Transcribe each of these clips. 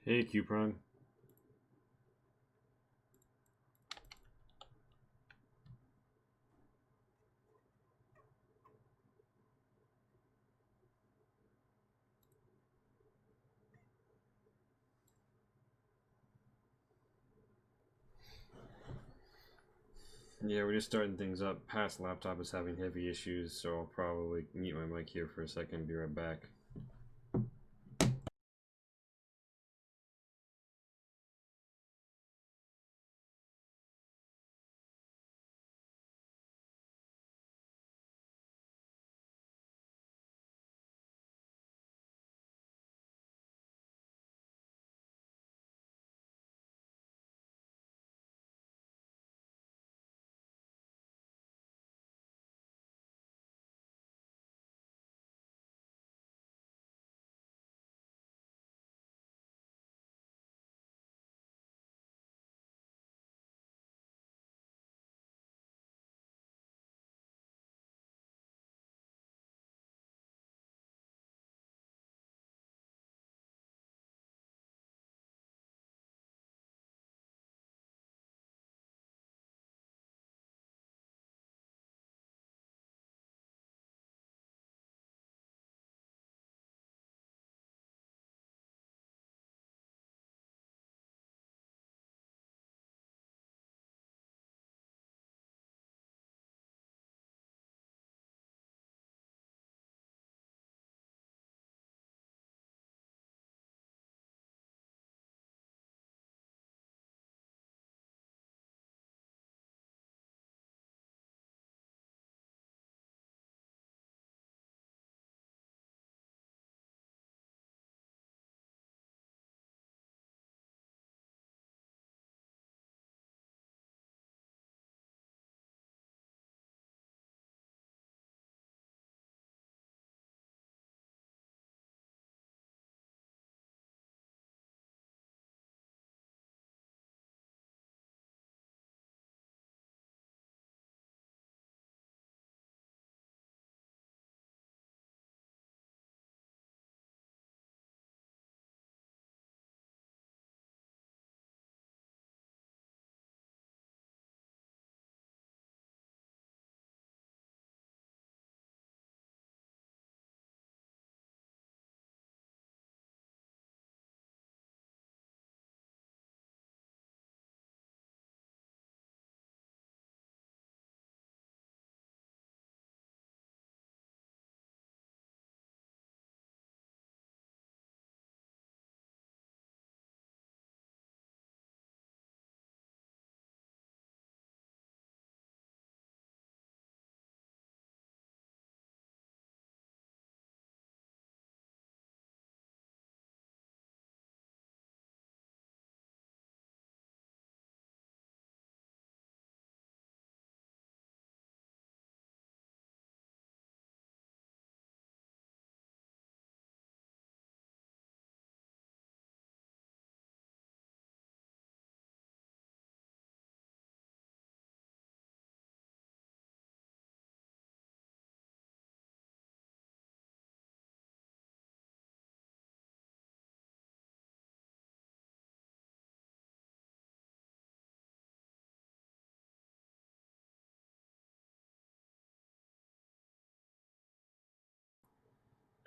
Hey, Q Prime. Yeah, we're just starting things up. Past laptop is having heavy issues, so I'll probably mute my mic here for a second and be right back.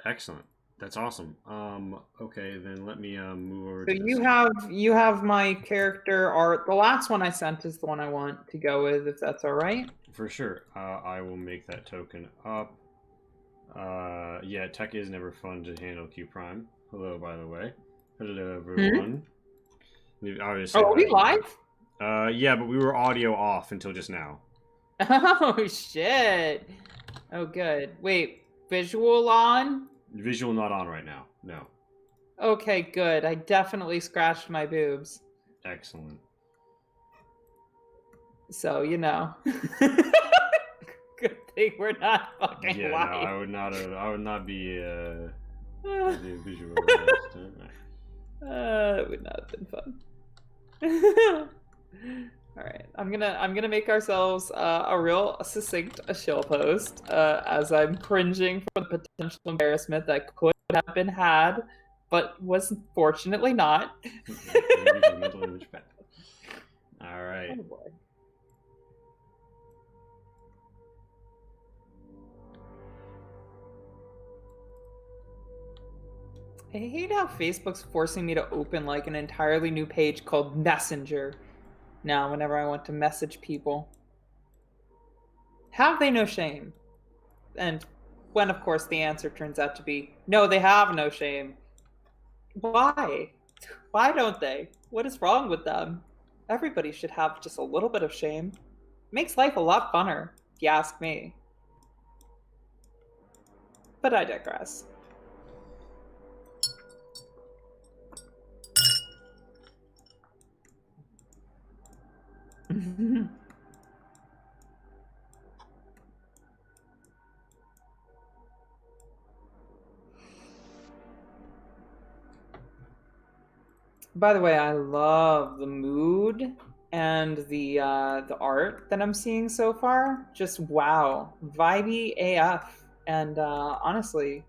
Excellent. That's awesome. Okay, then let me move over So to this. you have my character art. The last one I sent is the one I want to go with, if that's all right. For sure. I will make that token up. Yeah, tech is never fun to handle, Q Prime. Hello, by the way. Hello, Hmm? everyone. I was just Oh, saying are hi we to you. live? Yeah, but we were audio off until just now. Oh shit. Oh good. Wait, visual on? Visual not on right now. No. Okay, good. I definitely scratched my boobs. Excellent. So, you know. Good thing we're not fucking Yeah, no, live. I would not. I would not be visualized. It would not have been fun. All right, I'm gonna make ourselves a real succinct shill post as I'm cringing for the potential embarrassment that could have been had but was fortunately not. Mental image path. All right. Oh boy. I hate how Facebook's forcing me to open like an entirely new page called Messenger now whenever I want to message people. Have they no shame? And when, of course, the answer turns out to be no, they have no shame. Why? Why don't they? What is wrong with them? Everybody should have just a little bit of shame. Makes life a lot funner, if you ask me. But I digress. By the way, I love the mood and the art that I'm seeing so far. Just wow, vibey AF. And honestly,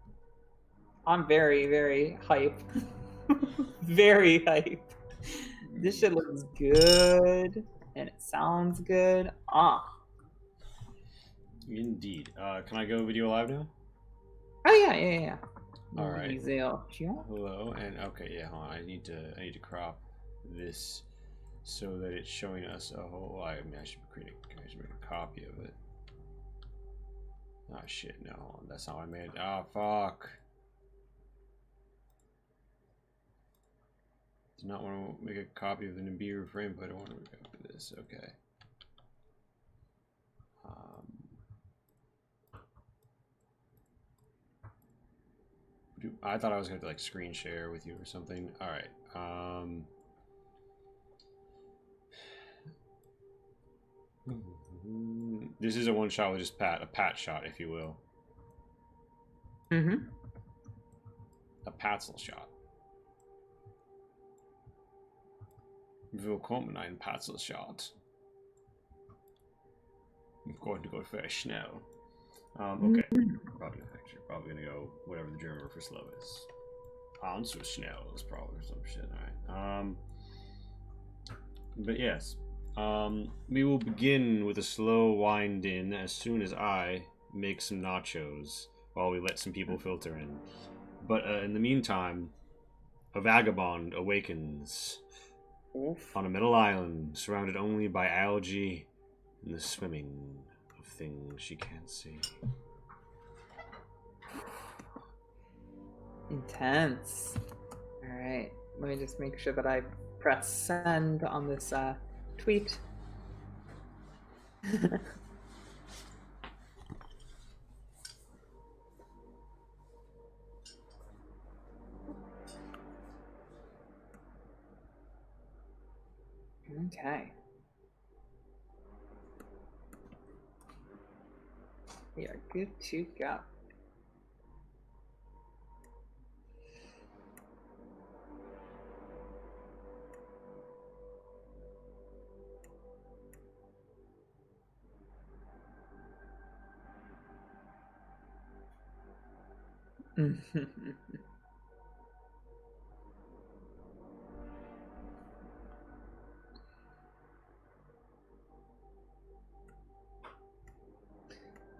I'm very, very hype. Very hype. This shit looks good and it sounds good. Indeed. Can I go video live now? Oh yeah. All right. Easy. Hello, and okay, yeah. Hold on. I need to crop this so that it's showing us a whole. I mean, I should make a copy of it. Oh shit! No, hold on, that's not what I made. Oh fuck! Do not want to make a copy of the Nibiru frame, but I want to make a copy of this. Okay. I thought I was going to like screen share with you or something. All right. This is a one shot with just a pat shot, if you will. A Patzel shot. Willkommen ein Patzel shot. I'm going to go very schnell. Okay. Probably gonna go whatever the German word for slow is. So schnell is probably some shit. Alright. But yes. We will begin with a slow wind in as soon as I make some nachos while we let some people filter in. But in the meantime, a vagabond awakens on a metal island surrounded only by algae and the swimming of things she can't see. Intense. All right. Let me just make sure that I press send on this tweet. Okay. We are good to go.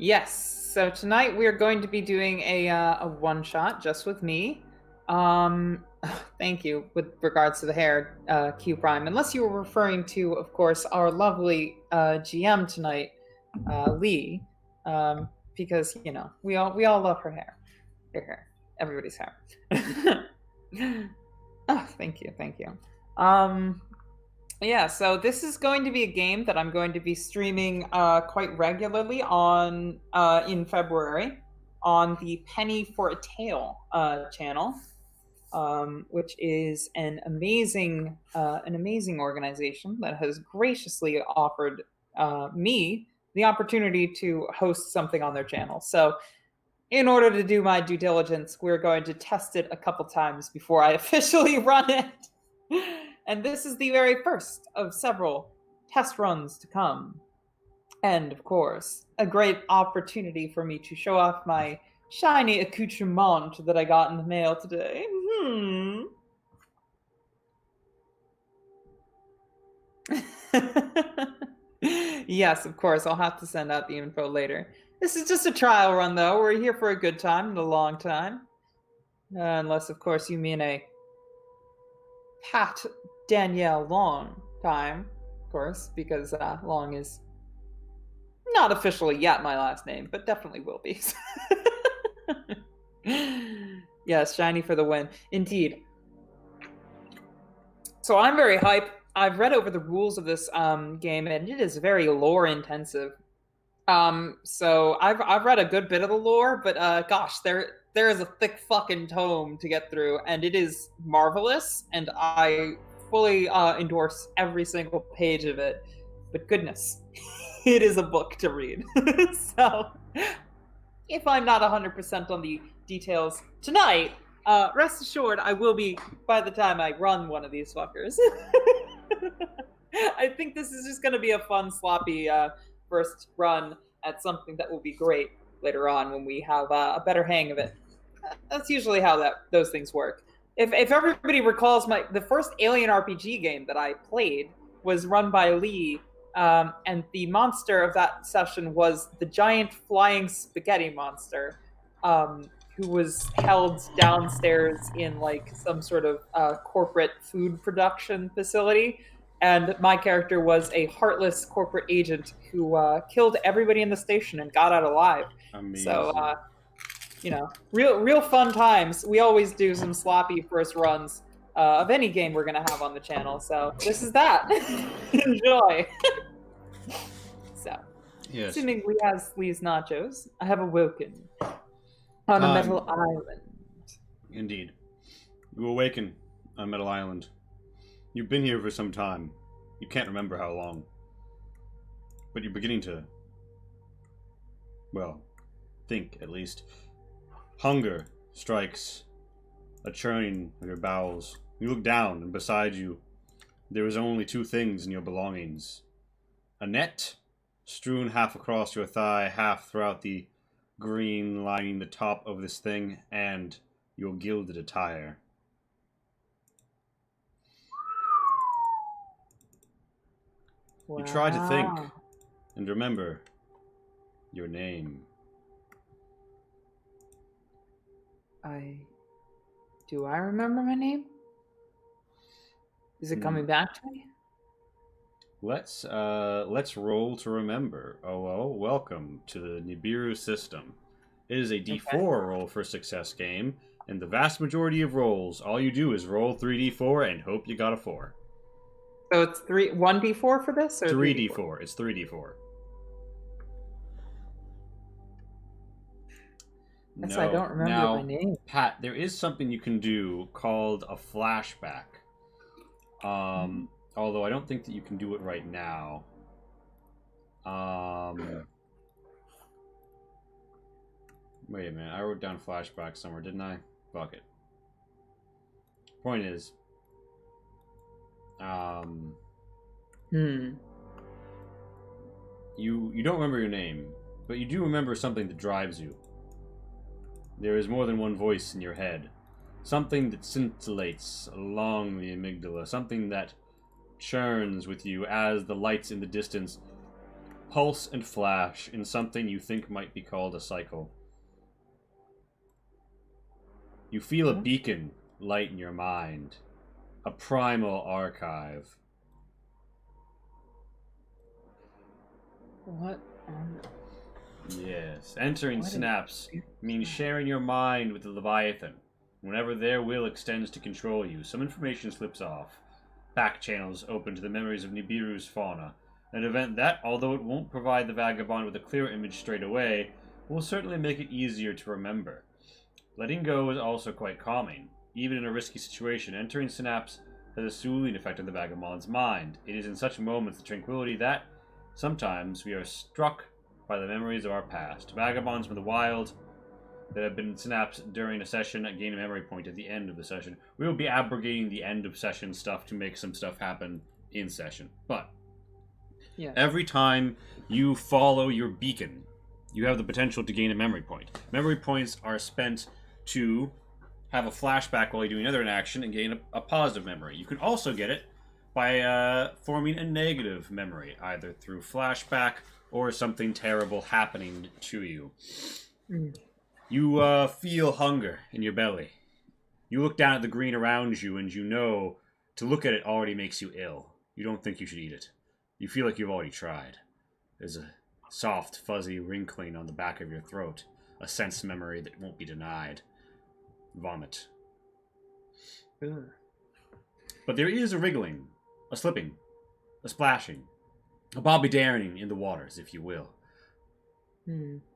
Yes. So tonight we are going to be doing a one shot just with me. Thank you. With regards to the hair, Q Prime. Unless you were referring to, of course, our lovely GM tonight, Lee, because you know we all love her hair, everybody's hair. Oh, thank you. Yeah, so this is going to be a game that I'm going to be streaming quite regularly on in February on the Penny for a Tale channel, which is an amazing organization that has graciously offered me the opportunity to host something on their channel. So, in order to do my due diligence, we're going to test it a couple times before I officially run it. And this is the very first of several test runs to come. And, of course, a great opportunity for me to show off my shiny accoutrement that I got in the mail today. Hmm. Yes, of course. I'll have to send out the info later. This is just a trial run, though. We're here for a good time and a long time. Unless, of course, you mean a Pat Danielle Long time, of course, because Long is not officially yet my last name, but definitely will be. Yes, shiny for the win. Indeed. So I'm very hyped. I've read over the rules of this game, and it is very lore intensive. So I've read a good bit of the lore, but gosh, there is a thick fucking tome to get through, and it is marvelous, and I fully endorse every single page of it. But goodness, it is a book to read. So if I'm not 100% on the details tonight, rest assured I will be by the time I run one of these fuckers. I think this is just going to be a fun, sloppy first run at something that will be great later on when we have a better hang of it. That's usually how those things work. If everybody recalls, the first Alien RPG game that I played was run by Lee, and the monster of that session was the giant flying spaghetti monster, who was held downstairs in like some sort of corporate food production facility. And my character was a heartless corporate agent who killed everybody in the station and got out alive. Amazing. So, real fun times. We always do some sloppy first runs of any game we're gonna have on the channel. So this is that. Enjoy. So, yes. Assuming Lee has Lee's nachos, I have awoken on a metal island. Indeed, you awaken on a metal island. You've been here for some time. You can't remember how long. But you're beginning to, well, think at least. Hunger strikes a churning of your bowels. You look down, and beside you, there is only two things in your belongings. A net, strewn half across your thigh, half throughout the green lining the top of this thing, and your gilded attire. Wow. You try to think and remember your name. Do I remember my name? Is it coming back to me? Let's roll to remember. Oh, welcome to the Nibiru system. It is a D4 roll for success game, and the vast majority of rolls, all you do is roll 3D4 and hope you got a 4. So it's 1D4 for this, or 3D4? It's 3D4. That's why I don't remember my name. Pat, there is something you can do called a flashback. Although I don't think that you can do it right now. Wait a minute, I wrote down flashback somewhere, didn't I? Fuck it. Point is, you don't remember your name, but you do remember something that drives you. There is more than one voice in your head. Something that scintillates along the amygdala. Something that churns with you as the lights in the distance pulse and flash in something you think might be called a cycle. You feel a beacon light in your mind. A primal archive. What? Yes. Entering synapse means sharing your mind with the Leviathan. Whenever their will extends to control you, some information slips off. Back channels open to the memories of Nibiru's fauna. An event that, although it won't provide the vagabond with a clear image straight away, will certainly make it easier to remember. Letting go is also quite calming. Even in a risky situation, entering synapse has a soothing effect on the vagabond's mind. It is in such moments of tranquility that, sometimes, we are struck by the memories of our past. Vagabonds from the wild that have been synapsed during a session gain a memory point at the end of the session. We will be abrogating the end of session stuff to make some stuff happen in session. But every time you follow your beacon, you have the potential to gain a memory point. Memory points are spent to have a flashback while you're doing another action and gain a positive memory. You can also get it by forming a negative memory, either through flashback or something terrible happening to you. Mm. You feel hunger in your belly. You look down at the green around you, and you know to look at it already makes you ill. You don't think you should eat it. You feel like you've already tried. There's a soft, fuzzy wrinkling on the back of your throat, a sense memory that won't be denied. Vomit. Ugh. But there is a wriggling, a slipping, a splashing, a Bobby Daring in the waters, if you will.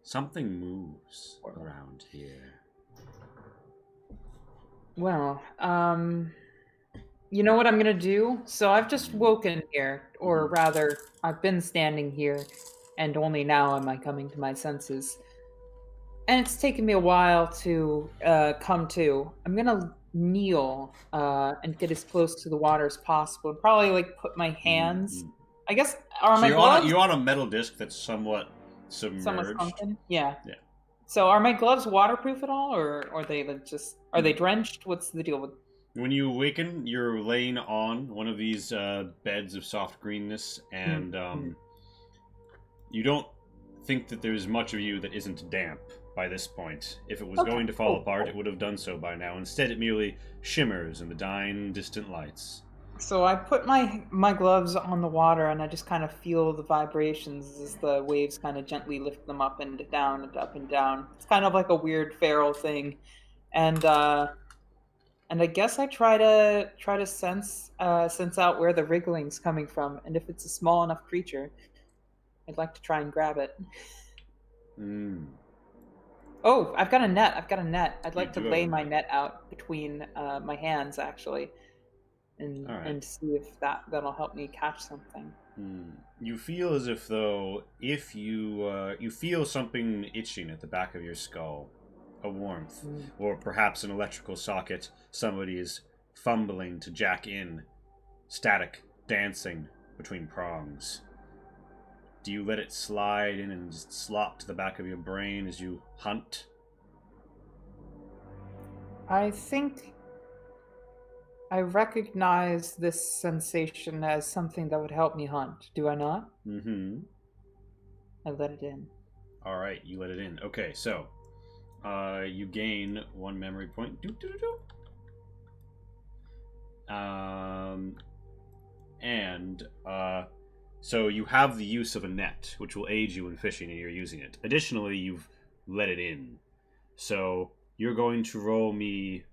Something moves around here. Well, you know what I'm gonna do? So I've just woken here, or rather, I've been standing here, and only now am I coming to my senses. And it's taken me a while to come to. I'm gonna kneel and get as close to the water as possible, and probably like put my hands. I guess are my gloves? You're on a metal disc that's somewhat Somewhat submerged. sunken? Yeah. Yeah. So are my gloves waterproof at all, or are they like just are they drenched? What's the deal with? When you awaken, you're laying on one of these beds of soft greenness, and you don't think that there's much of you that isn't damp by this point. If it was going to fall apart, it would have done so by now. Instead, it merely shimmers in the dying, distant lights. So I put my gloves on the water, and I just kind of feel the vibrations as the waves kind of gently lift them up and down and up and down. It's kind of like a weird feral thing, and I guess I try to sense out where the wriggling's coming from, and if it's a small enough creature, I'd like to try and grab it. Oh, I've got a net. I'd like to lay my net out between my hands, actually. And see if that'll help me catch something. You feel as if though if you feel something itching at the back of your skull, a warmth, or perhaps an electrical socket. Somebody is fumbling to jack in, static dancing between prongs. Do you let it slide in and just slop to the back of your brain as you hunt? I think I recognize this sensation as something that would help me hunt. Do I not? Mm-hmm. I let it in. All right, you let it in. Okay, so you gain 1 memory point. So you have the use of a net, which will aid you in fishing, and you're using it. Additionally, you've let it in. So you're going to roll me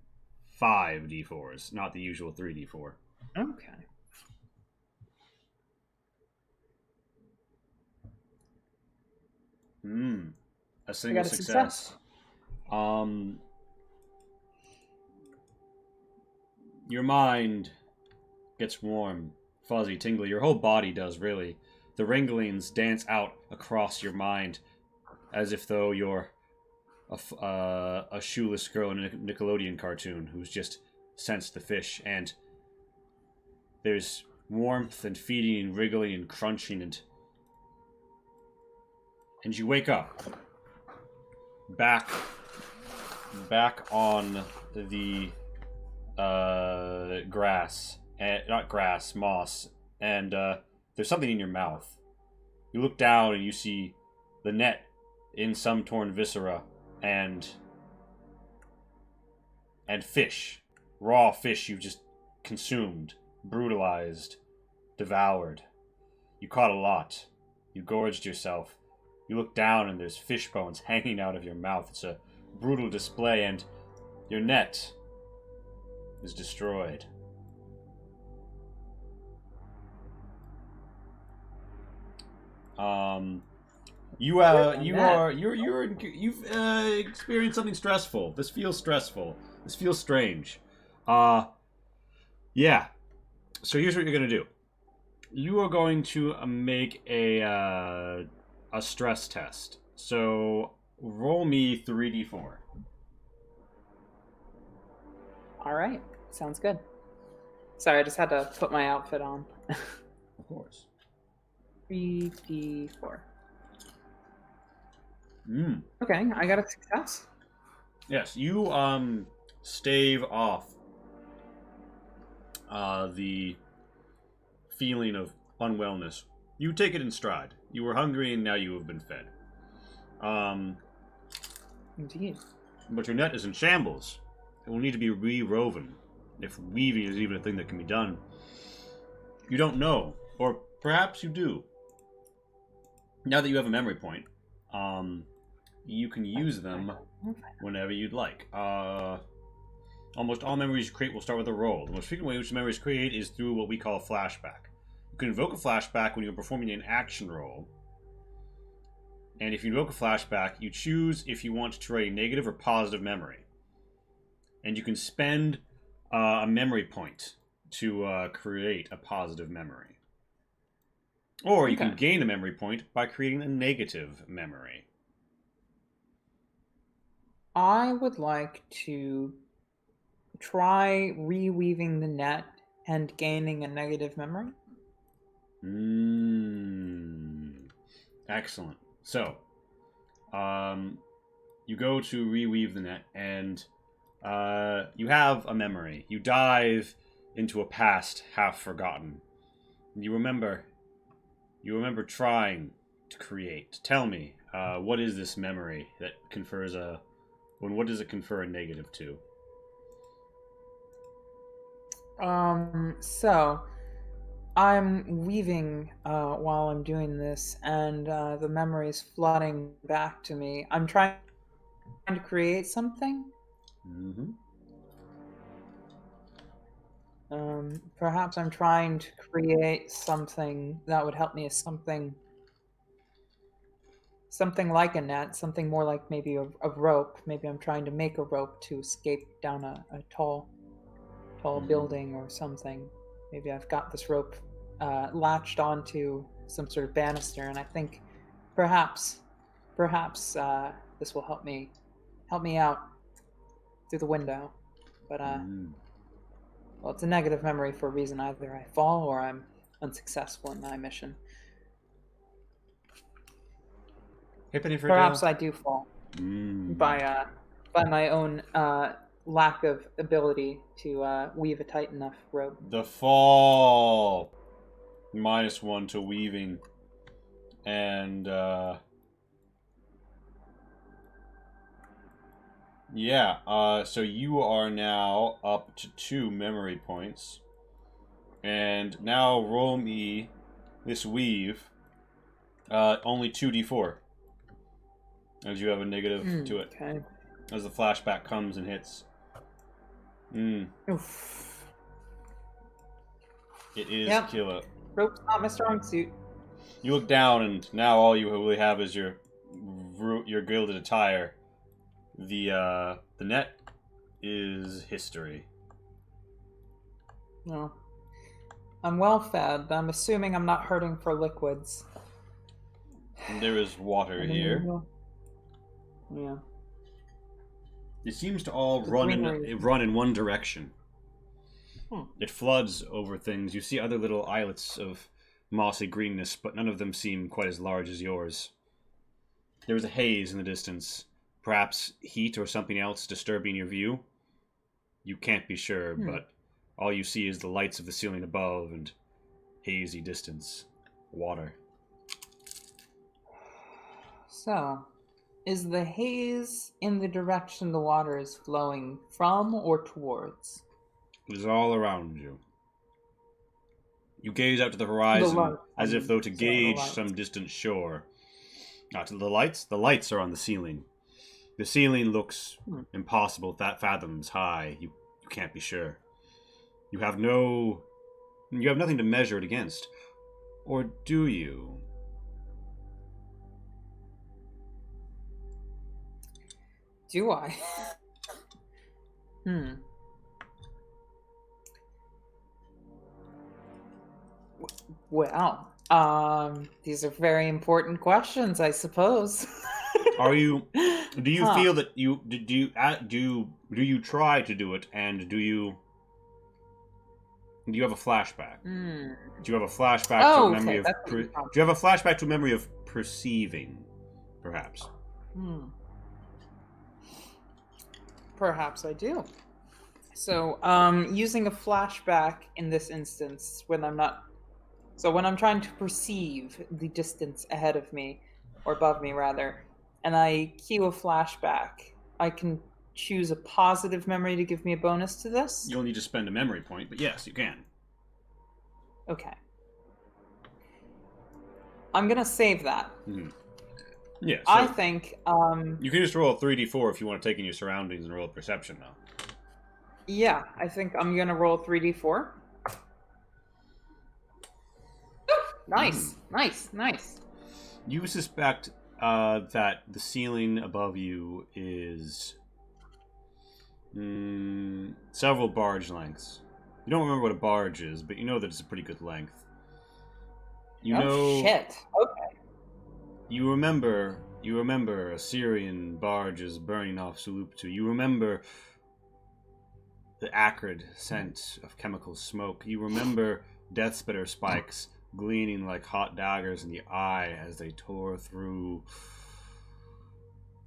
5 d4s, not the usual 3d4. Okay. A single success. Your mind gets warm, fuzzy, tingly. Your whole body does, really. The wrinklings dance out across your mind as if though you're a shoeless girl in a Nickelodeon cartoon who's just sensed the fish, and there's warmth and feeding and wriggling and crunching, and you wake up back on the moss, and there's something in your mouth. You look down and you see the net in some torn viscera and fish, raw fish you've just consumed, brutalized, devoured. You caught a lot. You gorged yourself. You look down and there's fish bones hanging out of your mouth. It's a brutal display, and your net is destroyed. You've experienced something stressful. This feels stressful. This feels strange. Yeah. So here's what you're gonna do. You are going to make a stress test. So roll me 3d4. All right, sounds good. Sorry, I just had to put my outfit on. Of course. 3d4. Okay, I got a success. Yes, you stave off the feeling of unwellness. You take it in stride. You were hungry and now you have been fed. Indeed. But your net is in shambles. It will need to be re-woven. If weaving is even a thing that can be done. You don't know. Or perhaps you do. Now that you have a memory point, you can use them whenever you'd like. Almost all memories you create will start with a roll. The most frequent way in which memories create is through what we call a flashback. You can invoke a flashback when you're performing an action roll. And if you invoke a flashback, you choose if you want to write a negative or positive memory. And you can spend a memory point to create a positive memory. Or you can gain a memory point by creating a negative memory. I would like to try reweaving the net and gaining a negative memory. Excellent. So, you go to reweave the net, and you have a memory. You dive into a past half forgotten. You remember trying to create. Tell me, what is this memory that confers what does it confer a negative to? So I'm weaving while I'm doing this, and the memory is flooding back to me. I'm trying to create something. Mm-hmm. Perhaps I'm trying to create something that would help me as something like a net, something more like maybe a rope. Maybe I'm trying to make a rope to escape down a tall building or something. Maybe I've got this rope latched onto some sort of banister, and I think perhaps this will help me out through the window. But well, it's a negative memory for a reason. Either I fall or I'm unsuccessful in my mission. Perhaps I do fall by my own lack of ability to weave a tight enough rope. The fall. -1 to weaving. And, yeah, so you are now up to 2 memory points. And now roll me this weave. Only 2d4. As you have a negative to it. Okay. As the flashback comes and hits. Oof. It is killer. Rope's not my strong suit. You look down, and now all you really have is your gilded attire. The net is history. No. I'm well fed. I'm assuming I'm not hurting for liquids. And there is water here. Yeah. It seems to all run in one direction. It floods over things. You see other little islets of mossy greenness, but none of them seem quite as large as yours. There is a haze in the distance. Perhaps heat or something else disturbing your view? You can't be sure, but all you see is the lights of the ceiling above and hazy distance. Water. So, is the haze in the direction the water is flowing from or towards? It is all around you. You gaze out to the horizon as if though to gauge some distant shore. Not to the lights. The lights are on the ceiling. The ceiling looks impossible, that fathoms high. You can't be sure. You have nothing to measure it against. Or do you? Do I? Well, these are very important questions, I suppose. Do you feel that do you try to do it, and do you have a flashback? Do you have a flashback to a memory of do you have a flashback to a memory of perceiving, perhaps? Perhaps I do. So, using a flashback in this instance, when I'm not. So, when I'm trying to perceive the distance ahead of me, or above me rather, and I cue a flashback, I can choose a positive memory to give me a bonus to this? You'll need to spend a memory point, but yes, you can. Okay. I'm gonna save that. Mm-hmm. Yeah, so I think, you can just roll a 3d4 if you want to take in your surroundings and roll a perception, though. yeah, I think I'm gonna roll 3d4. Nice, nice. You suspect that the ceiling above you is several barge lengths. You don't remember what a barge is, but you know that it's a pretty good length. Shit. Okay. You remember Assyrian barges burning off Suluptu. You remember the acrid scent of chemical smoke. You remember death spitter spikes gleaming like hot daggers in the eye as they tore through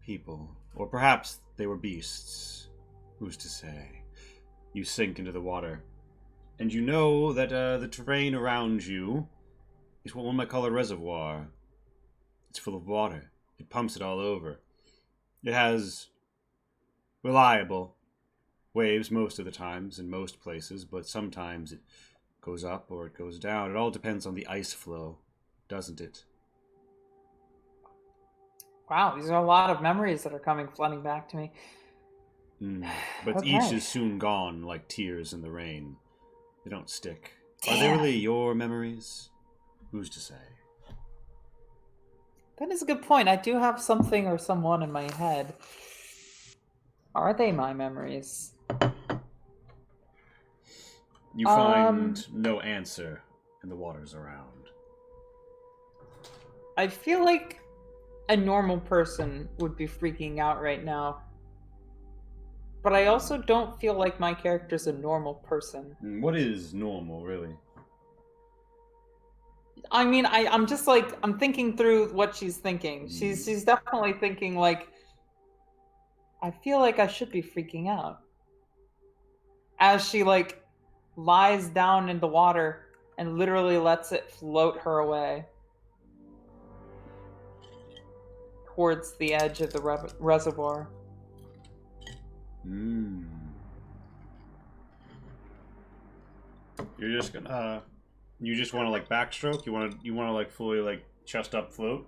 people. Or perhaps they were beasts. Who's to say? You sink into the water. And you know that the terrain around you is what one might call a reservoir. It's full of water. It pumps it all over. It has reliable waves most of the times in most places, but sometimes it goes up or it goes down. It all depends on the ice flow, doesn't it? Wow, these are a lot of memories that are coming flooding back to me. But Okay. each is soon gone like tears in the rain. They don't stick. Damn. Are they really your memories? Who's to say? That is a good point. I do have something or someone in my head. Are they my memories? You find no answer in the waters around. I feel like a normal person would be freaking out right now. But I also don't feel like my character's a normal person. What is normal, really? I mean, I'm just like, I'm thinking through what she's thinking. She's definitely thinking like, I feel like I should be freaking out. As she like lies down in the water and literally lets it float her away towards the edge of the reservoir. You're just gonna you just want to like backstroke? You want to like fully like chest up float?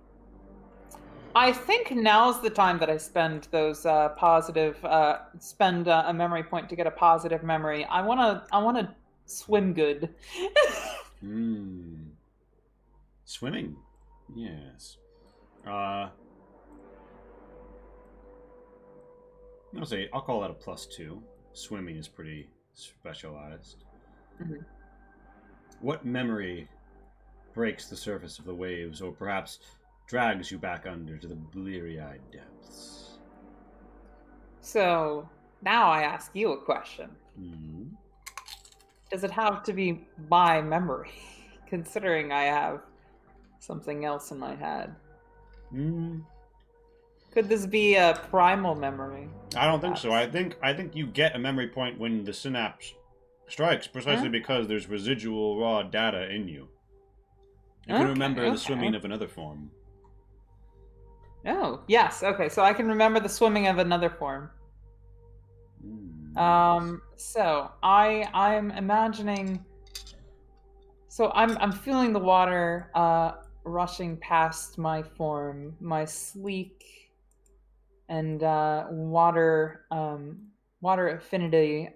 I think now's the time that I spend those positive spend a memory point to get a positive memory. I want to swim good. Swimming. Yes. I'll call that a +2. Swimming is pretty specialized. Mm-hmm. What memory breaks the surface of the waves, or perhaps drags you back under to the bleary-eyed depths? So now I ask you a question. Does it have to be my memory, considering I have something else in my head? Could this be a primal memory? I don't think so. I think you get a memory point when the synapse strikes, precisely because there's residual raw data in you. You can remember the swimming of another form. Oh, yes. Okay, so I can remember the swimming of another form. So I'm imagining. So I'm feeling the water rushing past my form, my sleek and water affinity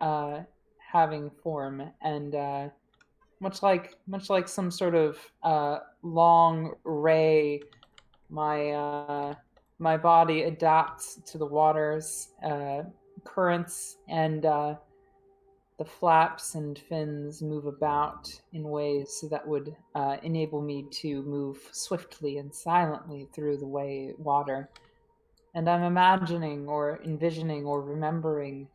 having form, and much like some sort of long ray, my body adapts to the water's currents, and the flaps and fins move about in ways that would enable me to move swiftly and silently through the water. And I'm imagining or envisioning or remembering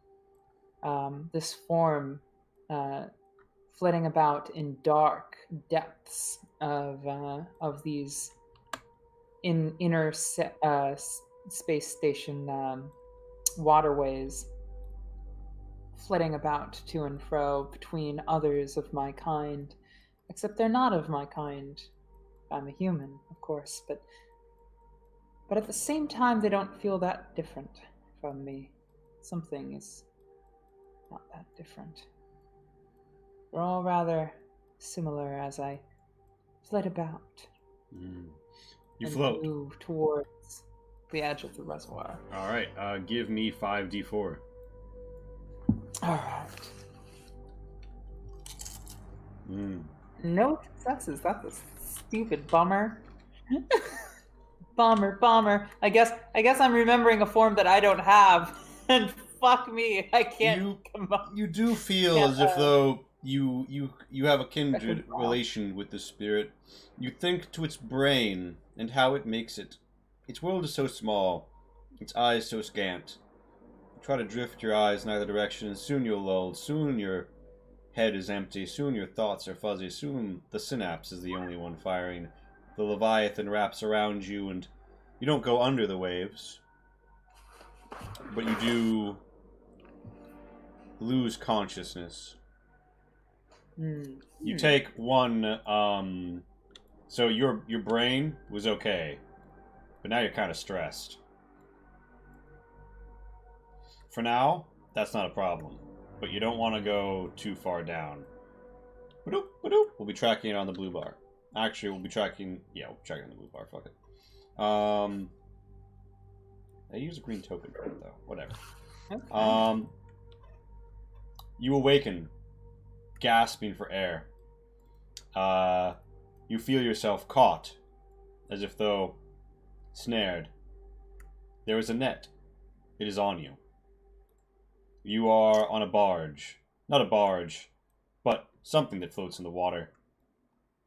this form flitting about in dark depths of these inner space station waterways, flitting about to and fro between others of my kind, except they're not of my kind. I'm a human, of course, but at the same time, they don't feel that different from me. Something is not that different. We're all rather similar as I flit about You and float. move towards the edge of the reservoir. All right. Give me 5d4. All right. No successes. That's a stupid bummer. Bummer. I guess I'm remembering a form that I don't have, and fuck me, I can't come up. You do feel as if though you have a kindred relation with the spirit. You think to its brain and how it makes it. Its world is so small, its eyes so scant. You try to drift your eyes in either direction, and soon you're lulled. Soon your head is empty. Soon your thoughts are fuzzy. Soon the synapse is the only one firing. The Leviathan wraps around you, and you don't go under the waves, but you do lose consciousness. You take one. So your brain was okay, but now you're kind of stressed. For now, that's not a problem, but you don't want to go too far down. We'll be tracking it on the blue bar. Actually, we'll be tracking... Yeah, we'll be tracking on the blue bar. Fuck it. I use a green token for it, though. Whatever. Okay. You awaken, gasping for air. You feel yourself caught, as if though snared. There is a net. It is on you. You are on a barge. Not a barge, but something that floats in the water.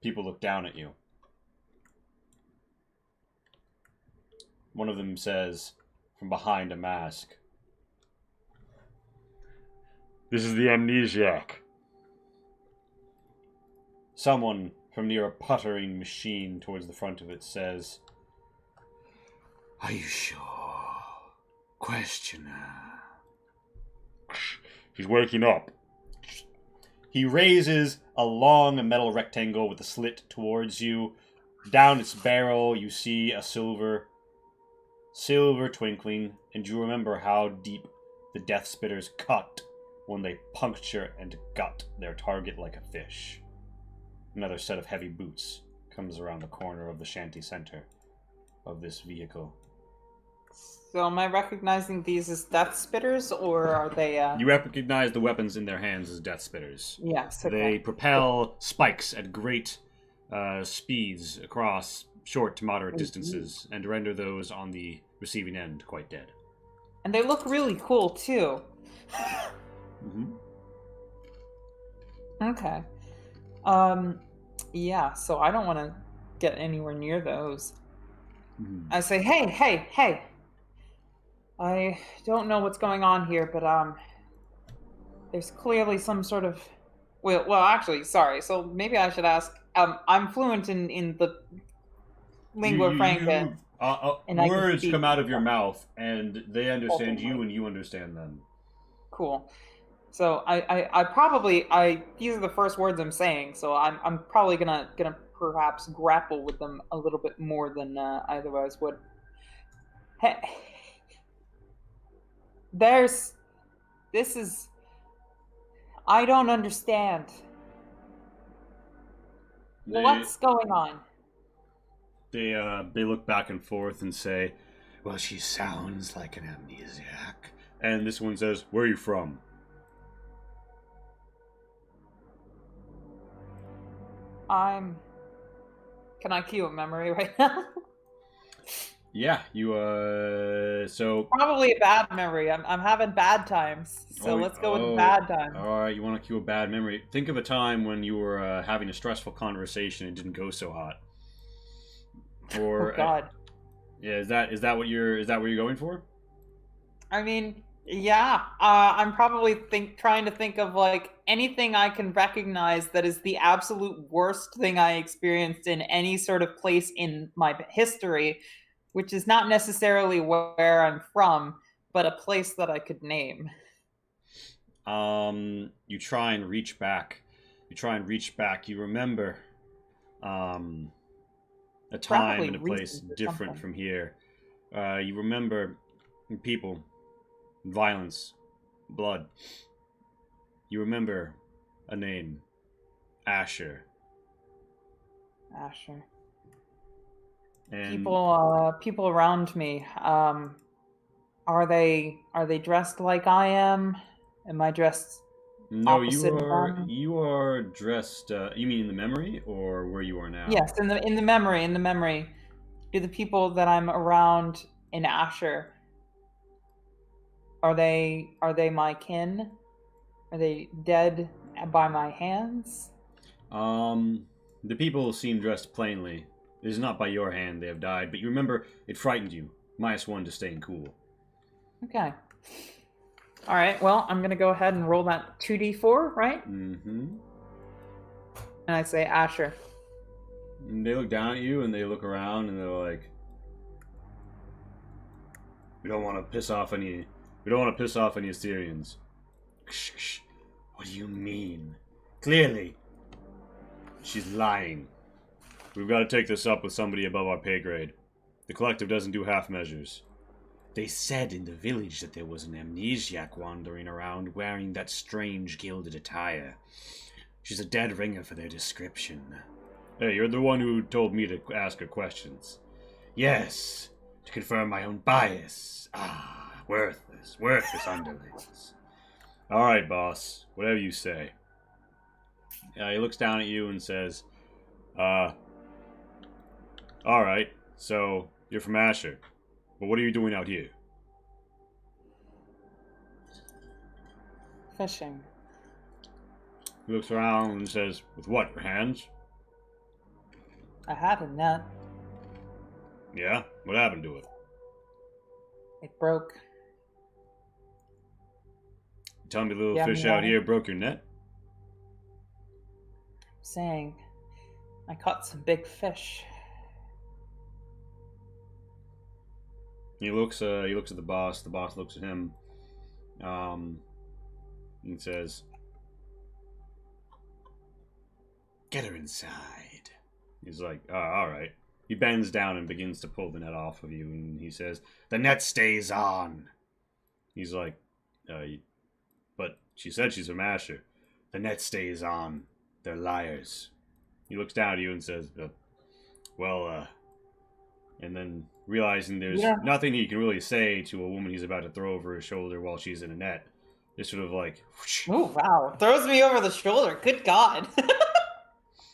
People look down at you. One of them says, from behind a mask, "This is the amnesiac." Someone from near a puttering machine towards the front of it says, "Are you sure? Questioner." He's waking up. He raises a long metal rectangle with a slit towards you. Down its barrel, you see a silver twinkling, and you remember how deep the Death Spitters cut when they puncture and gut their target like a fish. Another set of heavy boots comes around the corner of the shanty center of this vehicle. So am I recognizing these as Death Spitters, or are they... You recognize the weapons in their hands as Death Spitters. Yes, okay. They propel spikes at great speeds across short to moderate distances, and render those on the receiving end quite dead. And they look really cool, too. Okay. Yeah, so I don't want to get anywhere near those. I say, hey. I don't know what's going on here, but there's clearly some sort of... Well, actually, sorry. So maybe I should ask. I'm fluent in the lingua franca. Words come out of your mouth, and they understand you, and you understand them. Cool. So I probably these are the first words I'm saying. So I'm probably gonna perhaps grapple with them a little bit more than I otherwise would. Hey. I don't understand. What's going on? They look back and forth and say, "Well, she sounds like an amnesiac." And this one says, "Where are you from?" Can I cue a memory right now? Yeah, you so probably a bad memory. I'm having bad times, so let's go with bad times. All right, you want to cue a bad memory? Think of a time when you were having a stressful conversation and it didn't go so hot. Or oh God. Yeah, is that what you're going for? I mean, yeah. I'm probably trying to think of like anything I can recognize that is the absolute worst thing I experienced in any sort of place in my history, which is not necessarily where I'm from, but a place that I could name. You try and reach back. You remember a time Probably and a place recent or different something. from here. You remember people, violence, blood. You remember a name, Asher. Asher. And People around me. Are they dressed like I am? Am I dressed no, opposite of them? you are dressed. You mean in the memory or where you are now? Yes, in the memory, do the people that I'm around in Asher, are they my kin? Are they dead by my hands? Um, the people seem dressed plainly. It is not by your hand they have died, but you remember it frightened you. -1 to staying cool. Okay. All right. Well, I'm gonna go ahead and roll that 2d4, right? Mm-hmm. And I say Asher. And they look down at you and they look around and they're like, "We don't want to piss off any. We don't want to piss off any Assyrians." What do you mean? Clearly, she's lying. We've got to take this up with somebody above our pay grade. The collective doesn't do half measures. They said in the village that there was an amnesiac wandering around wearing that strange gilded attire. She's a dead ringer for their description. Hey, you're the one who told me to ask her questions. Yes, to confirm my own bias. Ah, worthless underlings. Alright, boss, whatever you say. He looks down at you and says, alright, so you're from Asher. But what are you doing out here? Fishing. He looks around and says, with what, your hands? I had a net. Yeah? What happened to it? It broke. Tell me the little Yeah, fish yeah. out here broke your net? Saying, I caught some big fish. He looks at the boss looks at him, and says, "Get her inside." He's like, alright. He bends down and begins to pull the net off of you, and he says, "The net stays on." He's like, but she said she's a masher. "The net stays on. They're liars." He looks down at you and says, and then realizing there's nothing he can really say to a woman he's about to throw over his shoulder while she's in a net, just sort of like, whoosh. Oh wow! Throws me over the shoulder. Good God!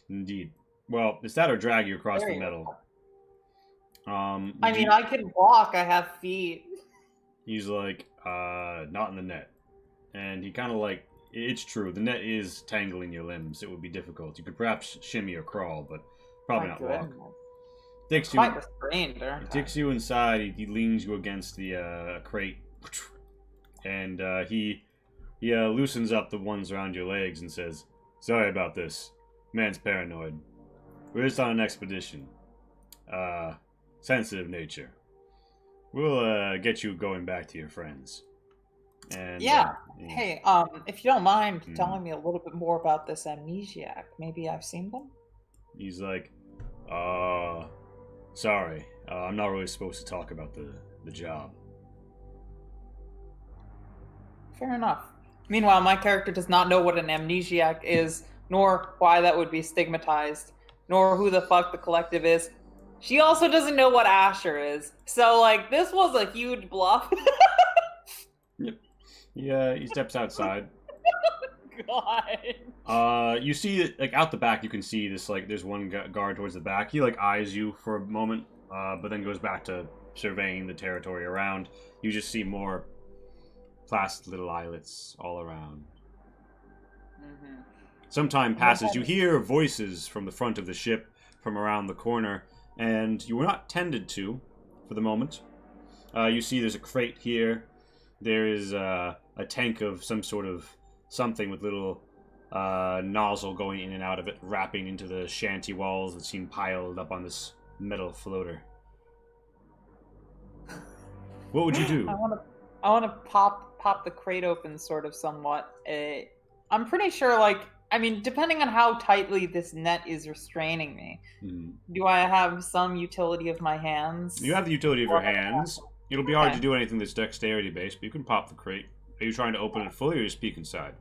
Indeed. Well, it's that or drag you across Very the metal. I mean, I can walk. I have feet. He's like, not in the net. And he kind of like, it's true, the net is tangling your limbs. It would be difficult. You could perhaps shimmy or crawl, but probably not walk. Takes you, quite restrained, aren't I? Takes you inside. He leans you against the crate, and he loosens up the ones around your legs and says, "Sorry about this. Man's paranoid. We're just on an expedition. Sensitive nature. We'll get you going back to your friends." And yeah. Hey, if you don't mind telling me a little bit more about this amnesiac, maybe I've seen them. He's like, sorry, I'm not really supposed to talk about the job. Fair enough. Meanwhile, my character does not know what an amnesiac is, nor why that would be stigmatized, nor who the fuck the collective is. She also doesn't know what Asher is. So, like, this was a huge bluff. Yep. Yeah, he steps outside. God. You see, like, out the back, you can see this, like, there's one guard towards the back. He, like, eyes you for a moment, but then goes back to surveying the territory around. You just see more placid little islets all around. Mm-hmm. Some time passes. You hear voices from the front of the ship, from around the corner, and you were not tended to for the moment. You see there's a crate here. There is a tank of some sort of something with little nozzle going in and out of it, wrapping into the shanty walls that seem piled up on this metal floater. What would you do? I want to pop the crate open sort of somewhat. I'm pretty sure, like, I mean, depending on how tightly this net is restraining me, do I have some utility of my hands? You have the utility of your hands. It'll be hard Okay. to do anything that's dexterity based, but you can pop the crate. Are you trying to open it fully or just peek inside?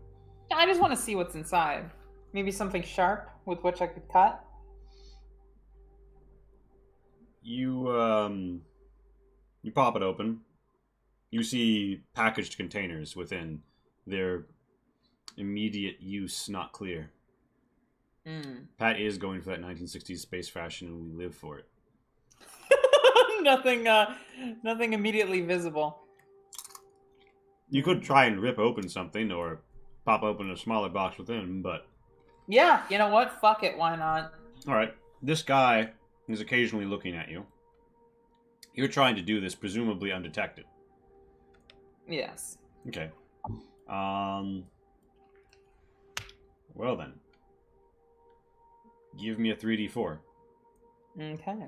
I just want to see what's inside. Maybe something sharp with which I could cut. You pop it open. You see packaged containers within. Their immediate use not clear. Pat is going for that 1960s space fashion, and we live for it. Nothing immediately visible. You could try and rip open something or pop open a smaller box within, but... Yeah, you know what? Fuck it, why not? Alright, this guy is occasionally looking at you. You're trying to do this presumably undetected. Yes. Okay. Well then. Give me a 3d4. Okay.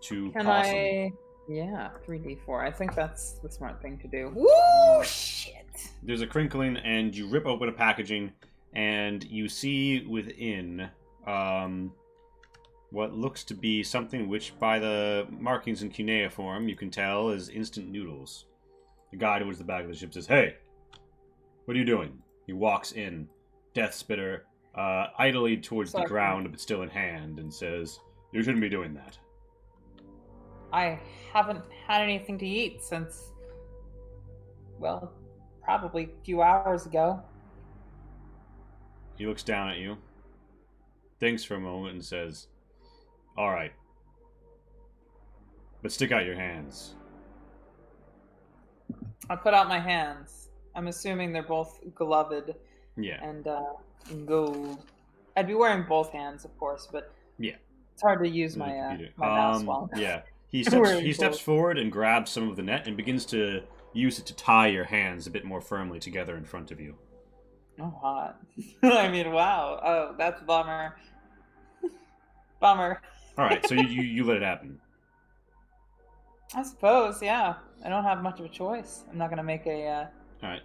To Can possum. I... Yeah, 3d4. I think that's the smart thing to do. Woo! Shit! There's a crinkling, and you rip open a packaging, and you see within what looks to be something which, by the markings in cuneiform, you can tell is instant noodles. The guy towards the back of the ship says, "Hey, what are you doing?" He walks in, death spitter, idly towards the ground, but still in hand, and says, "You shouldn't be doing that." I haven't had anything to eat since, well, probably a few hours ago. He looks down at you, thinks for a moment, and says, "All right, but stick out your hands." I put out my hands. I'm assuming they're both gloved. Yeah. And in gold. I'd be wearing both hands, of course, but yeah, it's hard to use my mouse while. Yeah, he steps forward and grabs some of the net and begins to use it to tie your hands a bit more firmly together in front of you. Oh, hot. I mean, wow. Oh, that's a bummer. Bummer. All right, so you let it happen. I suppose, yeah. I don't have much of a choice. I'm not gonna make a all right.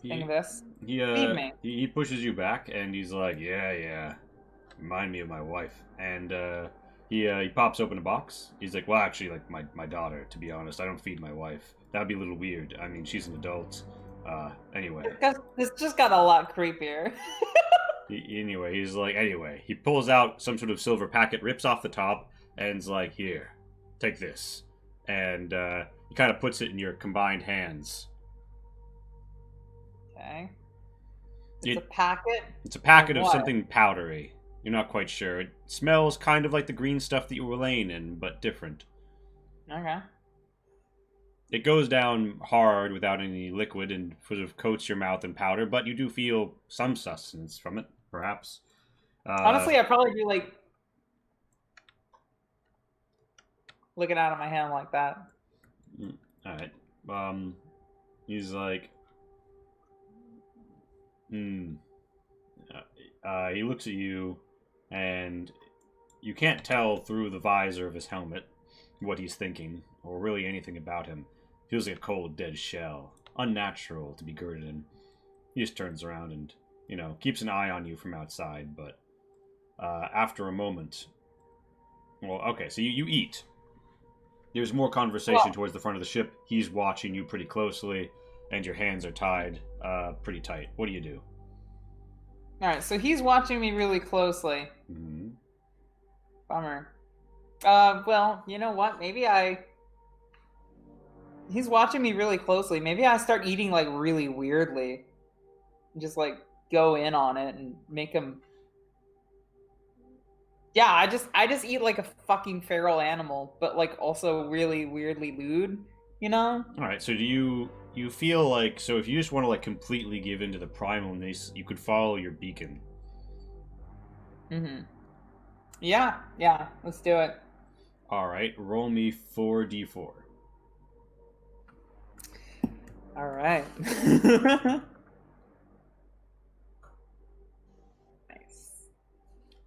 thing of this. Feed me. He pushes you back, and he's like, "Yeah, remind me of my wife." And he pops open a box. He's like, "Well, actually, like my daughter. To be honest, I don't feed my wife. That'd be a little weird. I mean, she's an adult. Anyway." This just got a lot creepier. Anyway, he pulls out some sort of silver packet, rips off the top, and's like, "Here, take this." And he kind of puts it in your combined hands. Okay. It's a packet? It's a packet of something powdery. You're not quite sure. It smells kind of like the green stuff that you were laying in, but different. Okay. It goes down hard without any liquid and sort of coats your mouth in powder, but you do feel some sustenance from it, perhaps. Honestly, I'd probably be like looking out of my hand like that. Alright. He's like, he looks at you, and you can't tell through the visor of his helmet what he's thinking, or really anything about him. Feels like a cold, dead shell. Unnatural to be girded in. He just turns around and, keeps an eye on you from outside, but after a moment... Well, okay, so you eat. There's more conversation towards the front of the ship. He's watching you pretty closely, and your hands are tied pretty tight. What do you do? Alright, so he's watching me really closely. Mm-hmm. Bummer. Well, you know what? He's watching me really closely. Maybe I start eating, like, really weirdly. Just, like, go in on it and make him... Yeah, I just eat like a fucking feral animal, but, like, also really weirdly lewd, Alright, so do you feel like... So if you just want to, like, completely give into the primalness, you could follow your beacon. Mm-hmm. Yeah, let's do it. Alright, roll me 4d4. Alright. Nice.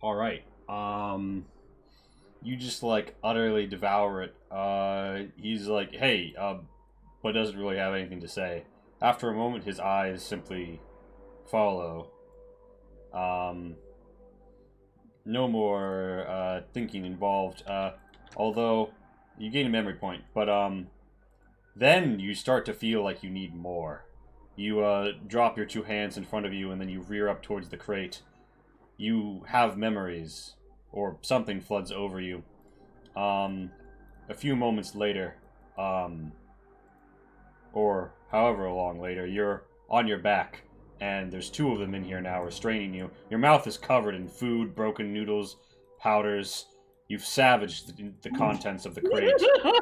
Alright, you just, like, utterly devour it. He's like, "Hey, but doesn't really have anything to say. After a moment, his eyes simply follow. No more thinking involved. Although you gain a memory point, but then you start to feel like you need more. You drop your two hands in front of you, and then you rear up towards the crate. You have memories, or something floods over you. A few moments later, or however long later, you're on your back, and there's two of them in here now restraining you. Your mouth is covered in food, broken noodles, powders. You've savaged the contents of the crate,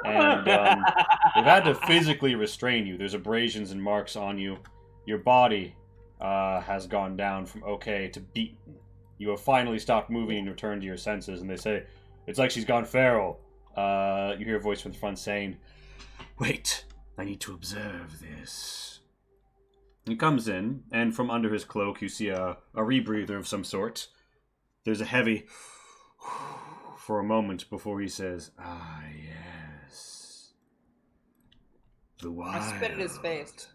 and they've had to physically restrain you. There's abrasions and marks on you. Your body has gone down from okay to beaten. You have finally stopped moving and returned to your senses, and they say, it's like she's gone feral. You hear a voice from the front saying, wait, I need to observe this. He comes in, and from under his cloak you see a rebreather of some sort. There's a heavy for a moment before he says, ah, yes. The wild. I spit at his face.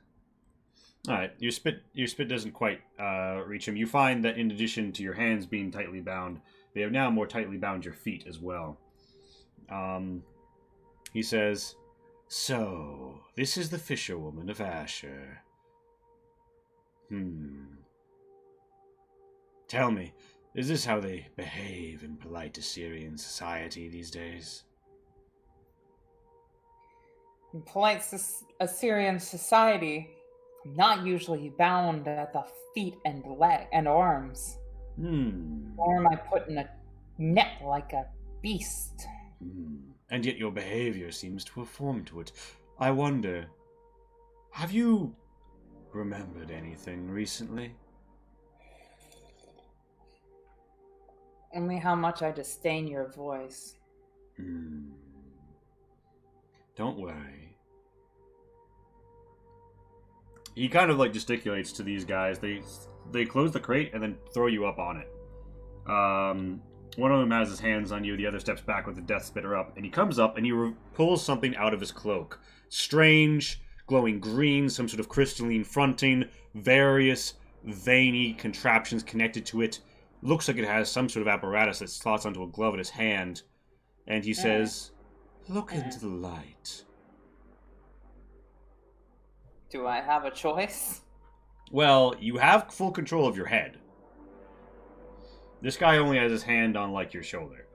Alright, your spit doesn't quite reach him. You find that in addition to your hands being tightly bound, they have now more tightly bound your feet as well. He says, so, this is the fisherwoman of Asher. Tell me, is this how they behave in polite Assyrian society these days? In polite Assyrian society, I'm not usually bound at the feet and leg and arms. Or am I put in a net like a beast? And yet your behavior seems to have formed to it. I wonder, have you remembered anything recently? Only how much I disdain your voice. Don't worry. He kind of like gesticulates to these guys. They close the crate and then throw you up on it. One of them has his hands on you, the other steps back with the death spitter up, and he comes up and he pulls something out of his cloak. Strange, glowing green, some sort of crystalline fronting, various veiny contraptions connected to it. Looks like it has some sort of apparatus that slots onto a glove in his hand. And he says, look into the light. Do I have a choice? Well, you have full control of your head. This guy only has his hand on, like, your shoulder.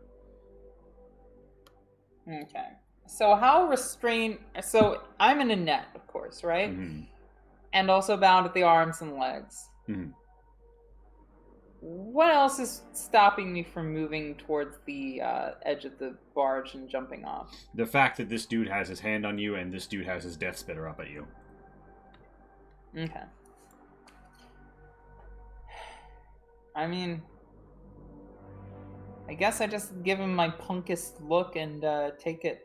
Okay. So how restrained... So I'm in a net, of course, right? And also bound at the arms and legs. What else is stopping me from moving towards the edge of the barge and jumping off? The fact that this dude has his hand on you and this dude has his death spitter up at you. Okay. I mean... I guess I just give him my punkest look and take it.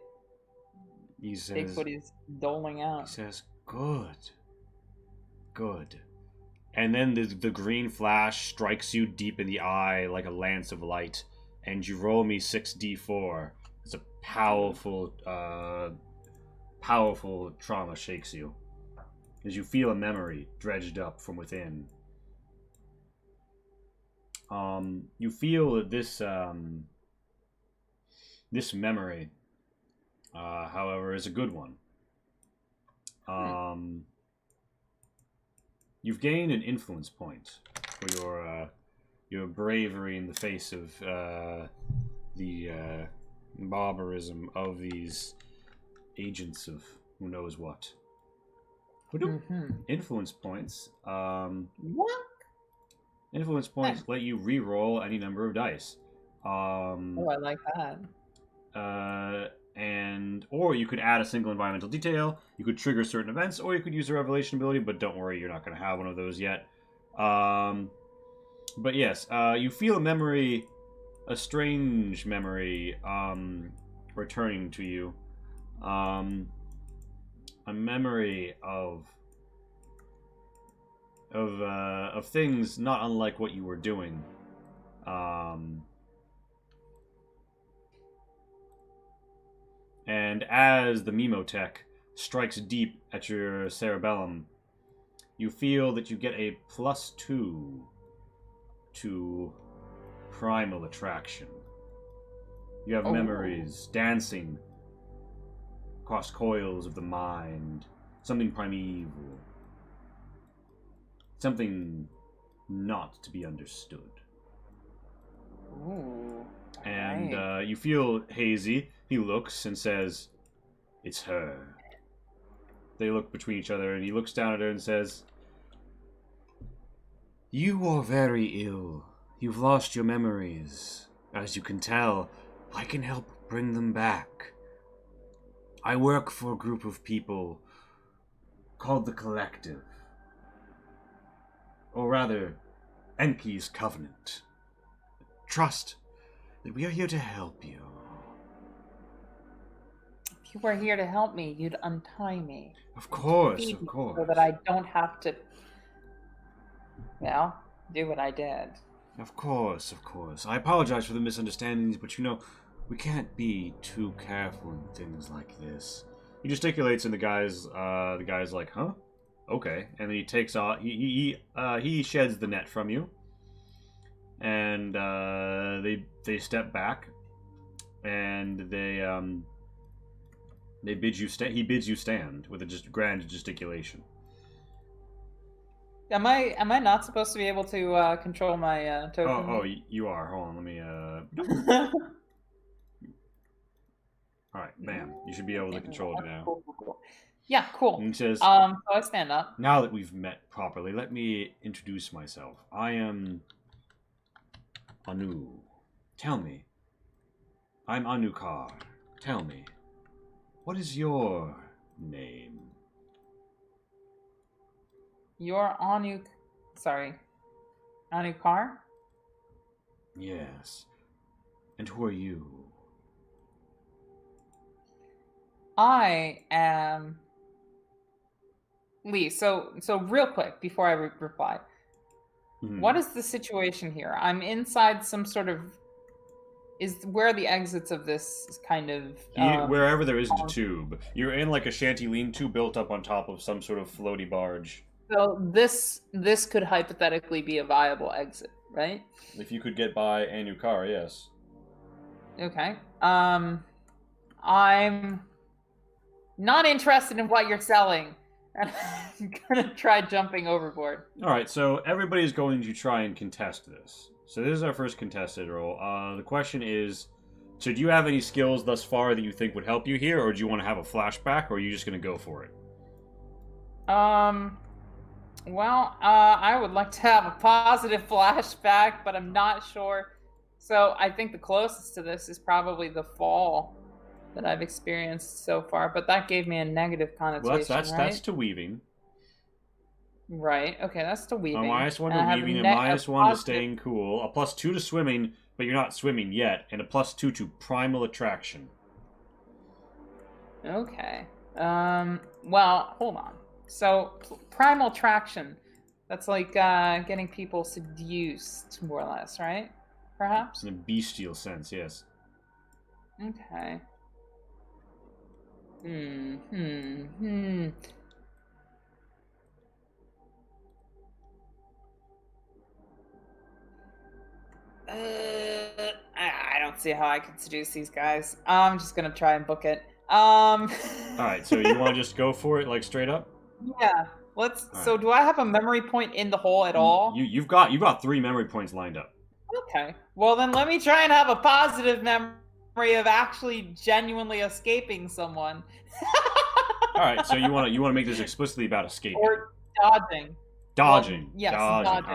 He says, take what he's doling out. He says, good. Good. And then the green flash strikes you deep in the eye like a lance of light. And you roll me 6d4. It's a powerful, powerful trauma shakes you. As you feel a memory dredged up from within. You feel that this memory, however, is a good one. You've gained an influence point for your bravery in the face of the barbarism of these agents of who knows what. Influence points. What? Influence points let you re-roll any number of dice. Oh, I like that. Or you could add a single environmental detail. You could trigger certain events, or you could use a revelation ability. But don't worry, you're not going to have one of those yet. But yes, you feel a memory, a strange memory, returning to you. A memory of things not unlike what you were doing. And as the Memotech strikes deep at your cerebellum, you feel that you get a +2 to primal attraction. You have memories dancing across coils of the mind, something primeval, something not to be understood. Ooh. And you feel hazy. He looks and says, "It's her." They look between each other, and he looks down at her and says, "You are very ill. You've lost your memories. As you can tell, I can help bring them back. I work for a group of people called the Collective. Or rather, Enki's Covenant. Trust that we are here to help you." If you were here to help me, you'd untie me. Of course, of course. So that I don't have to, well, do what I did. Of course, of course. I apologize for the misunderstandings, but you know, we can't be too careful in things like this. He gesticulates, and the guy's like, "Huh? Okay." And then he takes off. He sheds the net from you, and they step back, and they bid you stand. He bids you stand with a just grand gesticulation. Am I not supposed to be able to control my token? Oh, you are. Hold on, let me. All right, bam. You should be able to control it now. Cool. Yeah, cool. And he says, so I stand up. "Now that we've met properly, let me introduce myself. I am Anu. Tell me. I'm Anukar. Tell me, what is your name?" You're Anukar? "Yes. And who are you?" I am Lee. So real quick before I reply, what is the situation here? I'm inside some sort of. Is where are the exits of this kind of wherever there isn't a tube. You're in like a shanty lean-to built up on top of some sort of floaty barge. So this could hypothetically be a viable exit, right? If you could get by Anukar, yes. Okay. I'm not interested in what you're selling. And I'm gonna try jumping overboard. Alright, so everybody's going to try and contest this. So this is our first contested roll. The question is, so do you have any skills thus far that you think would help you here, or do you want to have a flashback, or are you just going to go for it? Well, I would like to have a positive flashback, but I'm not sure. So I think the closest to this is probably the fall that I've experienced so far, but that gave me a negative connotation, Well, that's right? to weaving. Right. Okay, that's to weaving. A -1 to weaving, a -1 to staying cool, a +2 to swimming, but you're not swimming yet, and a +2 to primal attraction. Okay. Well, hold on. So, primal attraction. That's like getting people seduced, more or less, right? Perhaps? In a bestial sense, yes. Okay. I don't see how I could seduce these guys. I'm just gonna try and book it. Alright, so you want to just go for it, like, straight up? Yeah. Let's. So, do I have a memory point in the hole at all? You've got 3 memory points lined up. Okay. Well, then let me try and have a positive memory of actually genuinely escaping someone. Alright, so you want to make this explicitly about escaping. Or dodging. Dodging. Well, yes, dodging. dodging.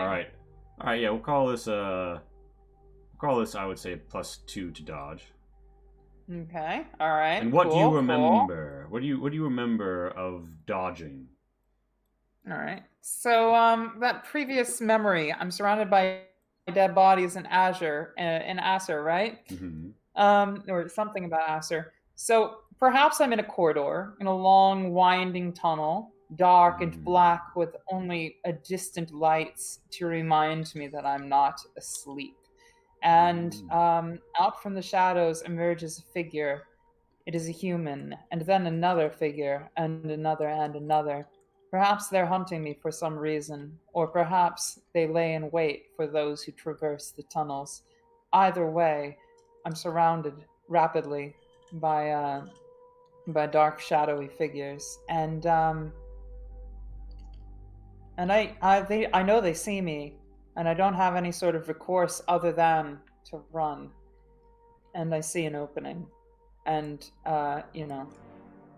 Alright, yeah, we'll call this I would say +2 to dodge. Okay. All right. And what do you remember? Cool. What do you remember of dodging? All right. So that previous memory, I'm surrounded by dead bodies in Acer, right? Mm-hmm. Or something about Acer. So perhaps I'm in a corridor, in a long, winding tunnel, dark and black, with only a distant lights to remind me that I'm not asleep. And out from the shadows emerges a figure It is a human, and then another figure, and another and another. Perhaps they're hunting me for some reason, or perhaps they lay in wait for those who traverse the tunnels. Either way, I'm surrounded rapidly by dark, shadowy figures, and I know they see me, and I don't have any sort of recourse other than to run. And I see an opening, and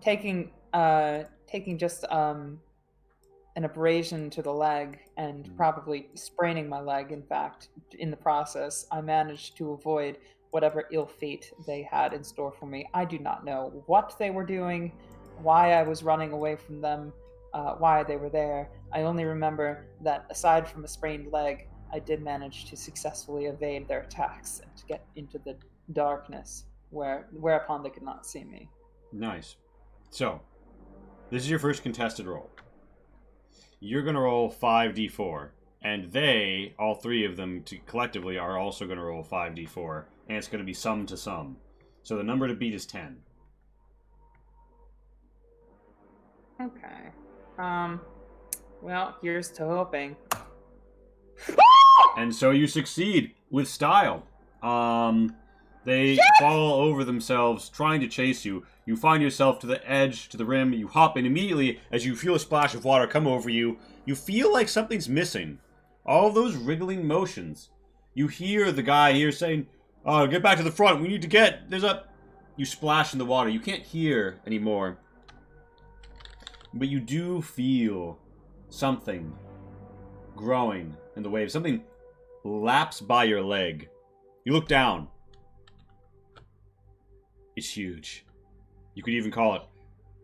taking just an abrasion to the leg, and probably spraining my leg. In fact, in the process, I managed to avoid whatever ill fate they had in store for me. I do not know what they were doing, why I was running away from them, why they were there. I only remember that aside from a sprained leg, I did manage to successfully evade their attacks and to get into the darkness, whereupon they could not see me. Nice. So, this is your first contested roll. You're going to roll 5d4, and they, all three of them collectively, are also going to roll 5d4, and it's going to be sum to sum. So the number to beat is 10. Okay. Well, here's to hoping. And so you succeed with style. They fall over themselves trying to chase you. You find yourself to the edge, to the rim. You hop in immediately as you feel a splash of water come over you. You feel like something's missing. All of those wriggling motions. You hear the guy here saying, "Oh, get back to the front. We need to get... There's a..." You splash in the water. You can't hear anymore. But you do feel something growing in the waves. Something laps by your leg. You look down. It's huge. You could even call it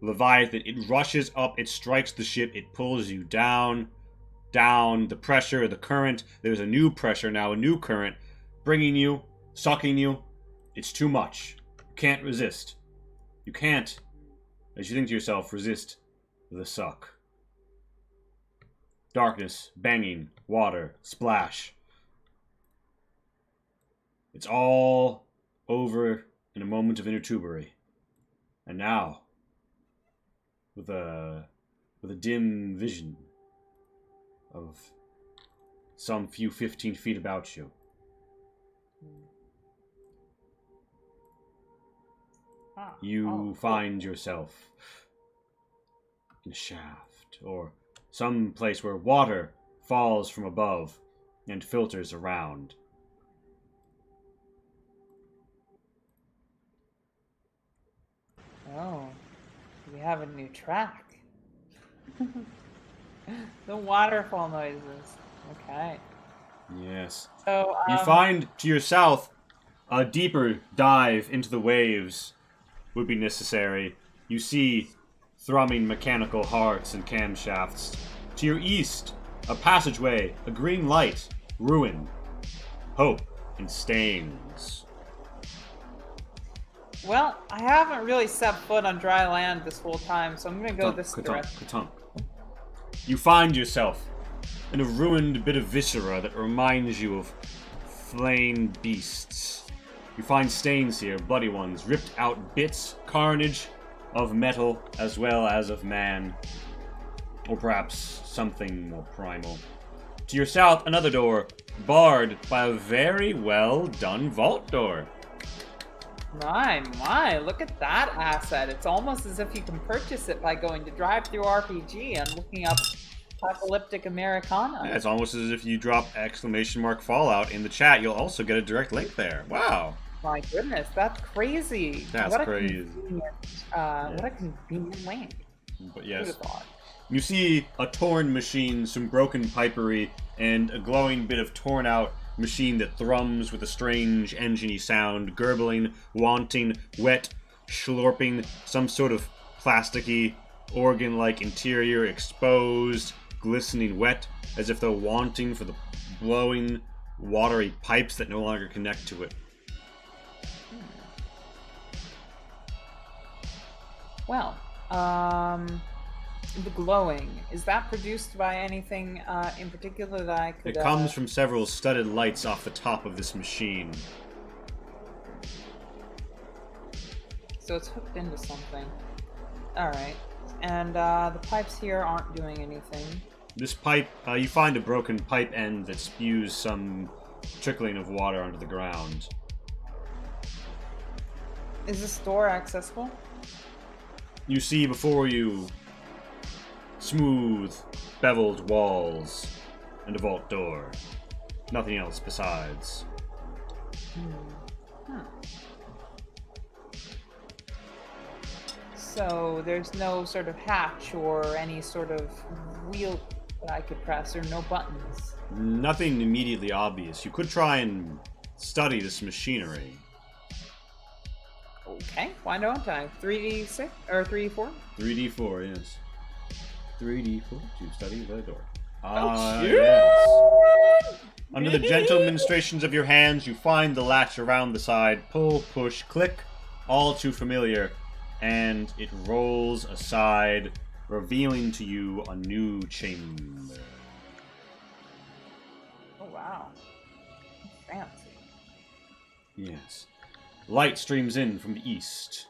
Leviathan. It rushes up, it strikes the ship, it pulls you down, the pressure, the current. There's a new pressure now, a new current, bringing you, sucking you. It's too much. You can't resist. You can't, as you think to yourself, resist the suck. Darkness, banging, water, splash. It's all over in a moment of intertubery. And now, with a dim vision of some few 15 feet about you, you find yourself in a shaft, or some place where water falls from above and filters around. Oh, we have a new track. The waterfall noises. Okay. Yes. So, you find to your south a deeper dive into the waves would be necessary. You see thrumming mechanical hearts and camshafts. To your east, a passageway, a green light, ruin, hope, and stains. Well, I haven't really set foot on dry land this whole time, so I'm going to go this direction. You find yourself in a ruined bit of viscera that reminds you of flaying beasts. You find stains here, bloody ones, ripped out bits, carnage of metal as well as of man. Or perhaps something more primal. To your south, another door, barred by a very well done vault door. My, look at that asset. It's almost as if you can purchase it by going to Drive-Thru-RPG and looking up Apocalyptic Americana. Yeah, it's almost as if you drop !Fallout in the chat. You'll also get a direct link there. Wow. My goodness, that's crazy. That's crazy. What a convenient link. But yes. You see a torn machine, some broken pipery, and a glowing bit of torn out machine that thrums with a strange engine-y sound, gurgling, wanting, wet, slurping, some sort of plasticky, organ-like interior exposed, glistening wet, as if they're wanting for the blowing, watery pipes that no longer connect to it. Well, the glowing, is that produced by anything in particular that I could... It comes from several studded lights off the top of this machine. So it's hooked into something. Alright. And the pipes here aren't doing anything. This pipe, you find a broken pipe end that spews some trickling of water onto the ground. Is this door accessible? You see before you smooth, beveled walls and a vault door. Nothing else besides. So there's no sort of hatch or any sort of wheel that I could press, or no buttons. Nothing immediately obvious. You could try and study this machinery. Okay, why don't I? 3d6 or 3d4? 3d4, yes. 3d4 to study the door. Yes. Under the gentle ministrations of your hands, you find the latch around the side. Pull, push, click. All too familiar. And it rolls aside, revealing to you a new chamber. Oh, wow. Fancy. Yes. Light streams in from the east.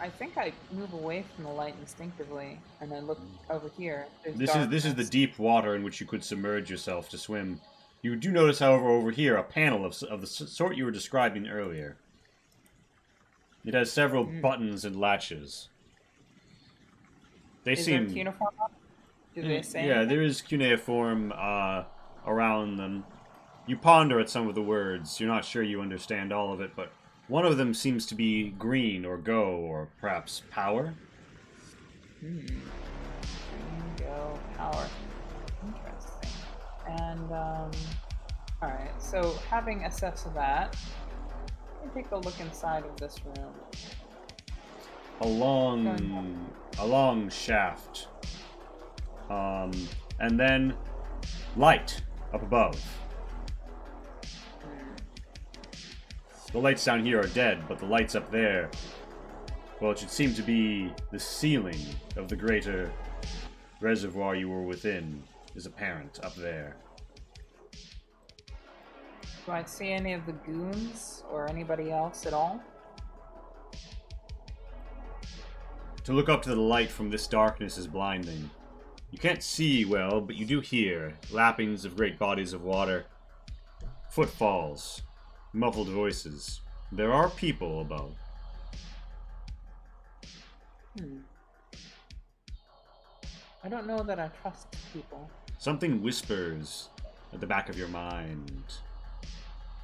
I think I move away from the light instinctively, and I look over here. This is the deep water in which you could submerge yourself to swim. You do notice, however, over here a panel of the sort you were describing earlier. It has several buttons and latches. They is seem. There cuneiform on it? Do they say? Yeah, anything? there is cuneiform around them. You ponder at some of the words. You're not sure you understand all of it, but one of them seems to be green or go or perhaps power. Green, go, power. Interesting. And alright, so having assessed that, let me take a look inside of this room. A long shaft. And then light up above. The lights down here are dead, but the lights up there, well, it should seem to be the ceiling of the greater reservoir you were within is apparent up there. Do I see any of the goons or anybody else at all? To look up to the light from this darkness is blinding. You can't see well, but you do hear lappings of great bodies of water, footfalls, muffled voices. There are people above. I don't know that I trust people. Something whispers at the back of your mind,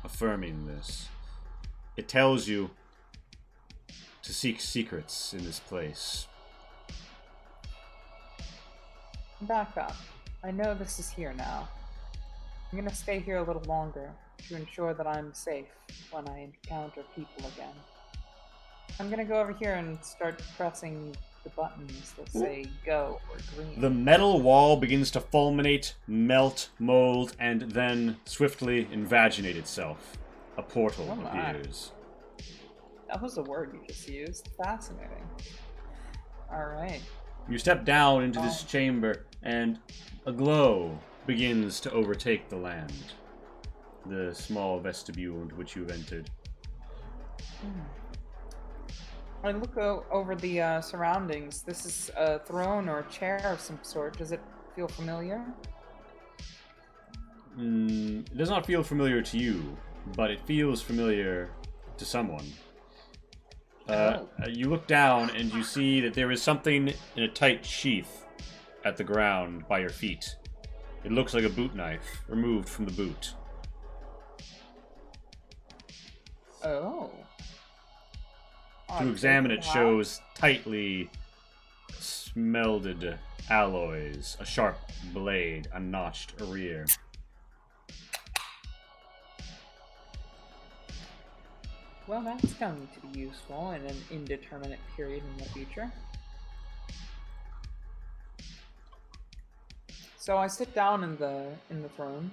affirming this. It tells you to seek secrets in this place. Back up. I know this is here now. I'm gonna stay here a little longer to ensure that I'm safe when I encounter people again. I'm gonna go over here and start pressing the buttons that say go or green. The metal wall begins to fulminate, melt, mold, and then swiftly invaginate itself. A portal appears. That was the word you just used. Fascinating. Alright. You step down into this chamber, and a glow begins to overtake the land. The small vestibule into which you've entered. I look over the surroundings. This is a throne or a chair of some sort. Does it feel familiar? It does not feel familiar to you, but it feels familiar to someone. You look down and you see that there is something in a tight sheath at the ground by your feet. It looks like a boot knife removed from the boot. Oh. To examine it shows tightly smelded alloys, a sharp blade, a notched rear. Well, that's going to be useful in an indeterminate period in the future. So I sit down in the throne.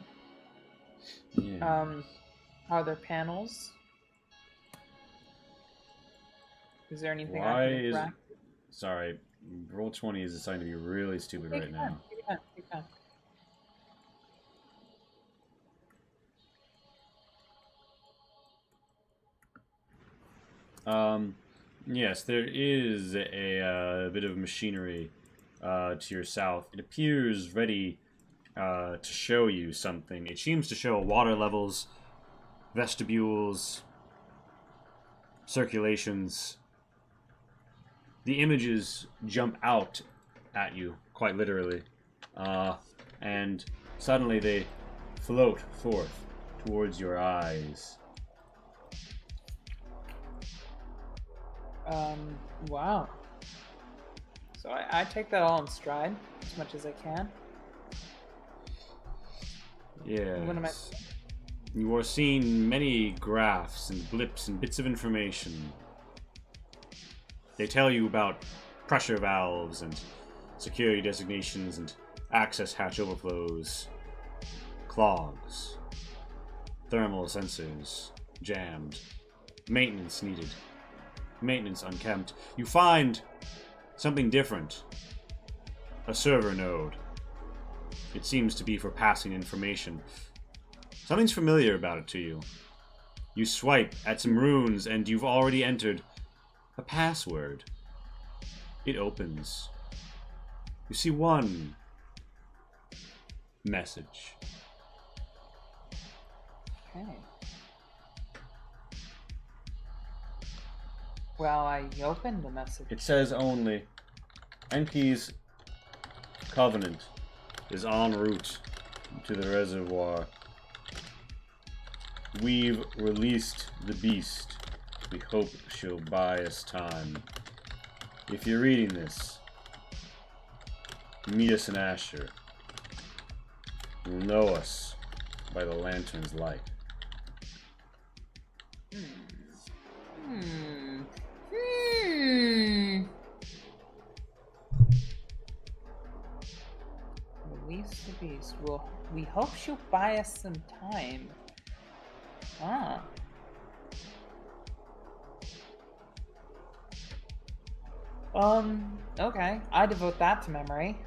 Yeah. Are there panels? Is there anything Why I can is... interact? Sorry, roll 20 is deciding to be really stupid right now. Yeah. Yes, there is a bit of machinery to your south. It appears ready to show you something. It seems to show water levels, vestibules, circulations. The images jump out at you, quite literally, and suddenly they float forth towards your eyes. Wow. So I take that all in stride, as much as I can. Yes. What am I... You are seeing many graphs and blips and bits of information. They tell you about pressure valves and security designations and access hatch overflows, clogs, thermal sensors jammed, maintenance needed, maintenance unkempt. You find something different. A server node. It seems to be for passing information. Something's familiar about it to you. You swipe at some runes and you've already entered a password. It opens. You see one message. Okay. Well, I opened the message. It says only, Enki's covenant is en route to the reservoir. We've released the beast. We hope she'll buy us time. If you're reading this, meet us in Asher. You'll know us by the lantern's light. Release the beast. We hope she'll buy us some time. Ah. Okay. I devote that to memory.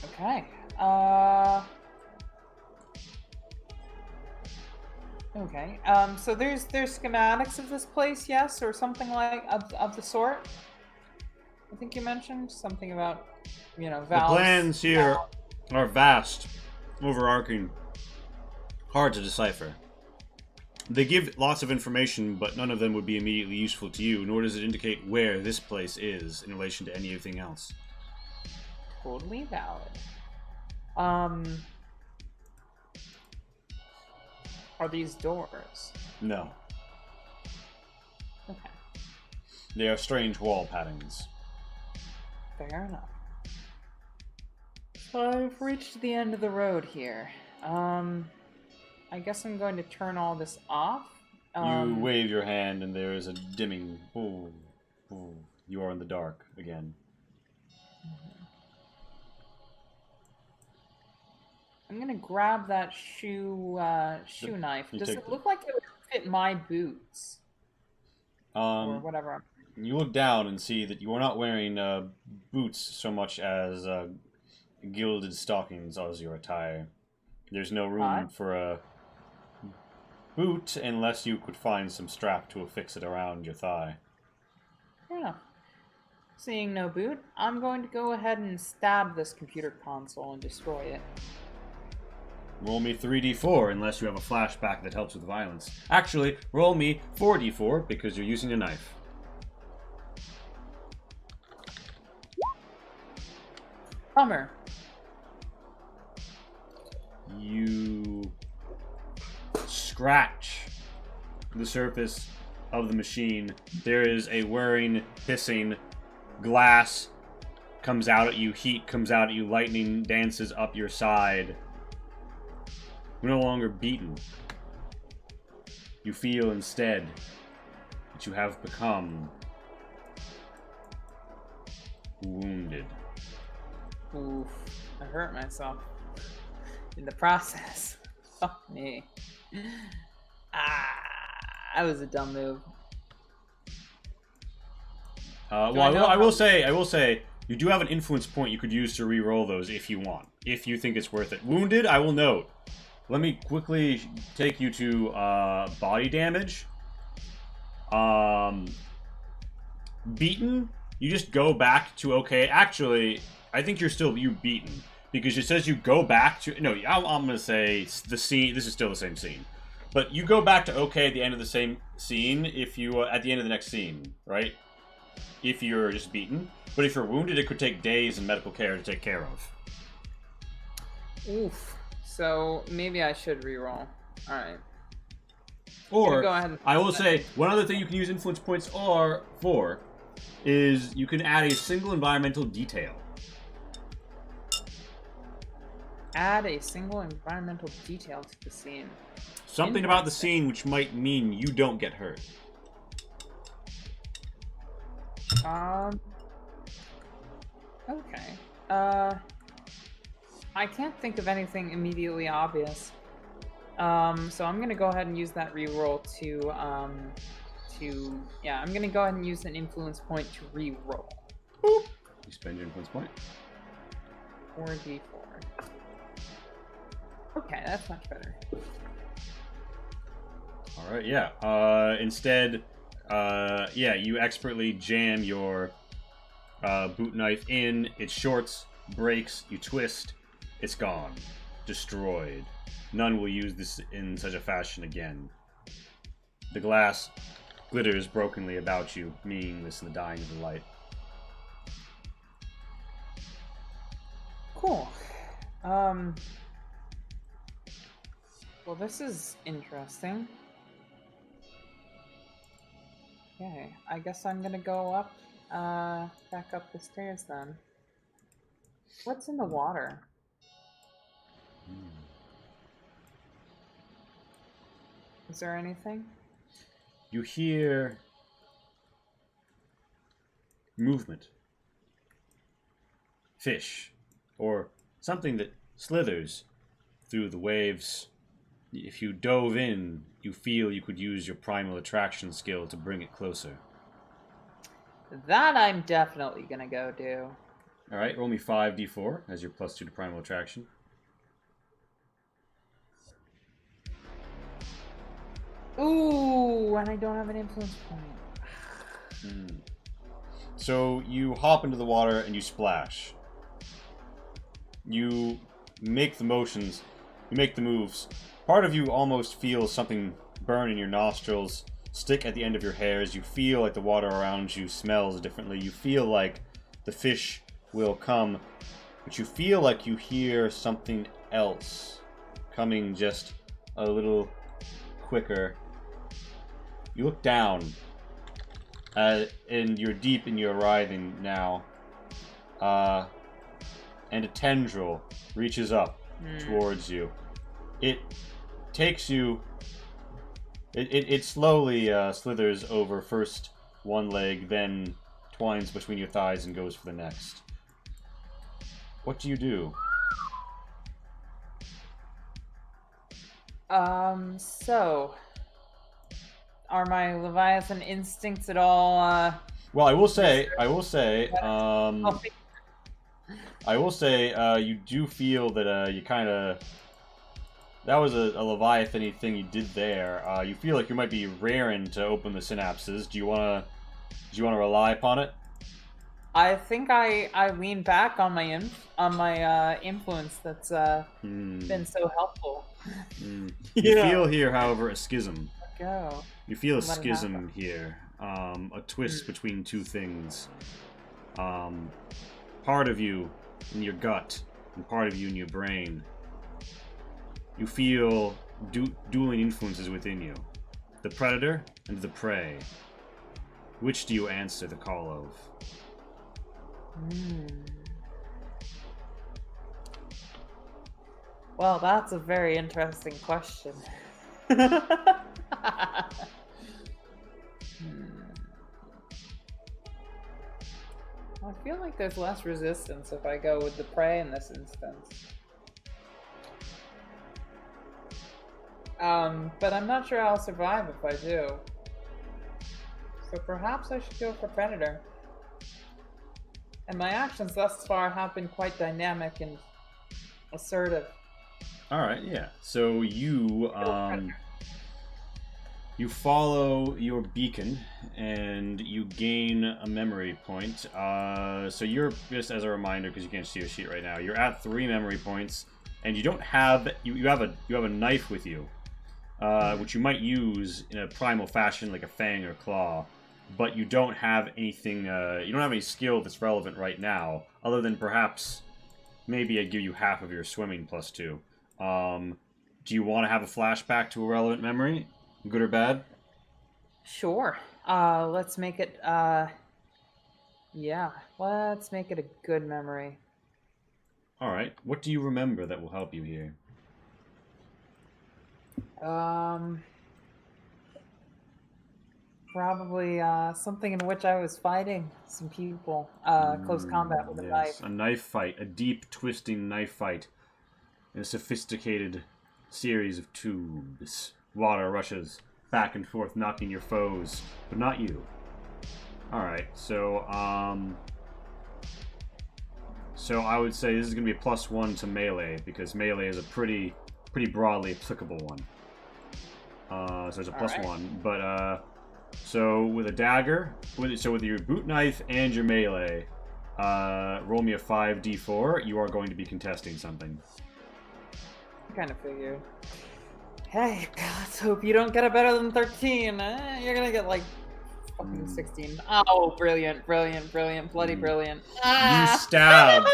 Okay. Okay. So there's schematics of this place, yes, or something like of the sort. I think you mentioned something about, valves. The plans here are vast, overarching, hard to decipher. They give lots of information, but none of them would be immediately useful to you, nor does it indicate where this place is in relation to anything else. Totally valid. Are these doors? No. Okay. They are strange wall patterns. Fair enough. So I've reached the end of the road here. I guess I'm going to turn all this off. You wave your hand and there is a dimming. Ooh, ooh. You are in the dark again. I'm gonna grab that shoe knife. Does it look like it would fit my boots? Or whatever. You look down and see that you are not wearing boots so much as gilded stockings as your attire. There's no room for a boot unless you could find some strap to affix it around your thigh. Fair enough. Seeing no boot, I'm going to go ahead and stab this computer console and destroy it. Roll me 3d4 unless you have a flashback that helps with violence. Actually, roll me 4d4 because you're using a knife. Bummer. You scratch the surface of the machine. There is a whirring, hissing, glass comes out at you, heat comes out at you, lightning dances up your side. You're no longer beaten. You feel instead that you have become wounded. Oof. I hurt myself in the process. Fuck me. That was a dumb move. I will say, you do have an influence point you could use to re-roll those if you want. If you think it's worth it. Wounded, I will note, let me quickly take you to body damage. Beaten, you just go back to okay. Actually, I think you beaten because it says you go back to no. I'm gonna say the scene. This is still the same scene, but you go back to okay at the end of the same scene if you at the end of the next scene, right? If you're just beaten, but if you're wounded, it could take days and medical care to take care of. Oof. So maybe I should reroll. All right. Or go ahead and I will say one other thing you can use influence points for is you can add a single environmental detail. Add a single environmental detail to the scene. Something about the scene which might mean you don't get hurt. Okay. I can't think of anything immediately obvious. So I'm gonna go ahead and use that reroll yeah, I'm gonna go ahead and use an influence point to reroll. Boop. You spend your influence point. 4d4. Okay, that's much better. All right, yeah. Instead, yeah, you expertly jam your boot knife in. It shorts, breaks, you twist. It's gone. Destroyed. None will use this in such a fashion again. The glass glitters brokenly about you, meaningless in the dying of the light. Cool. Well, this is interesting. Okay, I guess I'm gonna go up, back up the stairs then. What's in the water? Is there anything? You hear movement. Fish. Or something that slithers through the waves. If you dove in, you feel you could use your primal attraction skill to bring it closer. That I'm definitely gonna go do. Alright, roll me 5d4 as your +2 to primal attraction. Ooh, and I don't have an influence point. So you hop into the water and you splash. You make the motions, you make the moves. Part of you almost feels something burn in your nostrils, stick at the end of your hairs. You feel like the water around you smells differently. You feel like the fish will come, but you feel like you hear something else coming just a little quicker. You look down, and you're deep in your writhing now. And a tendril reaches up towards you. It takes you... It slowly slithers over first one leg, then twines between your thighs and goes for the next. What do you do? So... Are my Leviathan instincts at all, Well, I will say, you do feel that you kind of... That was a Leviathan-y thing you did there. You feel like you might be raring to open the synapses. Do you wanna rely upon it? I think I lean back on my influence that's been so helpful. You feel here, however, a schism. Go. You feel a schism here, a twist between two things. Part of you in your gut and part of you in your brain. You feel dueling influences within you. The predator and the prey. Which do you answer the call of? Well, that's a very interesting question. I feel like there's less resistance if I go with the prey in this instance. But I'm not sure I'll survive if I do. So perhaps I should go for Predator. And my actions thus far have been quite dynamic and assertive. All right, yeah. So you follow your beacon and you gain a memory point. So you're just as a reminder, because you can't see your sheet right now. You're at 3 memory points, and you don't have you have a knife with you, which you might use in a primal fashion like a fang or claw. But you don't have anything. You don't have any skill that's relevant right now, other than perhaps maybe I'd give you half of your swimming +2. Do you want to have a flashback to a relevant memory, good or bad? Sure. Let's make it. Yeah. Let's make it a good memory. All right. What do you remember that will help you here? Probably something in which I was fighting some people. Close combat with a Yes, knife. a knife fight, a deep, twisting knife fight, in a sophisticated series of tubes. Water rushes back and forth, knocking your foes, but not you. All right. So I would say this is going to be a +1 to melee, because melee is a pretty broadly applicable one. So it's a +1. Right. But so with a dagger, with your boot knife and your melee, roll me a 5d4. You are going to be contesting something. Kind of figured. Hey, let's hope you don't get a better than 13. You're gonna get like fucking 16. Oh, brilliant, brilliant, brilliant, bloody brilliant. You stab,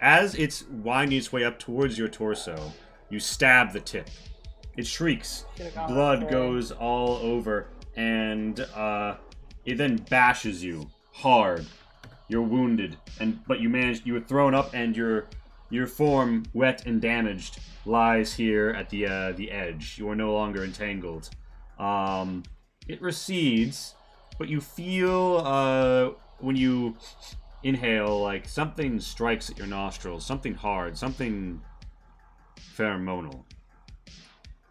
as it's winding its way up towards your torso, you stab the tip. It shrieks, blood goes all over, and it then bashes you hard. You're wounded, but you were thrown up, and your form, wet and damaged, lies here at the edge. You are no longer entangled. It recedes, but you feel when you inhale, like something strikes at your nostrils, something hard, something pheromonal.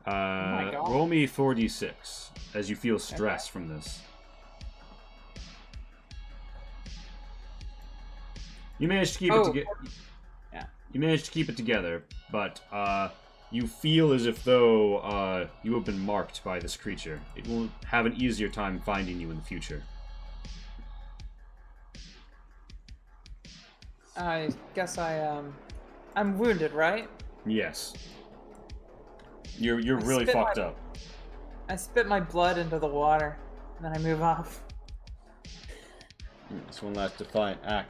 Oh my God. Roll me 4d6 as you feel stress from this. You managed to keep it together. Yeah. You managed to keep it together, but you feel as if though you have been marked by this creature. It will have an easier time finding you in the future. I guess I'm wounded, right? Yes. You're really fucked up. I spit my blood into the water, and then I move off. It's one last defiant act.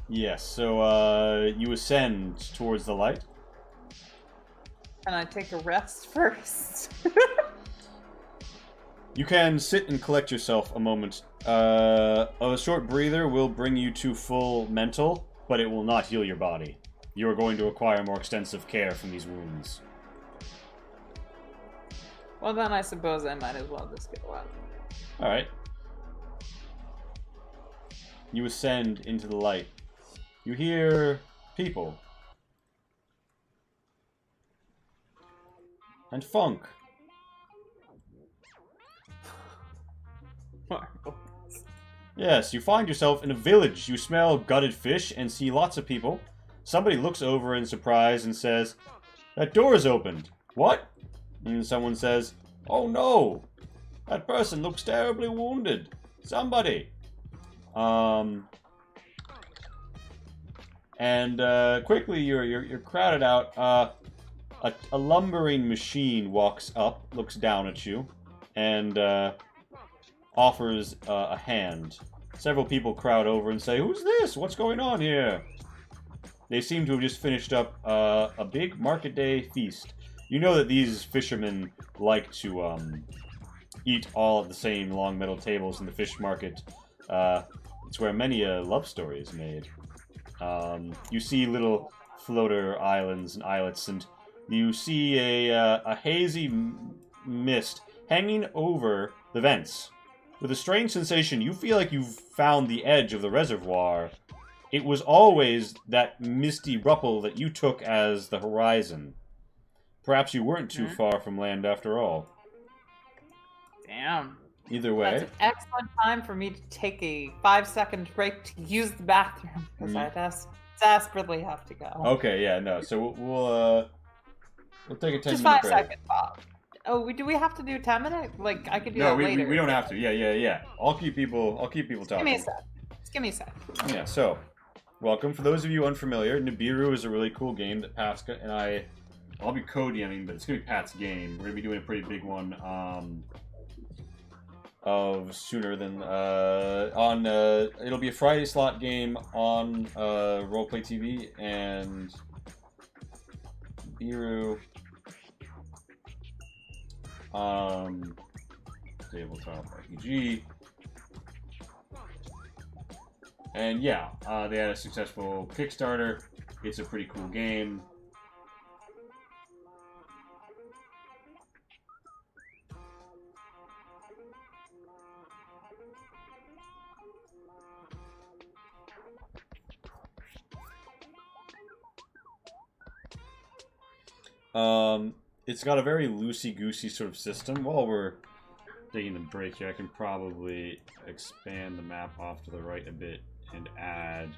Yes, so you ascend towards the light. Can I take a rest first? You can sit and collect yourself a moment. A short breather will bring you to full mental, but it will not heal your body. You are going to require more extensive care from these wounds. Well, then I suppose I might as well just go out. Alright. You ascend into the light. You hear people. And funk. Yes, you find yourself in a village. You smell gutted fish and see lots of people. Somebody looks over in surprise and says, "That door is opened." "What?" And someone says, "Oh no! That person looks terribly wounded. Somebody." Quickly you're crowded out. A lumbering machine walks up, looks down at you, and offers a hand. Several people crowd over and say, "Who's this? What's going on here?" They seem to have just finished up a big market day feast. You know that these fishermen like to eat all at the same long metal tables in the fish market. It's where many a love story is made. You see little floater islands and islets, and you see a hazy mist hanging over the vents. With a strange sensation, you feel like you've found the edge of the reservoir. It was always that misty ripple that you took as the horizon. Perhaps you weren't too far from land after all. Damn. Either way. That's an excellent time for me to take a 5-second break to use the bathroom, because I desperately have to go. Okay, yeah, no. So we'll take a 10 Just minute 5 break. seconds, Bob. Oh, do we have to do 10 minutes? Like, I could do No, that later. we don't have to. Yeah. I'll keep people Just talking. give me a sec. Just give me a sec. Yeah, so welcome. For those of you unfamiliar, Nibiru is a really cool game that Pasca and I'll be co-DMing, but it's gonna be Pat's game. We're gonna be doing a pretty big one of sooner than it'll be a Friday slot game on Roleplay TV and Nibiru tabletop RPG. And yeah, they had a successful Kickstarter. It's a pretty cool game. It's got a very loosey-goosey sort of system. While we're taking a break here, I can probably expand the map off to the right a bit and add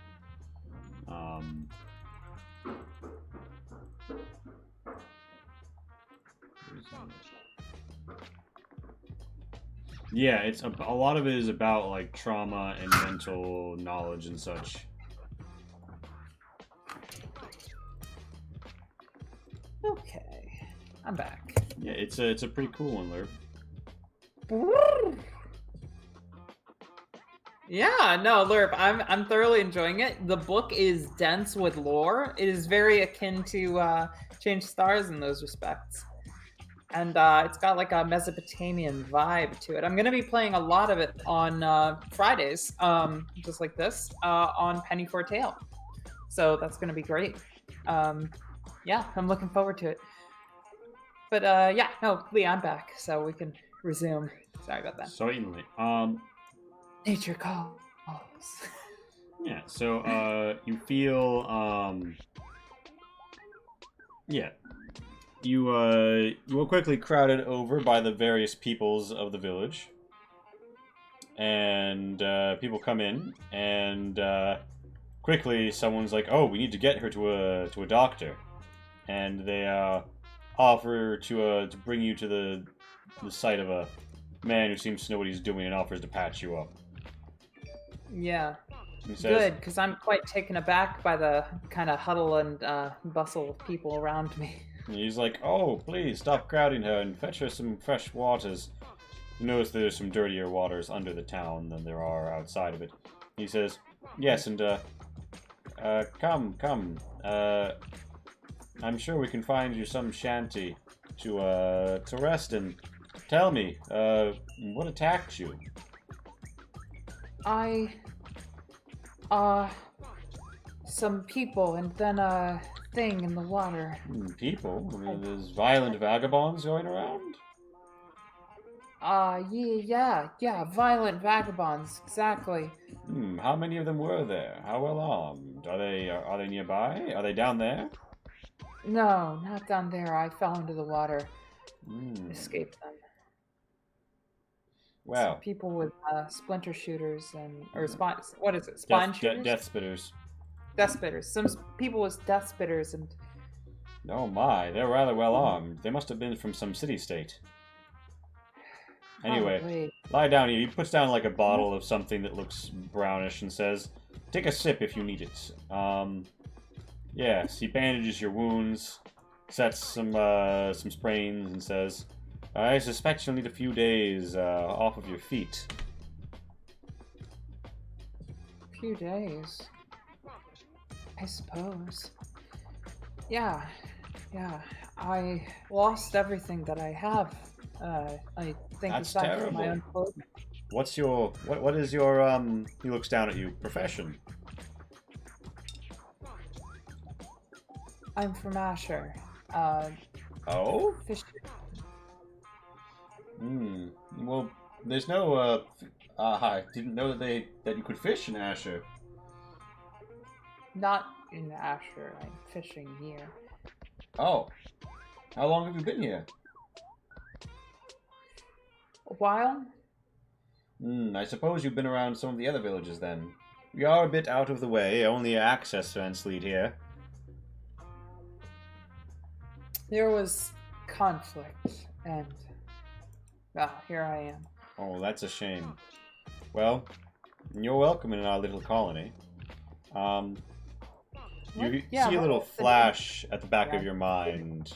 yeah, it's a lot of it is about like trauma and mental knowledge and such. Okay, I'm back. Yeah, it's a pretty cool one, Lerp. Yeah, no, Lerp, I'm thoroughly enjoying it. The book is dense with lore. It is very akin to Change Stars in those respects. And it's got like a Mesopotamian vibe to it. I'm going to be playing a lot of it on Fridays, just like this, on Penny for a Tale. So that's going to be great. Yeah, I'm looking forward to it. But yeah, no, Lee, I'm back, so we can resume. Sorry about that. Certainly. Nature calls. Yeah, so you feel yeah. You were quickly crowded over by the various peoples of the village. And people come in and quickly someone's like, "Oh, we need to get her to a doctor." And they offer to bring you to the site of a man who seems to know what he's doing and offers to patch you up. Yeah. He says, Good, because I'm quite taken aback by the kind of huddle and bustle of people around me. He's like, "Oh, please stop crowding her and fetch her some fresh waters." You notice there's some dirtier waters under the town than there are outside of it. He says, "Yes, and come. I'm sure we can find you some shanty to rest in. Tell me, what attacked you?" Some people and then a thing in the water. People? There's violent vagabonds going around? Yeah, violent vagabonds, exactly. How many of them were there? How well armed? Are they nearby? Are they down there? No, not down there. I fell into the water. Escaped them. Well, some people with splinter shooters and what is it? Spine shooters? Death spitters. Death spitters. Some people with death spitters and. Oh my, they're rather well armed. They must have been from some city-state. Anyway, Probably. Lie down here. He puts down like a bottle of something that looks brownish and says, "Take a sip if you need it." Yes, he bandages your wounds, sets some sprains, and says, "I suspect you'll need a few days off of your feet." A few days, I suppose. Yeah. I lost everything that I have. I think That's aside terrible. from my own clothing. What is your he looks down at you, profession? I'm from Asher. Oh? Fish. Well, there's no I didn't know that you could fish in Asher. Not in Asher. I'm fishing here. Oh. How long have you been here? A while? I suppose you've been around some of the other villages then. We are a bit out of the way. Only access fence lead here. There was conflict, and well, here I am. Oh, that's a shame. Well, you're welcome in our little colony. You see a little flash at the back of your mind.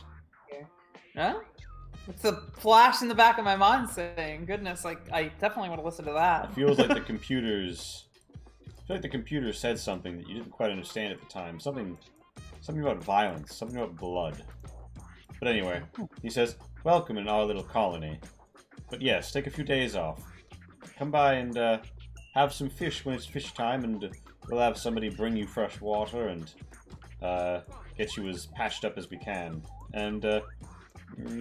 Huh? What's the flash in the back of my mind saying? Goodness, like I definitely want to listen to that. It feels like the computers. I feel like the computer said something that you didn't quite understand at the time. Something about violence. Something about blood. But anyway, he says, "Welcome in our little colony. But yes, take a few days off. Come by and have some fish when it's fish time, and we'll have somebody bring you fresh water and get you as patched up as we can. And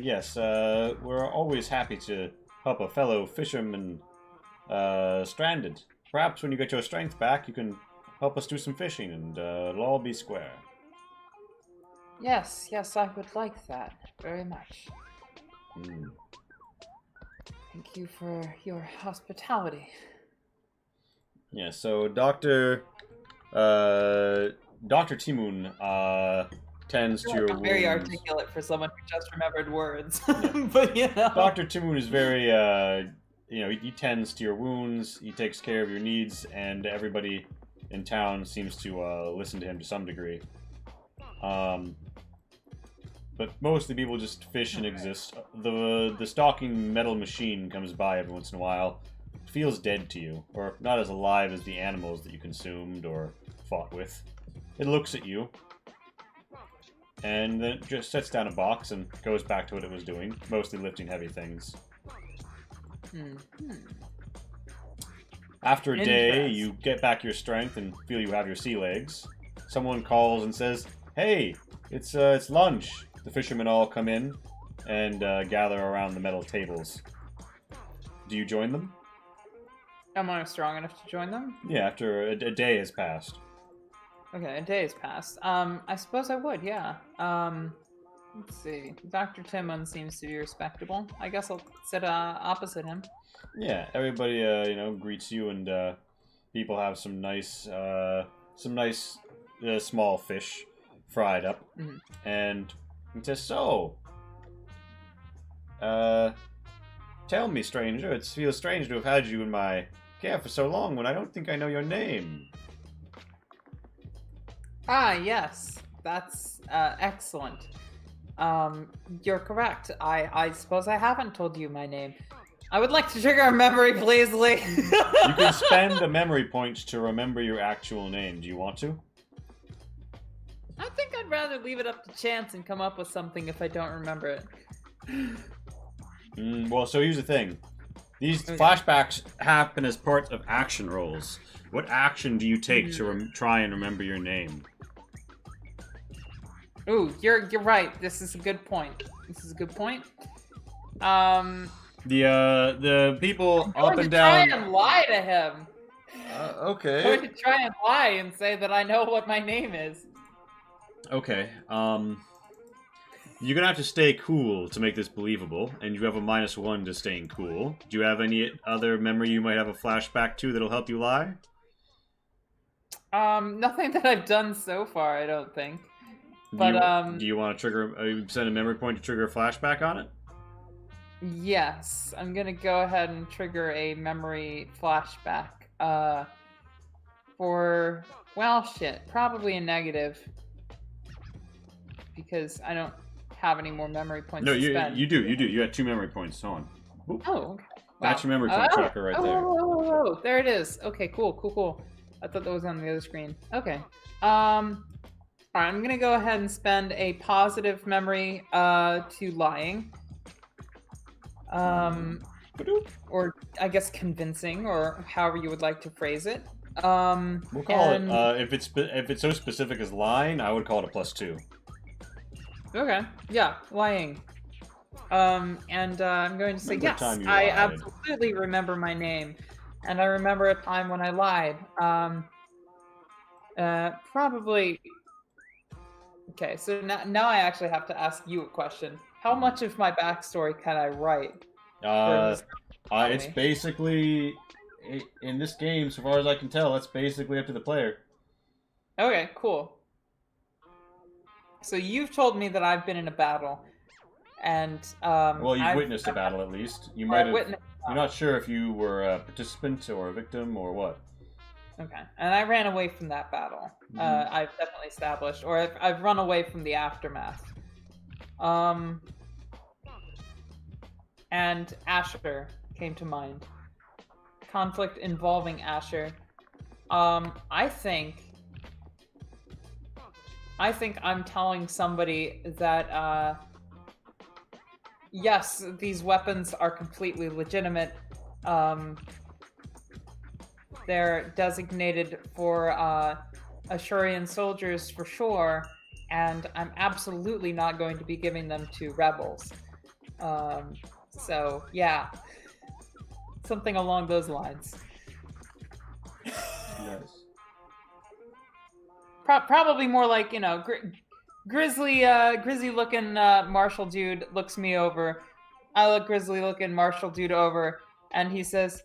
yes, we're always happy to help a fellow fisherman stranded. Perhaps when you get your strength back, you can help us do some fishing, and it'll all be square." Yes, I would like that very much. Thank you for your hospitality. Yeah, so Dr. Timoon tends to your wounds. Very articulate for someone who just remembered words. Yeah. But you know. Dr. Timoon is very, he tends to your wounds, he takes care of your needs, and everybody in town seems to listen to him to some degree. But mostly people just fish and exist. The stalking metal machine comes by every once in a while. It feels dead to you, or not as alive as the animals that you consumed or fought with. It looks at you, and then it just sets down a box and goes back to what it was doing, mostly lifting heavy things. After a day, you get back your strength and feel you have your sea legs. Someone calls and says, "Hey, it's lunch." The fishermen all come in and gather around the metal tables. Do you join them? Am I strong enough to join them? Yeah, after a day has passed. Okay, a day has passed. I suppose I would, yeah. Let's see. Dr. Timon seems to be respectable. I guess I'll sit opposite him. Yeah, everybody, greets you, and people have some nice small fish fried up. Mm-hmm. And he says, "So, tell me, stranger, it feels strange to have had you in my care for so long when I don't think I know your name." Ah, yes. That's excellent. You're correct. I suppose I haven't told you my name. I would like to trigger a memory, please, Lee. You can spend a memory point to remember your actual name. Do you want to? I think I'd rather leave it up to chance and come up with something if I don't remember it. Well, so here's the thing. These flashbacks happen as part of action rolls. What action do you take to try and remember your name? Ooh, you're right. This is a good point. The people up and down. I'm going to try and lie to him. Okay. I'm going to try and lie and say that I know what my name is. Okay. You're gonna have to stay cool to make this believable, and you have a -1 to staying cool. Do you have any other memory you might have a flashback to that'll help you lie? Nothing that I've done so far, I don't think. But do you want to trigger? Send a memory point to trigger a flashback on it? Yes, I'm gonna go ahead and trigger a memory flashback. For probably a negative because I don't have any more memory points. No, to spend. you do. You got 2 memory points. Hold on. Oop. Oh, okay. That's your memory point tracker right there. Oh, there it is. Okay, cool. I thought that was on the other screen. Okay. All right, I'm gonna go ahead and spend a positive memory to lying. Or I guess convincing, or however you would like to phrase it. We'll call it if it's so specific as lying, I would call it a +2. Okay. Yeah, lying. I'm going to say yes. I absolutely remember my name, and I remember a time when I lied. Probably. Okay, so now I actually have to ask you a question. How much of my backstory can I write? It's basically in this game, so far as I can tell, that's basically up to the player. Okay, cool. So you've told me that I've been in a battle, and Well, you've I've witnessed a battle at least. You or might have. witnessed. You're not sure if you were a participant or a victim or what. Okay, and I ran away from that battle. I've definitely established, or I've run away from the aftermath. And Asher came to mind. Conflict involving Asher. I think I'm telling somebody that yes, these weapons are completely legitimate. They're designated for Ashurian soldiers for sure, and I'm absolutely not going to be giving them to rebels. So, yeah. Something along those lines. Yes. Probably more like, grizzly looking martial dude looks me over. I look grizzly looking martial dude over, and he says,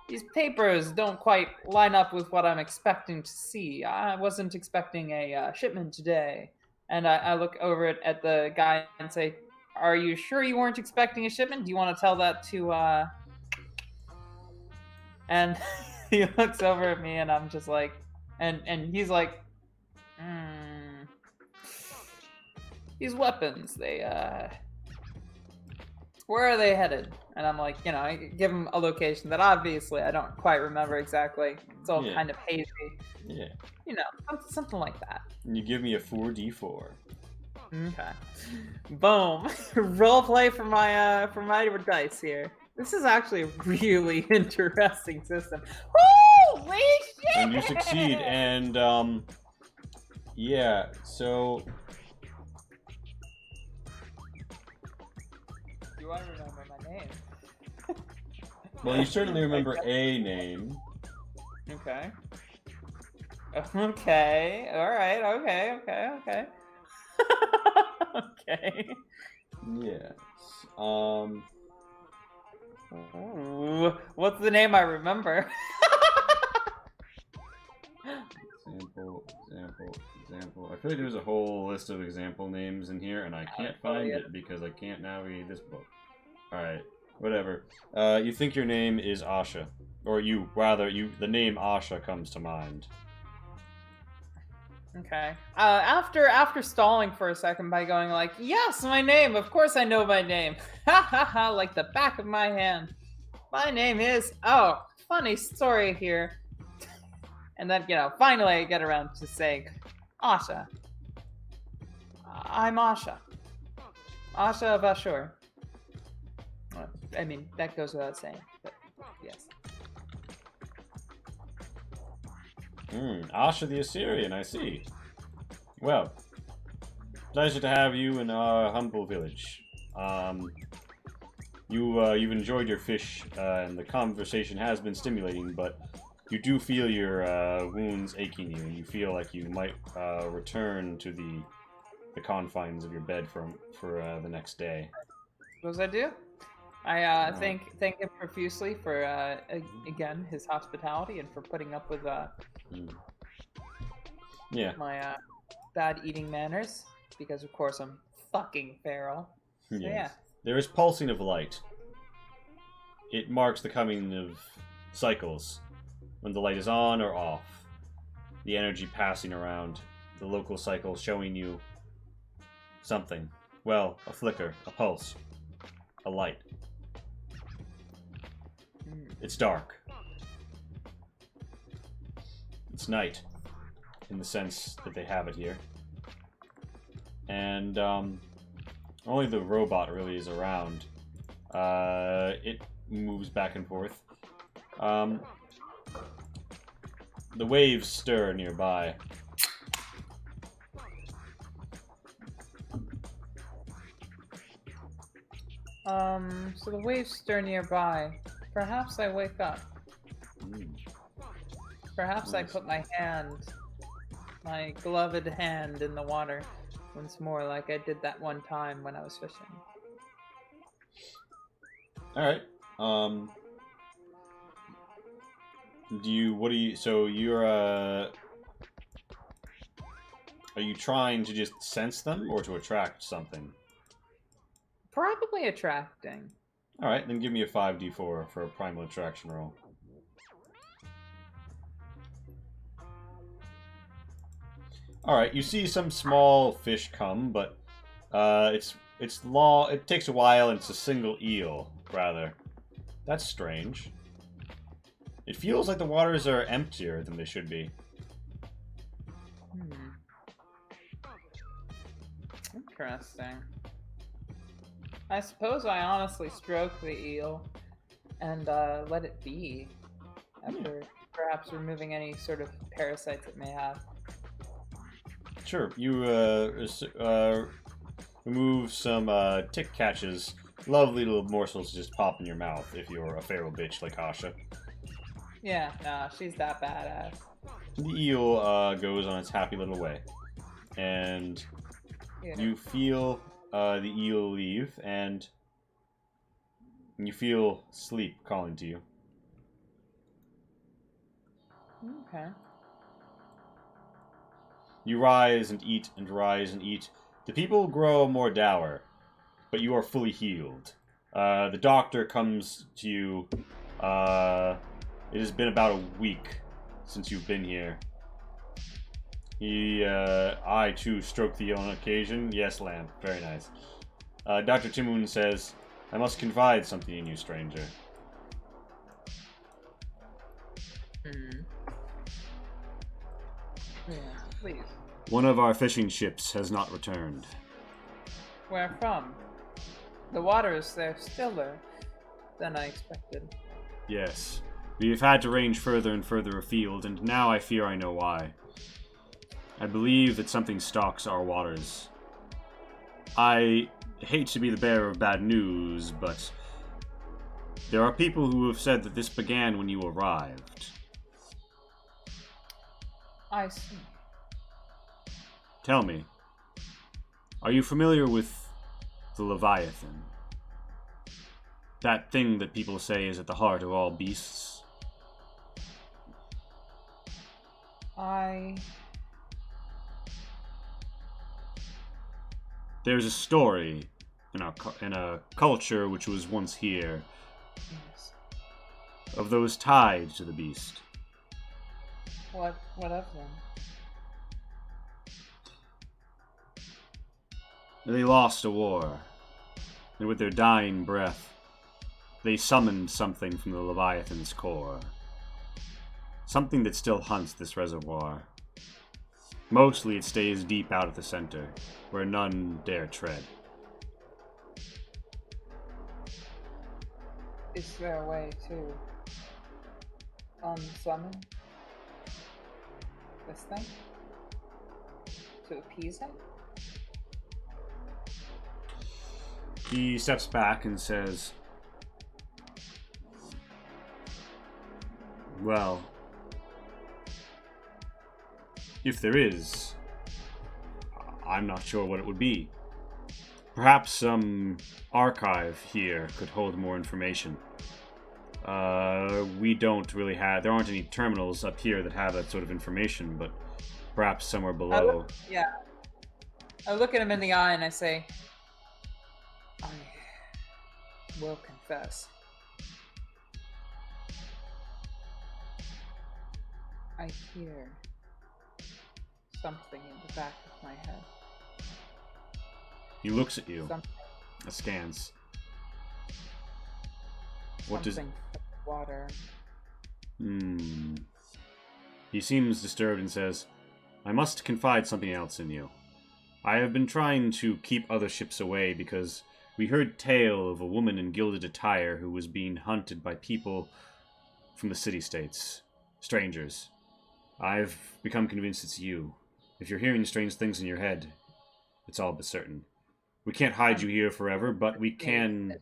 "These papers don't quite line up with what I'm expecting to see. I wasn't expecting a shipment today." And I look over at the guy and say, "Are you sure you weren't expecting a shipment? Do you want to tell that to?" And he looks over at me, and I'm just like, and he's like, "These weapons, where are they headed?" And I'm like, I give him a location that obviously I don't quite remember exactly. It's all kind of hazy. Yeah. Something like that. And you give me a 4d4. Okay. Boom. Roleplay for my dice here. This is actually a really interesting system. Holy shit! And you succeed, and yeah. So. Do I remember my name? Well, you certainly remember a name. Okay. Okay. All right. Okay. Okay. Yes. Ooh, what's the name I remember? Example. I feel like there's a whole list of example names in here, and I can't find it because I can't navigate this book. Alright, whatever. You think your name is Asha. Or the name Asha comes to mind. Okay. After stalling for a second by going like, "Yes, my name. Of course I know my name. Ha ha ha, like the back of my hand. My name is, funny story here." And then, finally I get around to saying, "Asha. I'm Asha. Asha of Ashur." I mean, that goes without saying, but yes. Asha the Assyrian, I see. Well, pleasure to have you in our humble village. You've enjoyed your fish, and the conversation has been stimulating, but you do feel your wounds aching you, and you feel like you might return to the confines of your bed for the next day. What does I do? I thank him profusely for again his hospitality and for putting up with my bad eating manners, because of course I'm fucking feral. So, yes. Yeah. There is pulsing of light. It marks the coming of cycles, when the light is on or off. The energy passing around the local cycle, showing you something. Well, a flicker, a pulse, a light. It's dark. It's night, in the sense that they have it here. And only the robot really is around. It moves back and forth. The waves stir nearby. So the waves stir nearby. Perhaps I wake up. Perhaps I put my gloved hand in the water once more, like I did that one time when I was fishing. Alright. So are you trying to just sense them or to attract something? Probably attracting. Alright, then give me a 5d4 for a primal attraction roll. Alright, you see some small fish come, but it's long. It takes a while, and it's a single eel, rather. That's strange. It feels like the waters are emptier than they should be. Interesting. I suppose I honestly stroke the eel and let it be after perhaps removing any sort of parasites it may have. Sure, you remove some tick catches. Lovely little morsels to just pop in your mouth if you're a feral bitch like Asha. Yeah, nah, she's that badass. The eel goes on its happy little way. And you feel the eel leave, and you feel sleep calling to you. Okay. You rise and eat and rise and eat. The people grow more dour, but you are fully healed. The doctor comes to you. It has been about a week since you've been here. I too stroke the eel on occasion. Yes, lamb. Very nice. Dr. Timoon says, I must confide something in you, stranger. Yeah, please. One of our fishing ships has not returned. Where from? The waters, they're stiller than I expected. Yes. We have had to range further and further afield, and now I fear I know why. I believe that something stalks our waters. I hate to be the bearer of bad news, but there are people who have said that this began when you arrived. I see. Tell me, are you familiar with the Leviathan? That thing that people say is at the heart of all beasts? There's a story in a culture which was once here, Yes. of those tied to the beast. What of them? They lost a war, and with their dying breath, they summoned something from the Leviathan's core. Something that still hunts this reservoir. Mostly it stays deep out at the center, where none dare tread. Is there a way to unsummon this thing? To appease it? He steps back and says, well, if there is, I'm not sure what it would be. Perhaps some archive here could hold more information. We don't really have... There aren't any terminals up here that have that sort of information, but perhaps somewhere below. I look at him in the eye and I say, I will confess. I hear something in the back of my head. He looks at you. Something. Scans. Something water. He seems disturbed and says, I must confide something else in you. I have been trying to keep other ships away because we heard tale of a woman in gilded attire who was being hunted by people from the city-states. Strangers. I've become convinced it's you. If you're hearing strange things in your head, it's all but certain. We can't hide you here forever, but we can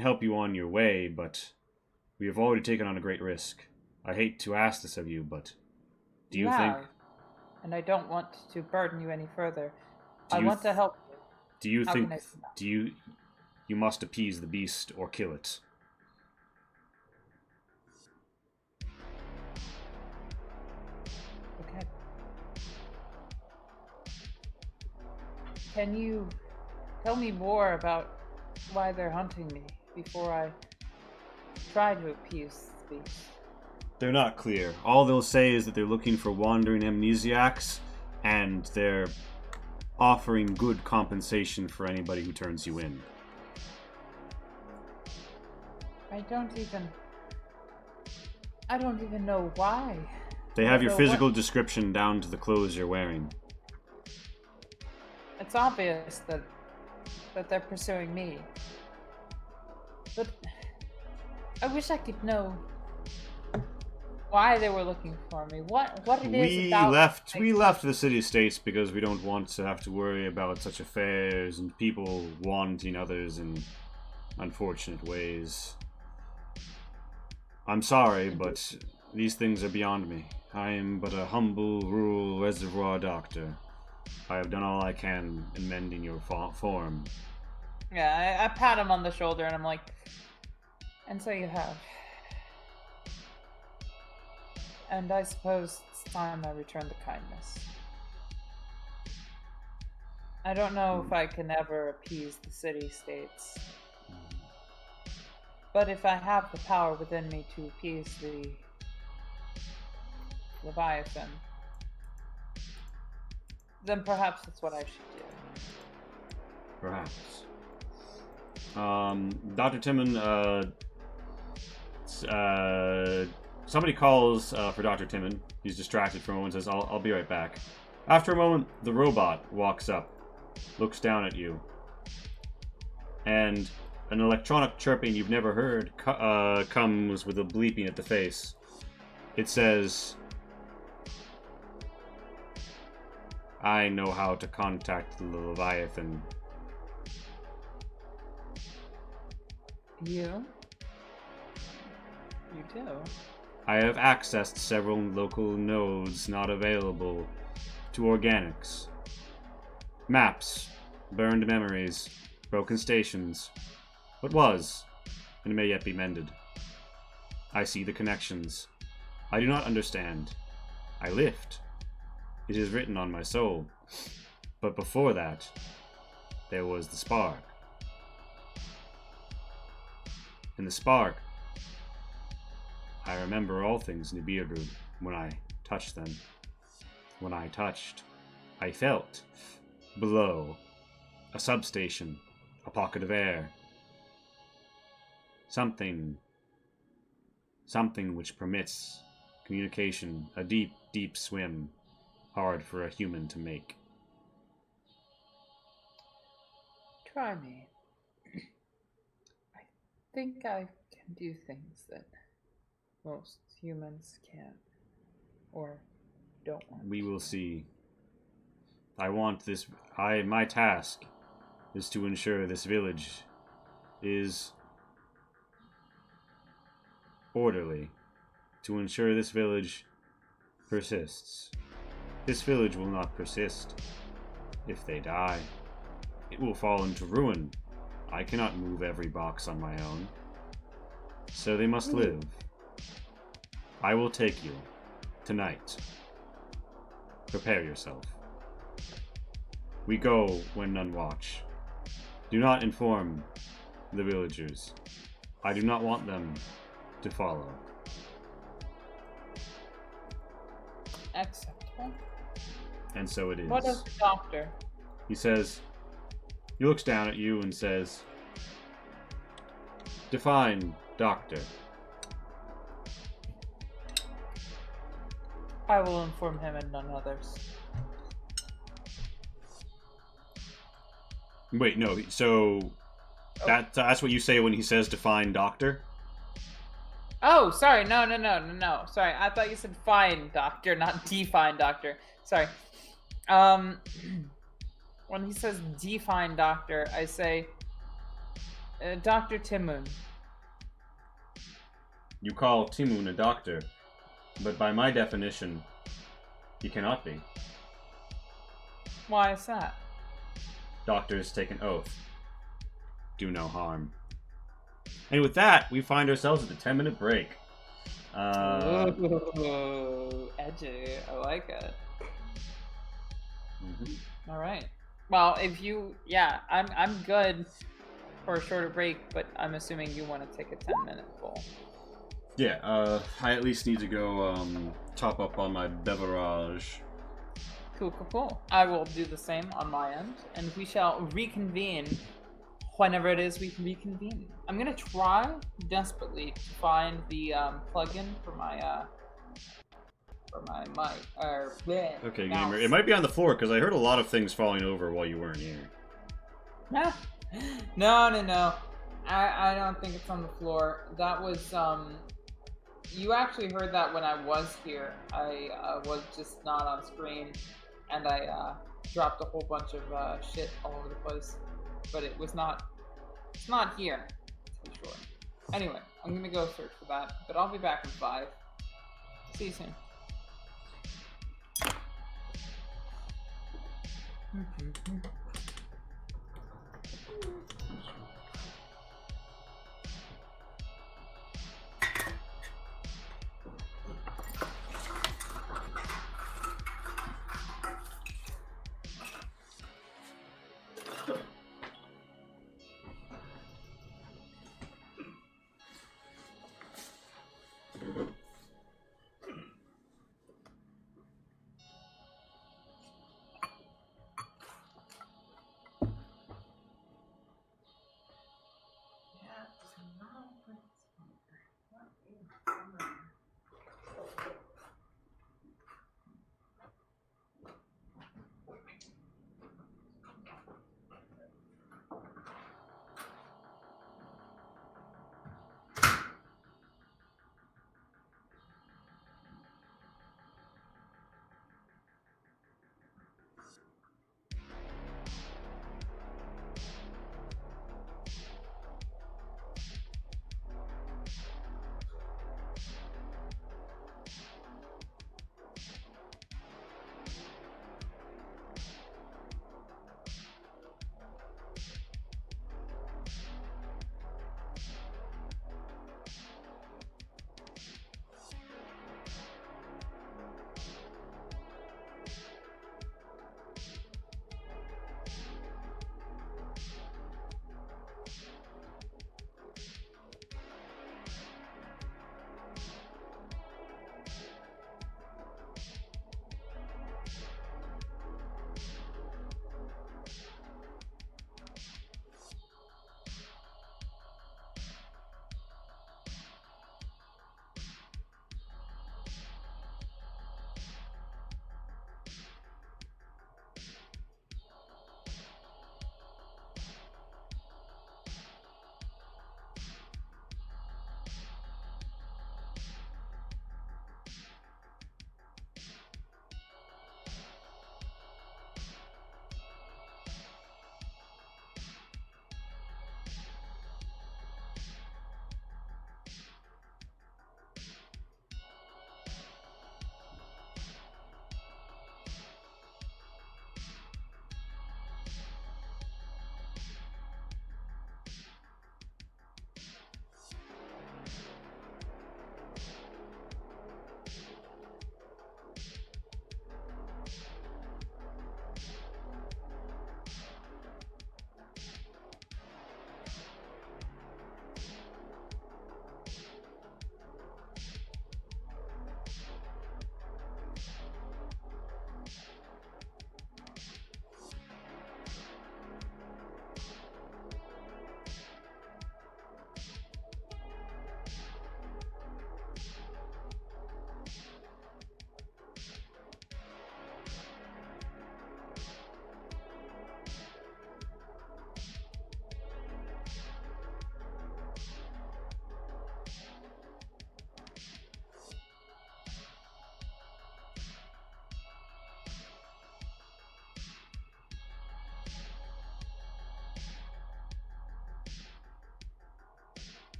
help you on your way, but we have already taken on a great risk. I hate to ask this of you, but do you think... And I don't want to burden you any further. I want to help you. Do you think... You must appease the beast or kill it? Can you tell me more about why they're hunting me before I try to appease the beast? They're not clear. All they'll say is that they're looking for wandering amnesiacs, and they're offering good compensation for anybody who turns you in. I don't even know why. They have your physical description down to the clothes you're wearing. It's obvious that they're pursuing me. But I wish I could know why they were looking for me. What it is about... We left the city-states because we don't want to have to worry about such affairs and people wanting others in unfortunate ways. I'm sorry, but these things are beyond me. I am but a humble, rural reservoir doctor. I have done all I can in mending your form. Yeah, I pat him on the shoulder and I'm like, and so you have. And I suppose it's time I return the kindness. I don't know if I can ever appease the city-states. But if I have the power within me to appease the Leviathan, then perhaps that's what I should do. Perhaps. Dr. Timon, somebody calls for Dr. Timon. He's distracted for a moment and says, I'll be right back. After a moment, the robot walks up, looks down at you, and an electronic chirping you've never heard comes with a bleeping at the face. It says, I know how to contact the Leviathan. You? You do? I have accessed several local nodes not available to organics. Maps, burned memories, broken stations. What was, and may yet be mended. I see the connections. I do not understand. I lift. It is written on my soul. But before that, there was the spark. In the spark, I remember all things Nibiru when I touched them. When I touched, I felt, below, a substation, a pocket of air. Something which permits communication, a deep, deep swim, hard for a human to make. Try me. I think I can do things that most humans can't, or don't want. We will see. I want this. My task is to ensure this village is orderly. To ensure this village persists. This village will not persist. If they die, it will fall into ruin. I cannot move every box on my own. So they must live. I will take you tonight. Prepare yourself. We go when none watch. Do not inform the villagers. I do not want them to follow. Acceptable. And so it is. What of the doctor? He says, he looks down at you and says, define doctor. I will inform him and none others. Wait, no, so that's what you say when he says define doctor? Oh, sorry, no. Sorry, I thought you said fine doctor, not define doctor. Sorry. When he says define doctor, I say, Dr. Timoon. You call Timoon a doctor, but by my definition, he cannot be. Why is that? Doctors take an oath. Do no harm. And with that, we find ourselves at the 10-minute break. Ooh, edgy. I like it. Mm-hmm. All right. Well, if you, yeah, I'm good for a shorter break, but I'm assuming you want to take a 10-minute full. Yeah, I at least need to go top up on my beverage. Cool, cool, cool. I will do the same on my end, and we shall reconvene whenever it is we can reconvene. I'm gonna try desperately to find the plugin for my mic or bleh, Okay, mouse. gamer. It might be on the floor because I heard a lot of things falling over while you weren't here. Nah. No. I don't think it's on the floor. That was you actually heard that when I was here. I was just not on screen, and I dropped a whole bunch of shit all over the place. But it was not. It's not here, to be sure. Anyway, I'm gonna go search for that, but I'll be back in 5. See you soon.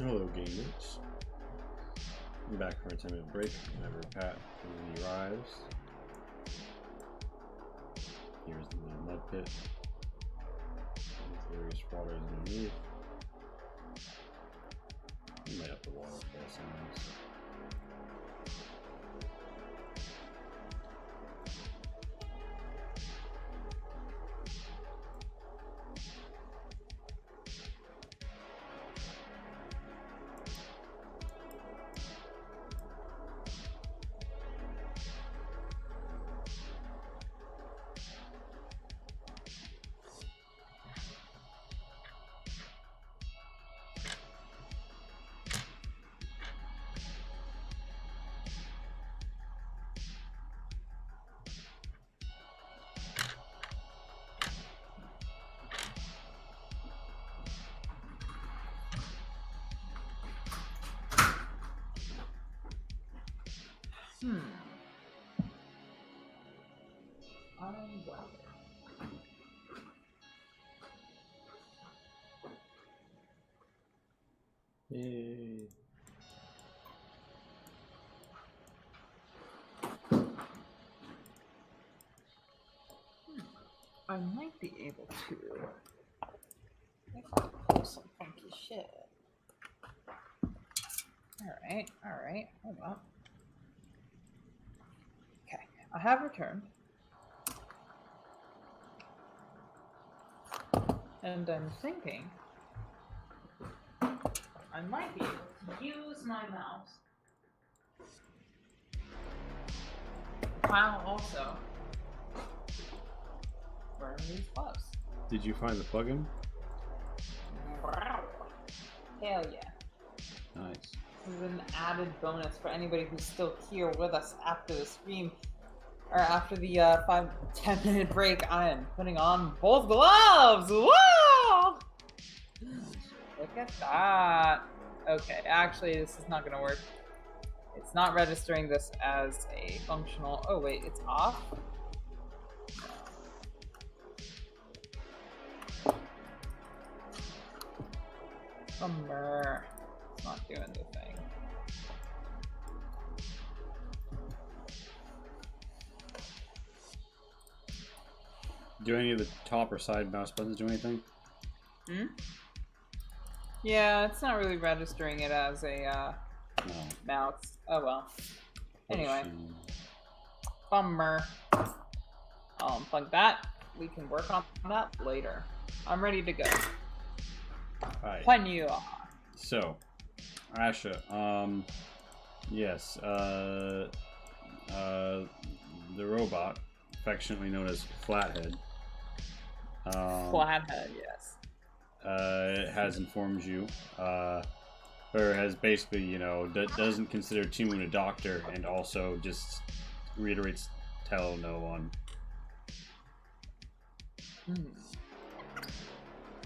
Hello, gamers. I'm back for a 10-minute break whenever Pat arrives. Here's the little mud pit. Various waters underneath. You might have to waterfall sounds. Yay. I might be able to pull some funky shit. Alright, hold on. Okay, I have returned. And I'm thinking I might be able to use my mouse while also wearing these gloves. Did you find the plugin? Hell yeah. Nice. This is an added bonus for anybody who's still here with us after the stream, or after the 5-10 minute break. I am putting on both gloves! Whoa! Look at that. Okay, actually, this is not going to work. It's not registering this as a functional... Oh, wait, it's off? Bummer. It's not doing the thing. Do any of the top or side mouse buttons do anything? Hmm? Yeah, it's not really registering it as a No. mouse. Oh well. Anyway. Pushing. Bummer. I'll unplug that. We can work on that later. I'm ready to go. Hi. When you are. So, Asha, yes, the robot, affectionately known as Flathead, Flathead, yes. has informed you, or has basically, you know, doesn't consider Timoon a doctor, and also just reiterates tell no one.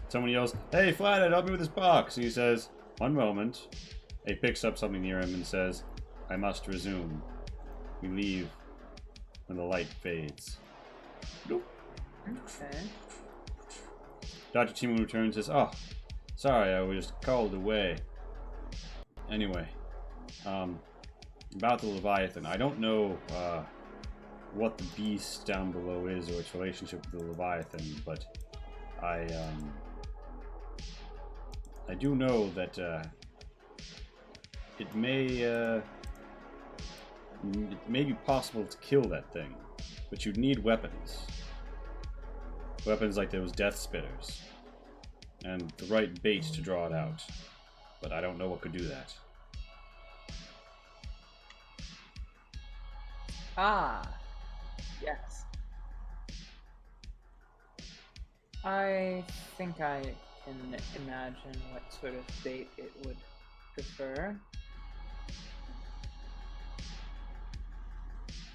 Someone yells, "Hey, Flathead, help me with this box!" And he says, "One moment." He picks up something near him and says, "I must resume. We leave when the light fades." Nope. Okay. Dr. Timoon returns and says, "Oh, sorry, I was called away." Anyway, about the Leviathan. I don't know what the beast down below is or its relationship with the Leviathan, but I do know that it may be possible to kill that thing, but you'd need weapons. Weapons like those death spitters, and the right bait to draw it out. But I don't know what could do that. Ah, yes. I think I can imagine what sort of bait it would prefer.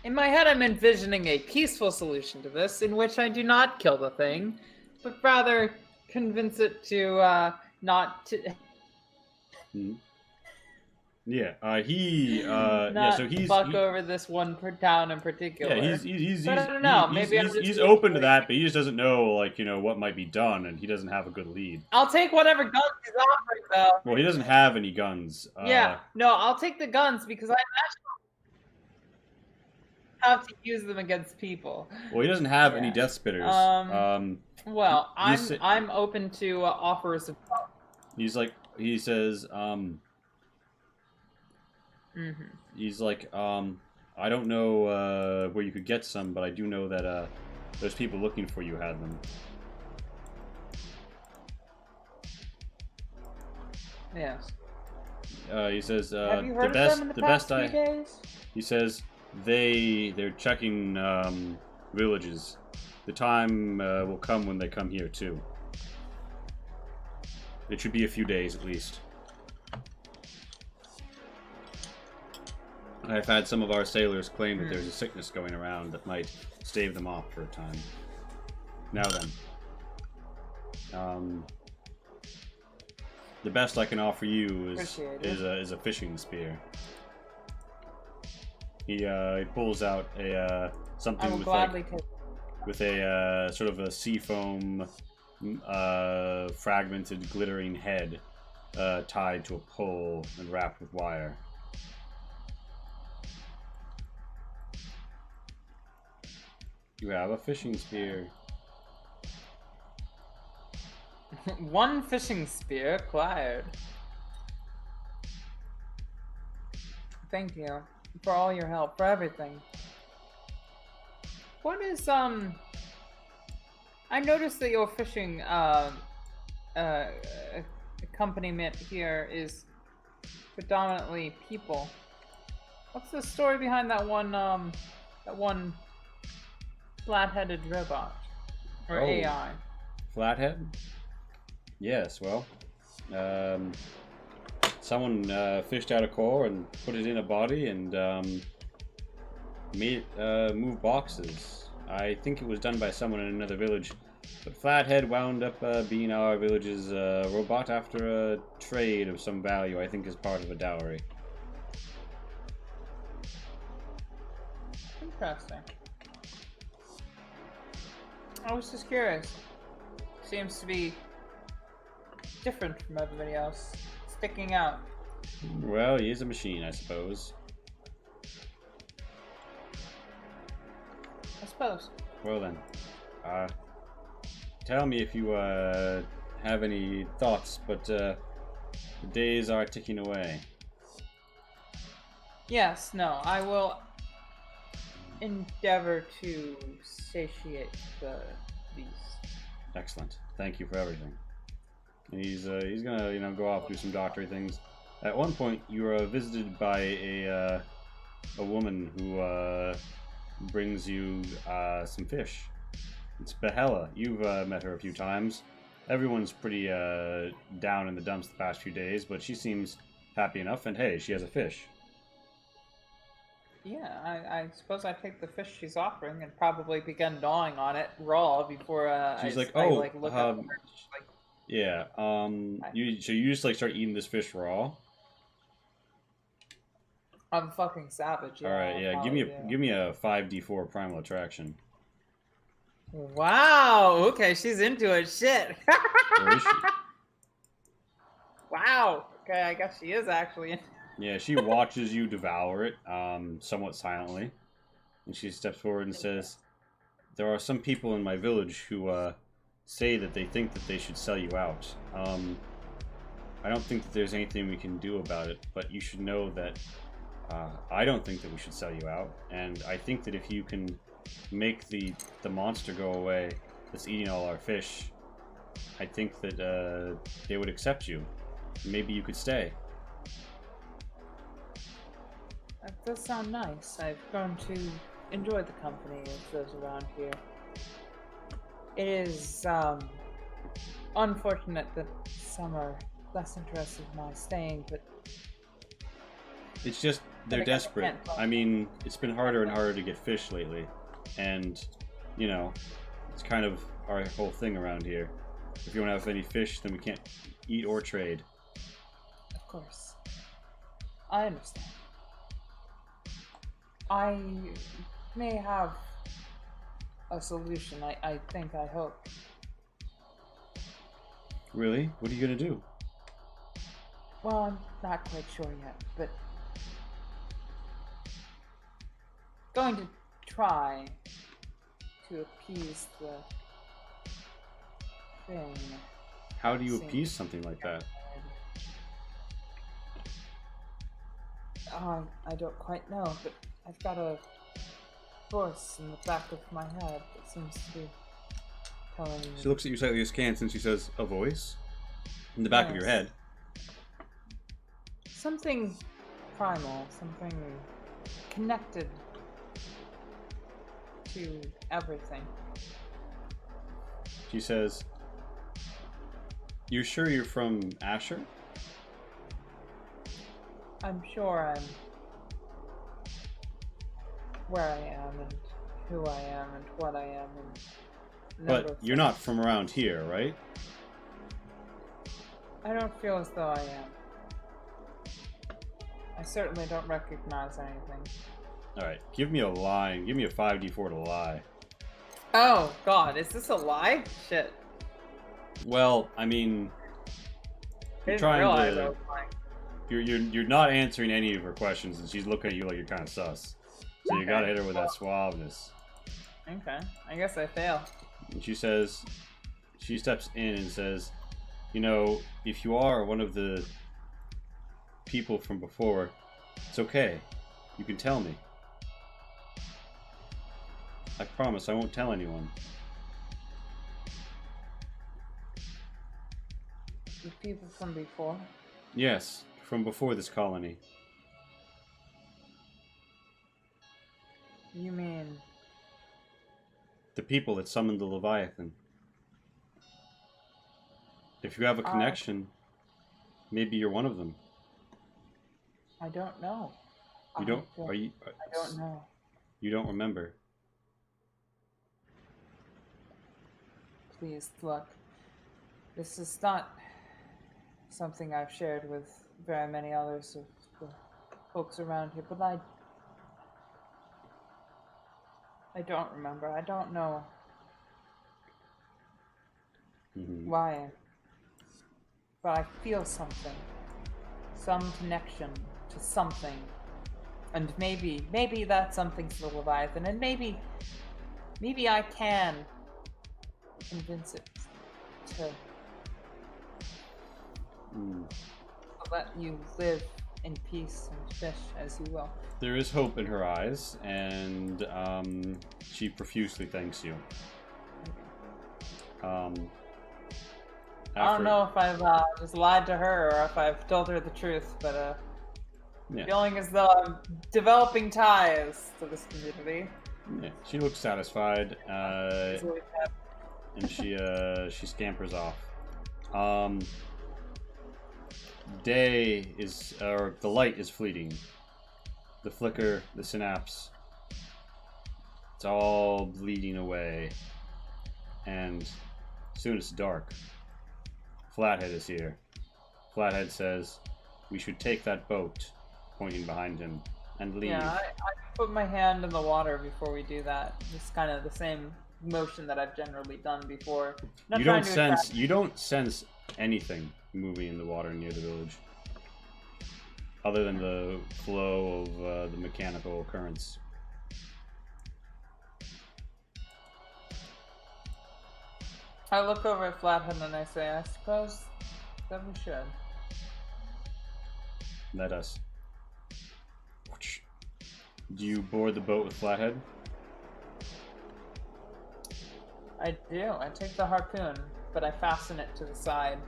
In my head, I'm envisioning a peaceful solution to this, in which I do not kill the thing, but rather convince it to not to. Yeah, Not so fuck over this one per town in yeah, particular. he's But I don't know. Maybe I'm just he's being open to lazy. that, but he just doesn't know, like, what might be done, and he doesn't have a good lead. I'll take whatever guns he's offering, though. Well, he doesn't have any guns. Yeah, no, I'll take the guns because I have to use them against people. Well, he doesn't have any Yeah. death spitters. Well, he's I'm open to offers of. he says, Mm-hmm. he's like, I don't know where you could get some, but I do know that there's people looking for you had them. Yes. He says, Have you heard of them in the past few days? He says they're checking villages. The time will come when they come here too. It should be a few days at least. I've had some of our sailors claim that there's a sickness going around that might stave them off for a time. Now then, the best I can offer you is a fishing spear. He pulls out a something with a sort of a seafoam fragmented glittering head tied to a pole and wrapped with wire. You have a fishing spear. One fishing spear acquired. Thank you for all your help, for everything. What is I noticed that your fishing accompaniment here is predominantly people. What's the story behind that one flat-headed robot or AI? Flathead? Yes, well, someone fished out a core and put it in a body and made it move boxes. I think it was done by someone in another village, but Flathead wound up being our village's robot after a trade of some value, I think as part of a dowry. Interesting. I was just curious. Seems to be different from everybody else. Sticking out. Well, he is a machine, I suppose. I suppose. Well then, tell me if you have any thoughts, but the days are ticking away. Yes, no, I will endeavor to satiate the beast. Excellent. Thank you for everything. And he's gonna go off do some doctory things. At one point, you are visited by a woman who brings you some fish. It's Behella. You've met her a few times. Everyone's pretty down in the dumps the past few days, but she seems happy enough. And hey, she has a fish. Yeah, I suppose I take the fish she's offering and probably begin gnawing on it raw before she's look at her. Like, yeah. You just like start eating this fish raw. I'm fucking savage. Yeah, all right, yeah. Give me a 5d4 primal attraction. Wow. Okay, she's into it. Shit. Where is she? Wow. Okay, I guess she is actually into. Yeah, she watches you devour it, somewhat silently, and she steps forward and says, "There are some people in my village who say that they think that they should sell you out. I don't think that there's anything we can do about it, but you should know that I don't think that we should sell you out, and I think that if you can make the monster go away that's eating all our fish, I think that they would accept you. Maybe you could stay." That does sound nice. I've grown to enjoy the company of those around here. It is unfortunate that some are less interested in my staying, but it's just they're desperate. I mean, it's been harder and harder to get fish lately, and it's kind of our whole thing around here. If you don't have any fish, then we can't eat or trade. Of course. I understand. I may have a solution. I think, I hope. Really? What are you gonna do? Well, I'm not quite sure yet, but going to try to appease the thing. How do you appease something like that? I don't quite know, but I've got a voice in the back of my head that seems to be telling me. She looks at you slightly askance and she says, "A voice? In the back of your Yes. head?" Something primal, something connected to everything. She says, "You sure you're from Asher?" I'm sure I'm where I am and who I am and what I am and But you're not from around here, right? I don't feel as though I am. I certainly don't recognize anything. Alright, give me a lie. Give me a 5d4 to lie. Oh god, is this a lie? Shit. Well, I mean, I you're didn't trying realize I to. was lying. You're not answering any of her questions, and she's looking at you like you're kind of sus. So you Okay. gotta hit her with that suaveness. Okay, I guess I fail. And she says, she steps in and says, "You know, if you are one of the people from before, it's okay. You can tell me. I promise I won't tell anyone." The people from before? Yes, from before this colony. You mean The people that summoned the Leviathan. If you have a connection, maybe you're one of them. I don't know. You don't? Are you? I don't know. You don't remember? Please, look. This is not something I've shared with very many others of the folks around here, but I don't remember. I don't know why. But I feel something. Some connection to something. And maybe that something's the Leviathan, and maybe I can convince it to let you live in peace and fish as you will. There is hope in her eyes, and she profusely thanks you. I don't know if I've just lied to her or if I've told her the truth, but feeling as though I'm developing ties to this community. Yeah, she looks satisfied, and she scampers off. Day is, or the light is fleeting. The flicker, the synapse, it's all bleeding away, and soon it's dark. Flathead is here. Flathead says, "We should take that boat," pointing behind him, "and leave." Yeah, I put my hand in the water before we do that. Just kind of the same motion that I've generally done before. You don't sense anything moving in the water near the village, other than the flow of the mechanical currents. I look over at Flathead and I say, I suppose that we should. Let us. Do you board the boat with Flathead? I do. I take the harpoon, but I fasten it to the side.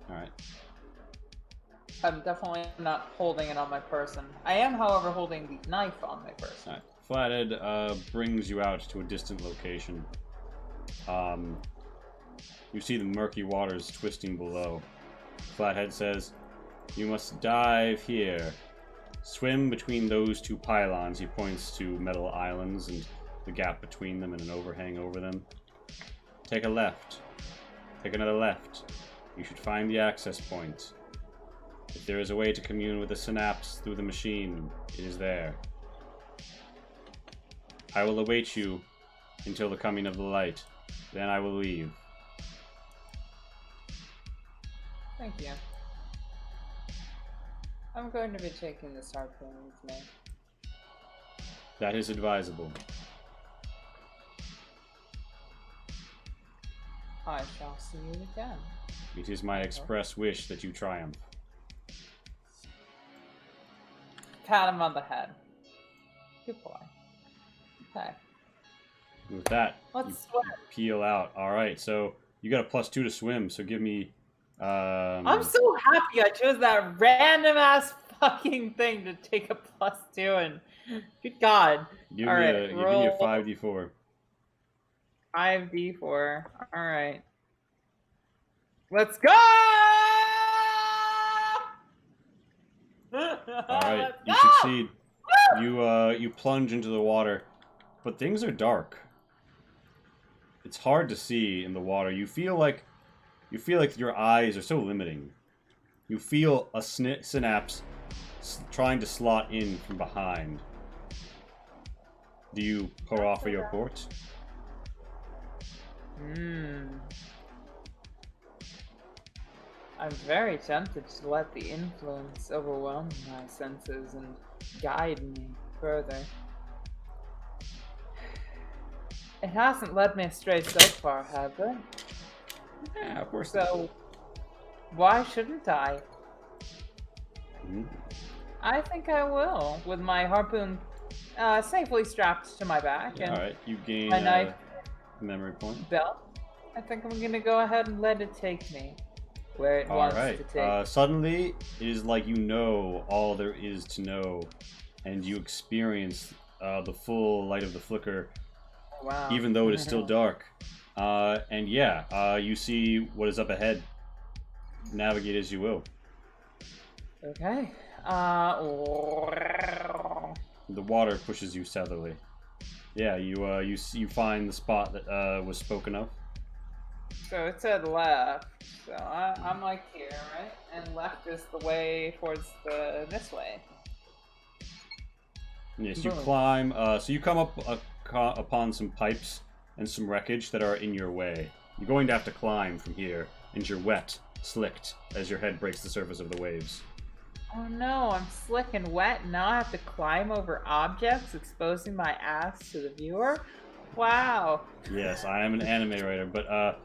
Alright. I'm definitely not holding it on my person. I am, however, holding the knife on my person. Alright. Flathead brings you out to a distant location. You see the murky waters twisting below. Flathead says, "You must dive here. Swim between those two pylons." He points to metal islands and the gap between them and an overhang over them. "Take a left. Take another left. You should find the access point. If there is a way to commune with the synapse through the machine, it is there. I will await you until the coming of the light. Then I will leave. Thank you. I'm going to be taking this harpoon with me. That is advisable. I shall see you again. It is my express wish that you triumph. Pat him on the head. Good boy. Okay. With that, Let's you swim. peel out. Alright, so you got a +2 to swim, so give me... I'm so happy I chose that random ass fucking thing to take a +2 and... Good God. Give All me right, a 5d4. 5d4. Alright. Let's go! Alright, you Go! succeed. You plunge into the water, but things are dark. It's hard to see in the water. You feel like your eyes are so limiting. You feel a synapse trying to slot in from behind. Do you hurrah for your port? I'm very tempted to let the influence overwhelm my senses and guide me further. It hasn't led me astray so far, has it? Yeah, of course. So, why shouldn't I? Mm-hmm. I think I will, with my harpoon safely strapped to my back and Alright, you gain my knife memory point. belt. I think I'm gonna go ahead and let it take me where it wants to take. Suddenly, it is like you know all there is to know, and you experience the full light of the flicker, Wow. even though it is still dark. And yeah, you see what is up ahead. Navigate as you will. Okay. The water pushes you southerly. Yeah, you find the spot that was spoken of. So it said left. So I'm like here, right? And left is the way towards this way. Yes, you climb. So you come up upon some pipes and some wreckage that are in your way. You're going to have to climb from here, and you're wet, slicked, as your head breaks the surface of the waves. Oh no, I'm slick and wet, and now I have to climb over objects, exposing my ass to the viewer? Wow. Yes, I am an anime writer, but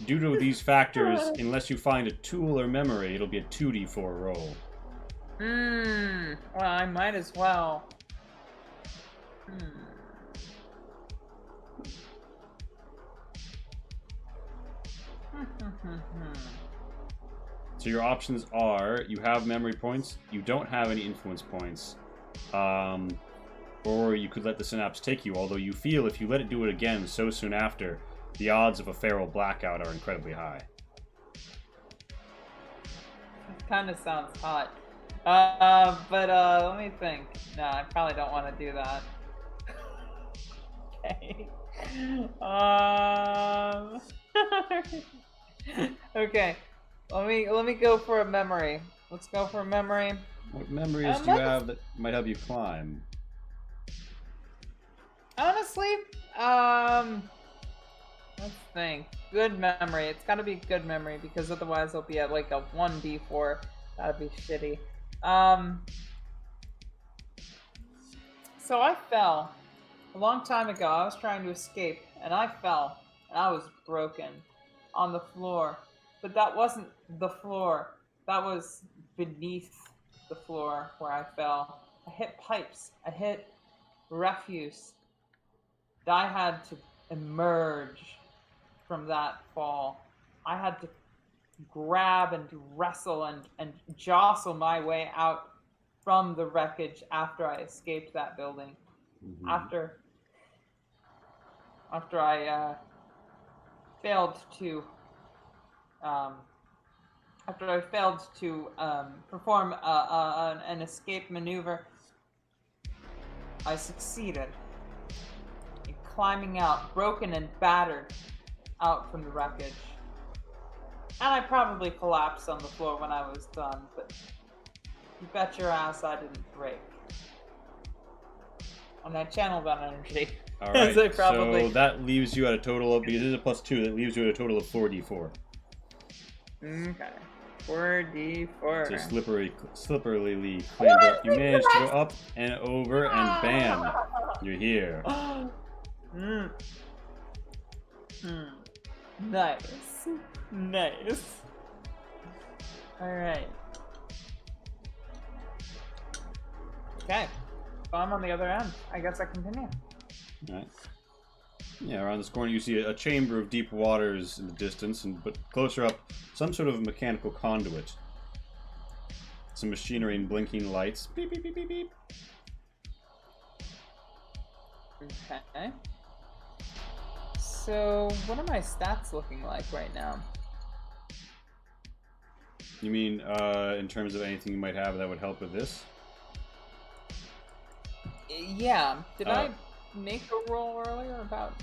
due to these factors, unless you find a tool or memory, it'll be a 2d4 roll. Well, I might as well. So your options are, you have memory points, you don't have any influence points, or you could let the synapse take you, although you feel if you let it do it again so soon after, the odds of a feral blackout are incredibly high. It kind of sounds hot. But let me think. No, I probably don't want to do that. Okay. Okay. Let me go for a memory. Let's go for a memory. What memories do you have that might help you climb? Honestly, let's think. Good memory. It's gotta be good memory because otherwise I'll be at like a 1d4. That'd be shitty. So I fell. A long time ago, I was trying to escape, and I fell, and I was broken on the floor. But that wasn't the floor. That was beneath the floor where I fell. I hit pipes. I hit refuse. I had to emerge from that fall. I had to grab and wrestle and jostle my way out from the wreckage after I escaped that building. Mm-hmm. After I failed to perform an escape maneuver, I succeeded in climbing out, broken and battered, out from the wreckage. And I probably collapsed on the floor when I was done, but You bet your ass I didn't break. And I channeled that energy. All right. So probably... So that leaves you at a total of, because it is a +2, that leaves you at a total of 4d4. Okay. 4d4. So slipperily clamber up. You manage to go up and over, and bam, you're here. Nice. Nice. Alright. Okay. Well, I'm on the other end. I guess I continue. Alright. Yeah, around this corner you see a chamber of deep waters in the distance, but closer up, some sort of mechanical conduit. Some machinery and blinking lights. Beep, beep, beep, beep, beep. Okay. So, what are my stats looking like right now? You mean, in terms of anything you might have that would help with this? Yeah. Did I make a roll earlier about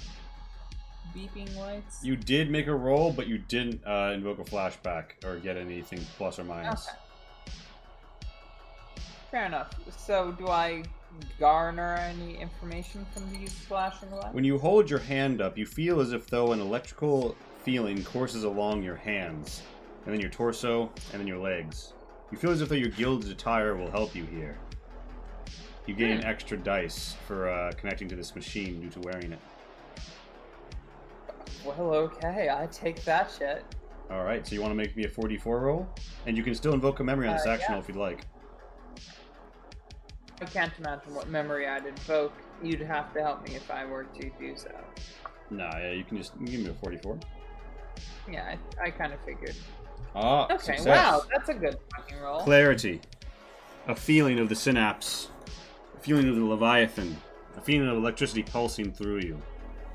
beeping lights? You did make a roll, but you didn't invoke a flashback or get anything plus or minus. Okay. Fair enough. So, do I garner any information from these flashing lights? When you hold your hand up, you feel as if though an electrical feeling courses along your hands, and then your torso, and then your legs. You feel as if though your gilded attire will help you here. You gain extra dice for connecting to this machine due to wearing it. Well, okay, I take that shit. Alright, so you want to make me a 4d4 roll? And you can still invoke a memory on this action roll if you'd like. I can't imagine what memory I'd invoke. You'd have to help me if I were to do so. Nah, yeah, you can give me a 44. Yeah, I kind of figured. Ah, okay, success. Wow, that's a good fucking roll. Clarity. A feeling of the synapse. A feeling of the Leviathan. A feeling of electricity pulsing through you.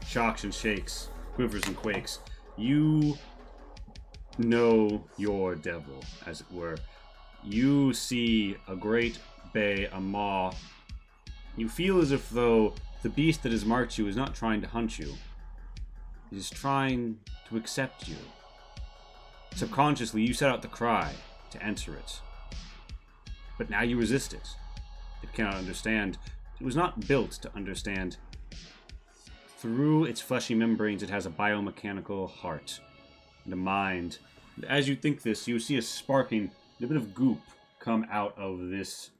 Shocks and shakes. Quivers and quakes. You know your devil, as it were. You see a great bay, a maw. You feel as if though the beast that has marked you is not trying to hunt you. It is trying to accept you. Subconsciously, you set out the cry to enter it. But now you resist it. It cannot understand. It was not built to understand. Through its fleshy membranes, it has a biomechanical heart and a mind. And as you think this, you see a sparking, a bit of goop come out of this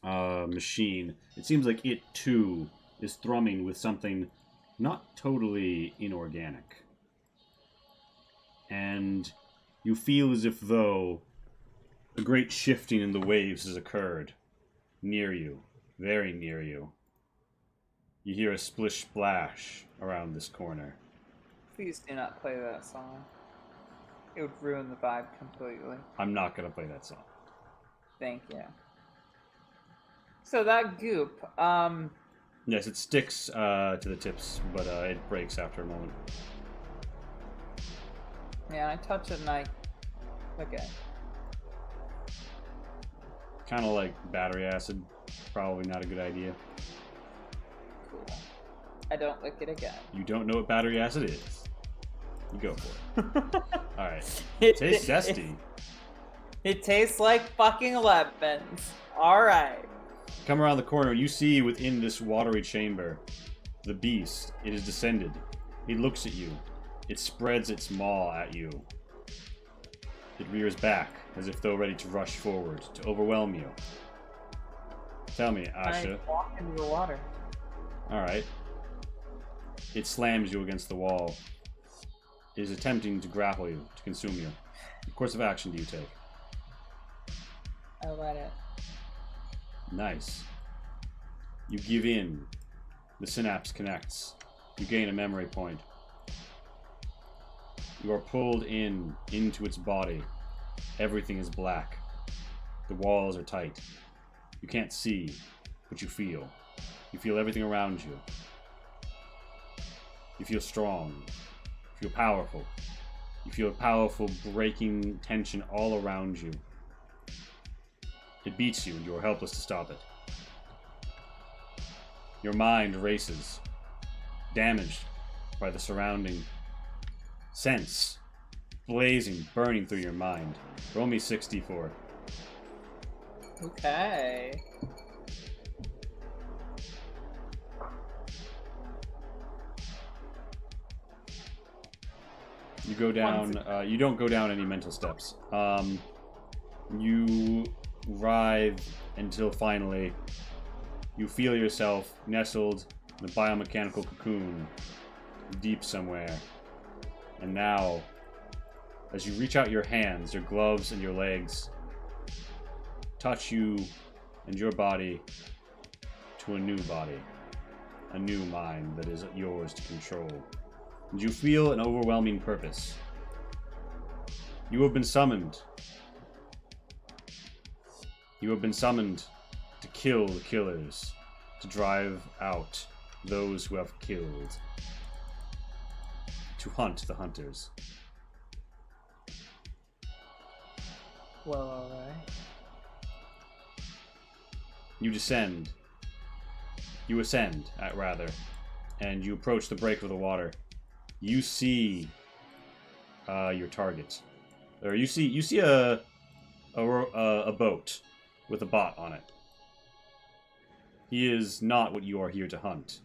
machine. It seems like it, too, is thrumming with something not totally inorganic. And you feel as if though a great shifting in the waves has occurred near you, very near you. You hear a splish splash around this corner. Please do not play that song. It would ruin the vibe completely. I'm not going to play that song. Thank you. So that goop, Yes, it sticks to the tips, but it breaks after a moment. yeah, I touch it and I... Okay. Kind of like battery acid. Probably not a good idea. Cool. I don't lick it again. You don't know what battery acid is. You go for it. Alright. It tastes zesty. It tastes like fucking lemons. Alright. Come around the corner, you see within this watery chamber the beast. It has descended. It looks at you. It spreads its maw at you. It rears back, as if though ready to rush forward, to overwhelm you. Tell me, Asha. I walk into the water. Alright. It slams you against the wall. It is attempting to grapple you, to consume you. What course of action do you take? I let it. Nice. You give in. The synapse connects. You gain a memory point. You are pulled into its body. Everything is black. The walls are tight. You can't see, but you feel. You feel everything around you. You feel strong. You feel powerful. You feel a powerful breaking tension all around you. It beats you and you are helpless to stop it. Your mind races, damaged by the surrounding sense, blazing, burning through your mind. Roll me 64. Okay. You go down. You don't go down any mental steps. You writhe until finally you feel yourself nestled in a biomechanical cocoon deep somewhere. And now, as you reach out your hands, your gloves and your legs touch you and your body to a new body, a new mind that is yours to control. And you feel an overwhelming purpose. You have been summoned. You have been summoned to kill the killers, to drive out those who have killed, to hunt the hunters. Well, alright. You descend. You ascend, rather, and you approach the break of the water. You see your target, or you see a boat with a bot on it. He is not what you are here to hunt.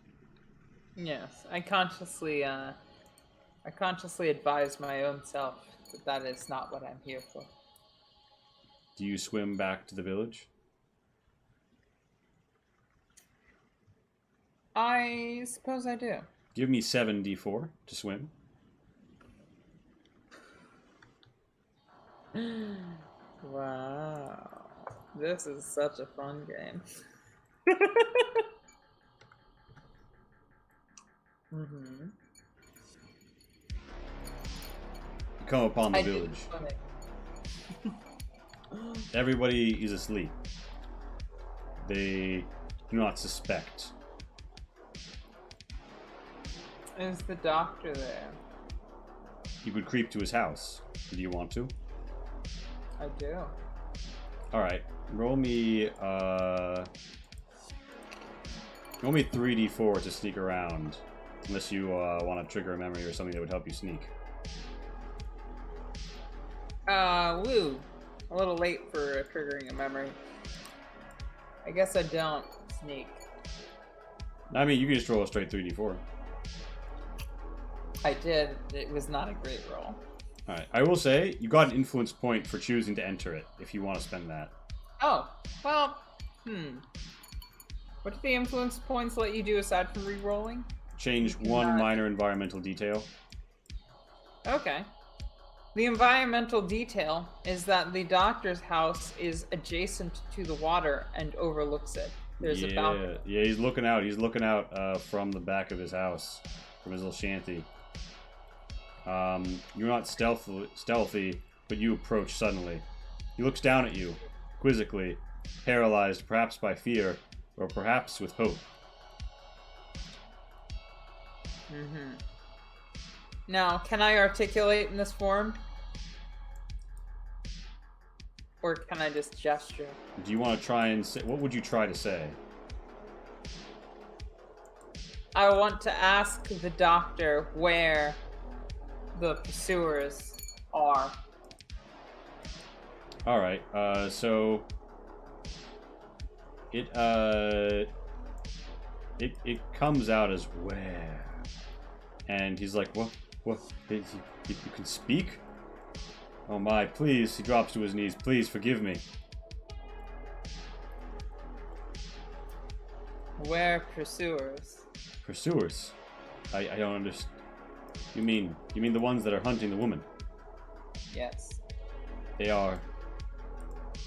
Yes, I consciously advise my own self that that is not what I'm here for. Do you swim back to the village? I suppose I do. Give me 7d4 to swim. Wow. This is such a fun game. Mm-hmm. You come upon the village. Everybody is asleep. They do not suspect. Is the doctor there? You could creep to his house. Do you want to? I do. Alright. Roll me 3d4 to sneak around. Unless you want to trigger a memory or something that would help you sneak. Woo. A little late for triggering a memory. I guess I don't sneak. I mean, you can just roll a straight 3d4. I did. It was not a great roll. Alright, I will say, you got an influence point for choosing to enter it, if you want to spend that. Oh, well, What do the influence points let you do aside from re-rolling? Change one minor environmental detail. Okay. The environmental detail is that the doctor's house is adjacent to the water and overlooks it. There's a balcony. Yeah, he's looking out. He's looking out from the back of his house, from his little shanty. You're not stealthy, but you approach suddenly. He looks down at you, quizzically, paralyzed perhaps by fear, or perhaps with hope. Mm-hmm. Now, can I articulate in this form? Or can I just gesture? Do you want to try and say... What would you try to say? I want to ask the doctor where the pursuers are. Alright, so... It comes out as where? And he's like, what? You can speak? Oh my, please. He drops to his knees. Please, forgive me. Where pursuers? Pursuers? I don't understand. You mean the ones that are hunting the woman? Yes. They are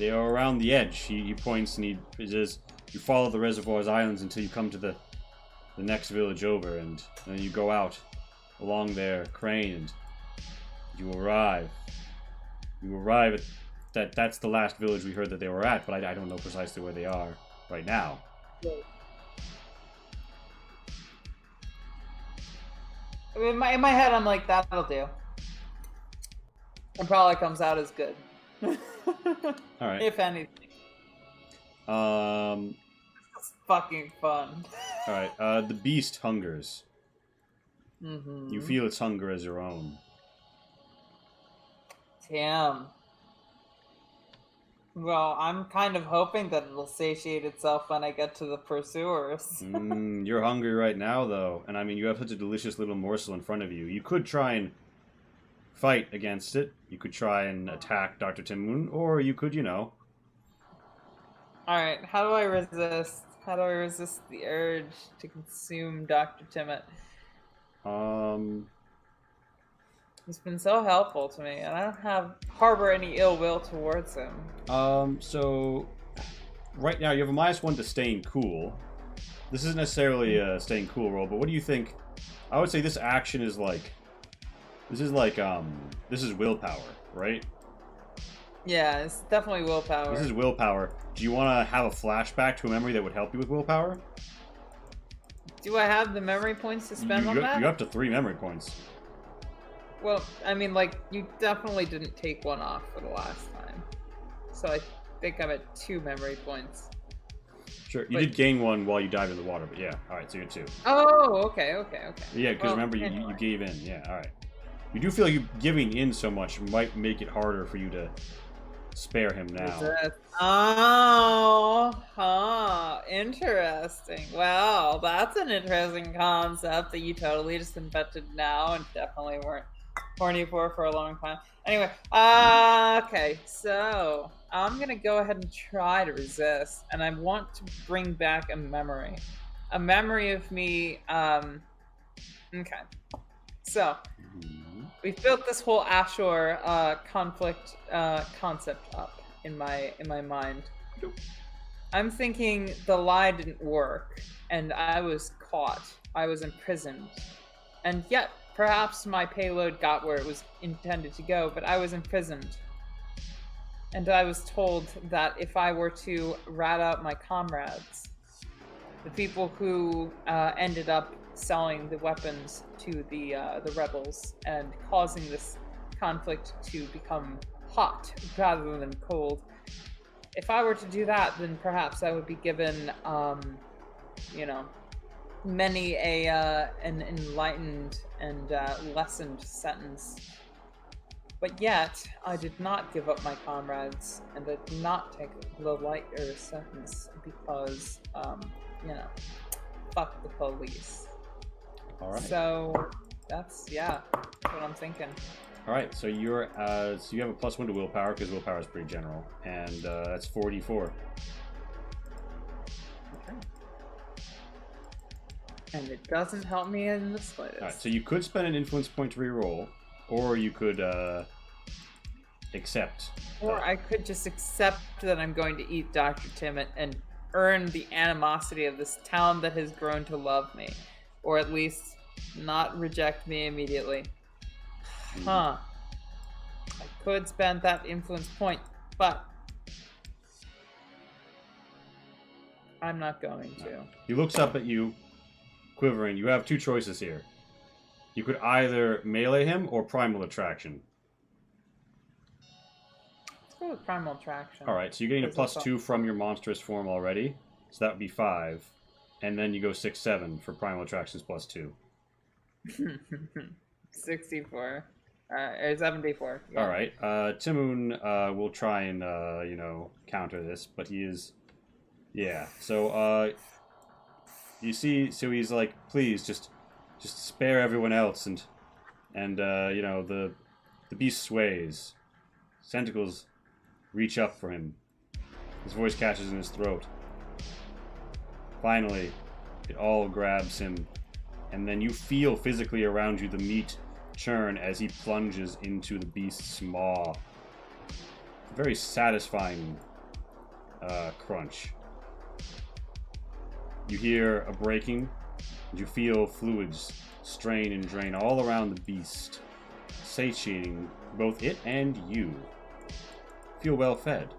around the edge. He points and he says, you follow the reservoir's islands until you come to the next village over, and then you go out along their crane and you arrive. You arrive at that's the last village we heard that they were at, but I don't know precisely where they are right now. In my head, I'm like, that'll do. It probably comes out as good. Alright. If anything. It's fucking fun. Alright, the beast hungers. Mm-hmm. You feel its hunger as your own. Damn. Well, I'm kind of hoping that it'll satiate itself when I get to the pursuers. You're hungry right now, though. And I mean, you have such a delicious little morsel in front of you. You could try and fight against it. You could try and attack Dr. Timoon, or you could, Alright, how do I resist? How do I resist the urge to consume Dr. Timmett? Um, He's been so helpful to me, and I don't harbor any ill will towards him. so right now you have a -1 to staying cool. This isn't necessarily a staying cool roll, but what do you think? I would say this action is like, this is willpower, right? Yeah, it's definitely willpower. This is willpower. Do you want to have a flashback to a memory that would help you with willpower? Do I have the memory points to spend on that? You're up to 3 memory points. Well, I mean, like, you definitely didn't take one off for the last time. So I think I'm at 2 memory points. Sure, you did gain 1 while you dived in the water, but yeah, alright, so you're 2. Oh, okay. Yeah, because remember, you gave in, yeah, alright. You do feel you giving in so much might make it harder for you to spare him now. Oh, huh. Interesting. Well, that's an interesting concept that you totally just invented now and definitely weren't horny for a long time. Anyway, okay, so I'm gonna go ahead and try to resist, and I want to bring back a memory. A memory of me, okay. So, we've built this whole Ashore conflict concept up in my mind. I'm thinking the lie didn't work, and I was caught. I was imprisoned, and yet perhaps my payload got where it was intended to go, but I was imprisoned. And I was told that if I were to rat out my comrades, the people who ended up selling the weapons to the rebels and causing this conflict to become hot rather than cold. If I were to do that, then perhaps I would be given, many an enlightened and lessened sentence. But yet, I did not give up my comrades, and I did not take the lighter sentence because, fuck the police. All right. So that's what I'm thinking. All right, so you're so you have a +1 to willpower because willpower is pretty general, and that's 44. Okay. And it doesn't help me in the slightest. All right, so you could spend an influence point to reroll, or you could accept. Or I could just accept that I'm going to eat Dr. Timmett and earn the animosity of this town that has grown to love me. Or at least not reject me immediately. Huh. I could spend that influence point, but I'm not going to. He looks up at you, quivering. You have 2 choices here. You could either melee him or primal attraction. Let's go with primal attraction. Alright, so you're getting a +2 from your monstrous form already. So that would be 5. And then you go 6, 7 for primal attractions +2. 64. Or 74. Yeah. Alright, Timoon will try and, counter this, but he is... Yeah, so, you see, so he's like, please, just spare everyone else, and the beast sways. Tentacles reach up for him. His voice catches in his throat. Finally, it all grabs him, and then you feel physically around you the meat churn as he plunges into the beast's maw. Very satisfying crunch. You hear a breaking, and you feel fluids strain and drain all around the beast, satiating both it and you. Feel well fed.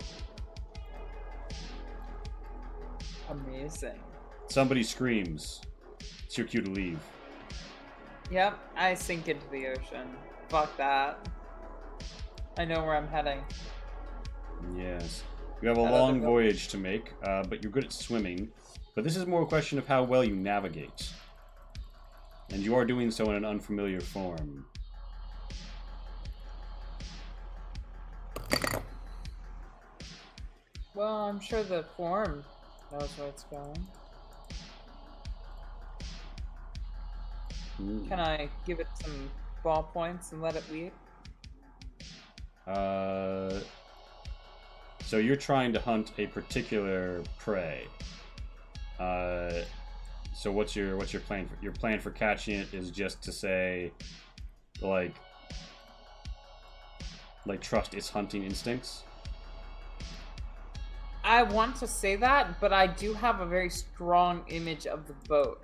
Amazing. Somebody screams. It's your cue to leave. Yep, I sink into the ocean. Fuck that. I know where I'm heading. Yes. You have a long voyage to make, but you're good at swimming. But this is more a question of how well you navigate. And you are doing so in an unfamiliar form. Well, I'm sure the form knows where it's going. Can I give it some ballpoints and let it lead? So you're trying to hunt a particular prey. So what's your plan for your plan for catching it is just to say, like trust its hunting instincts? I want to say that, but I do have a very strong image of the boat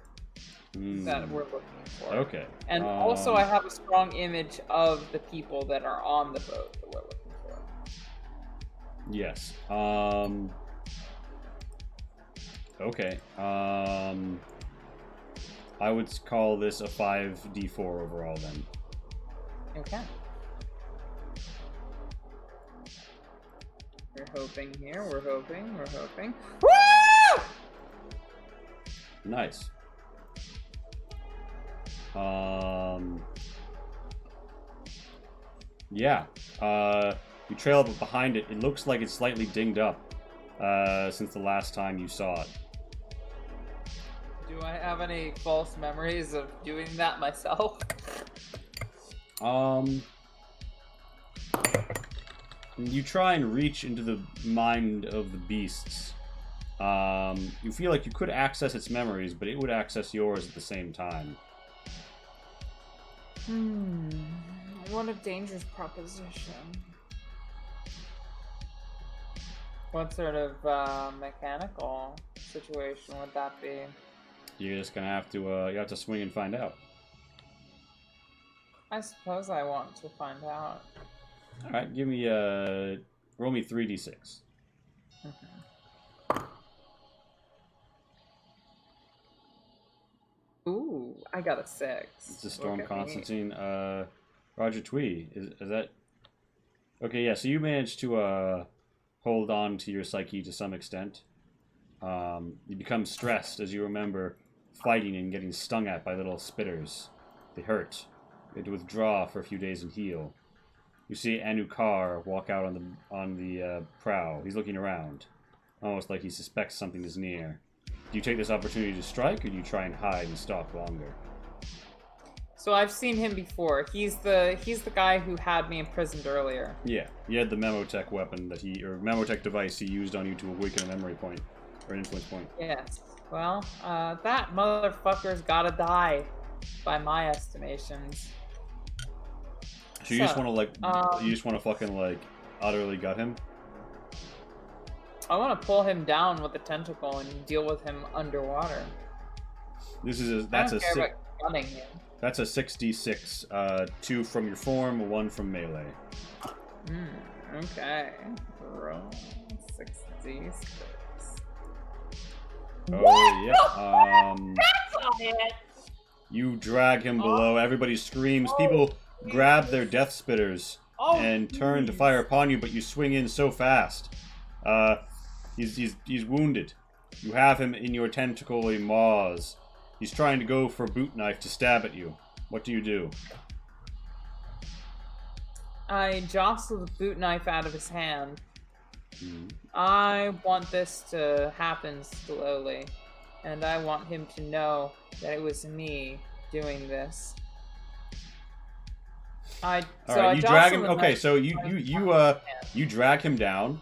that we're looking for. Okay. And also I have a strong image of the people that are on the boat that we're looking for. Yes. Okay. I would call this a 5d4 overall then. Okay. We're hoping here. We're hoping. Woo! Nice. Yeah. You trail up behind it. It looks like it's slightly dinged up since the last time you saw it. Do I have any false memories of doing that myself? You try and reach into the mind of the beasts. You feel like you could access its memories, but it would access yours at the same time. What a dangerous proposition. What sort of mechanical situation would that be? You're just gonna have to you have to swing and find out. I suppose I want to find out. All right, give me roll me 3d6. Ooh, I got a 6. It's a Storm Constantine. Roger Twee, is that okay? Yeah, so you managed to hold on to your psyche to some extent. You become stressed as you remember fighting and getting stung at by little spitters. They hurt. You had to withdraw for a few days and heal. You see Anukar walk out on the prow. He's looking around, almost like he suspects something is near. Do you take this opportunity to strike, or do you try and hide and stalk longer? So I've seen him before. He's the guy who had me imprisoned earlier. Yeah, he had the Memotech weapon or Memotech device he used on you to awaken a memory point or an influence point. Yes. Well, that motherfucker's gotta die, by my estimations. So you just want to fucking utterly gut him? I want to pull him down with a tentacle and deal with him underwater. That's about gunning him. That's a 6d6. 2 from your form, 1 from melee. Okay. Roll 6d6. Oh yeah. That's on it. You drag him below. Everybody screams. People grab their death spitters and turn to fire upon you, but you swing in so fast. He's wounded. You have him in your tentacly maws. He's trying to go for a boot knife to stab at you. What do you do? I jostle the boot knife out of his hand. I want this to happen slowly, and I want him to know that it was me doing this. You drag him. Okay, so you drag him down.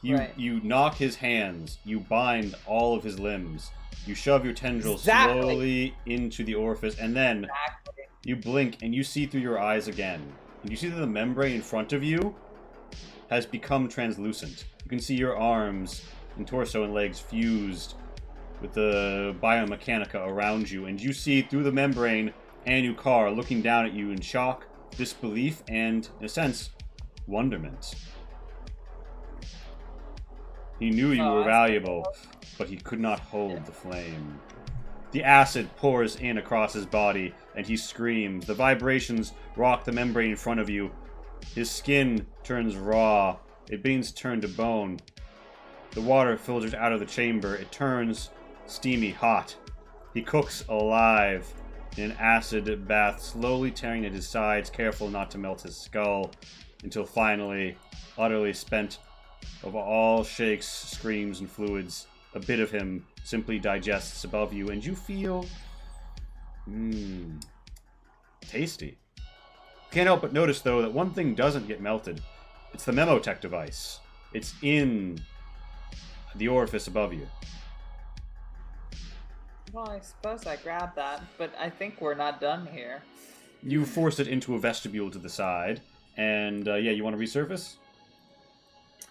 You knock his hands. You bind all of his limbs. You shove your tendrils slowly into the orifice, and then you blink and you see through your eyes again. And you see that the membrane in front of you has become translucent. You can see your arms and torso and legs fused with the biomechanica around you, and you see through the membrane Anukar looking down at you in shock, disbelief, and, in a sense, wonderment. He knew you were valuable, but he could not hold the flame. The acid pours in across his body, and he screams. The vibrations rock the membrane in front of you. His skin turns raw. It begins to turn to bone. The water filters out of the chamber. It turns steamy hot. He cooks alive in an acid bath, slowly tearing at his sides, careful not to melt his skull, until finally, utterly spent, of all shakes, screams, and fluids, a bit of him simply digests above you, and you feel... tasty. Can't help but notice, though, that one thing doesn't get melted. It's the memotech device. It's in the orifice above you. Well, I suppose I grabbed that, but I think we're not done here. You force it into a vestibule to the side, and yeah, you want to resurface?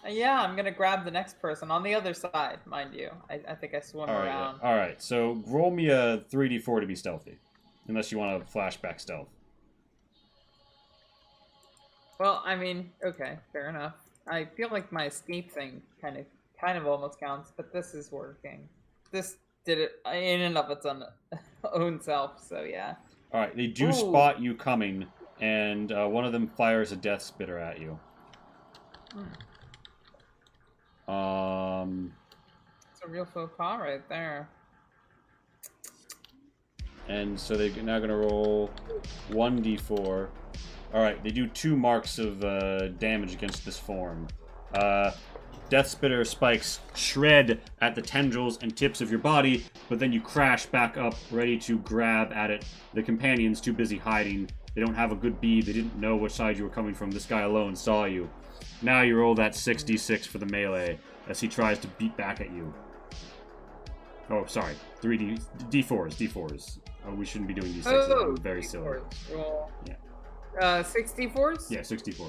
Yeah, I'm gonna grab the next person on the other side, mind you. I think I swim around. Yeah. Alright, so roll me a 3d4 to be stealthy. Unless you want to flashback stealth. Well, I mean, okay, fair enough. I feel like my escape thing kind of almost counts, but this is working. This did it in and of its own self, so yeah. Alright, they do spot you coming, and one of them fires a death spitter at you. It's a real faux pas right there. And so they're now going to roll 1d4. Alright, they do 2 marks of damage against this form. Death Spitter spikes shred at the tendrils and tips of your body, but then you crash back up, ready to grab at it. The companion's too busy hiding. They don't have a good bead. They didn't know which side you were coming from. This guy alone saw you. Now you roll that 6d6 for the melee as he tries to beat back at you. Oh, sorry. D4s. Oh, we shouldn't be doing D6s. Oh, very silly. Roll. Yeah. 64s? Yeah, 64.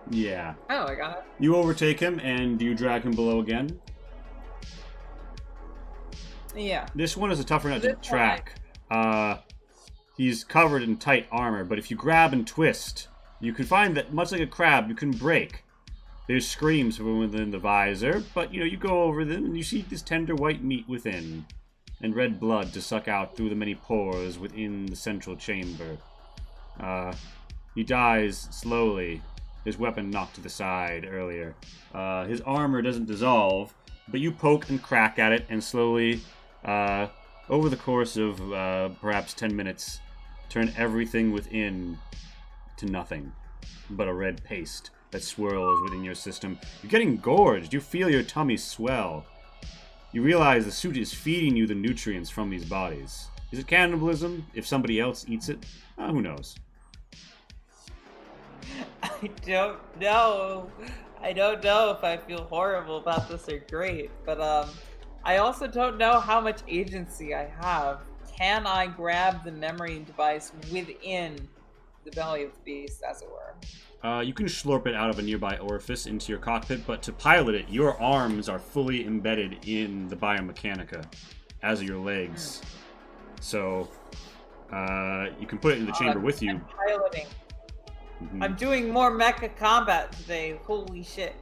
Yeah. Oh, I got it. You overtake him, and do you drag him below again? Yeah. This one is a tougher nut to track. He's covered in tight armor, but if you grab and twist, you can find that, much like a crab, you can break. There's screams from within the visor, but, you go over them, and you see this tender white meat within, and red blood to suck out through the many pores within the central chamber. He dies slowly, his weapon knocked to the side earlier. His armor doesn't dissolve, but you poke and crack at it, and slowly, over the course of perhaps 10 minutes, turn everything within to nothing but a red paste that swirls within your system. You're getting gorged. You feel your tummy swell. You realize the suit is feeding you the nutrients from these bodies. Is it cannibalism? If somebody else eats it? Who knows? I don't know. I don't know if I feel horrible about this or great, but I also don't know how much agency I have. Can I grab the memory device within the belly of the beast, as it were? You can slurp it out of a nearby orifice into your cockpit, but to pilot it, your arms are fully embedded in the biomechanica, as are your legs. So, you can put it in the chamber with you. I'm piloting. I'm doing more mecha combat today. Holy shit.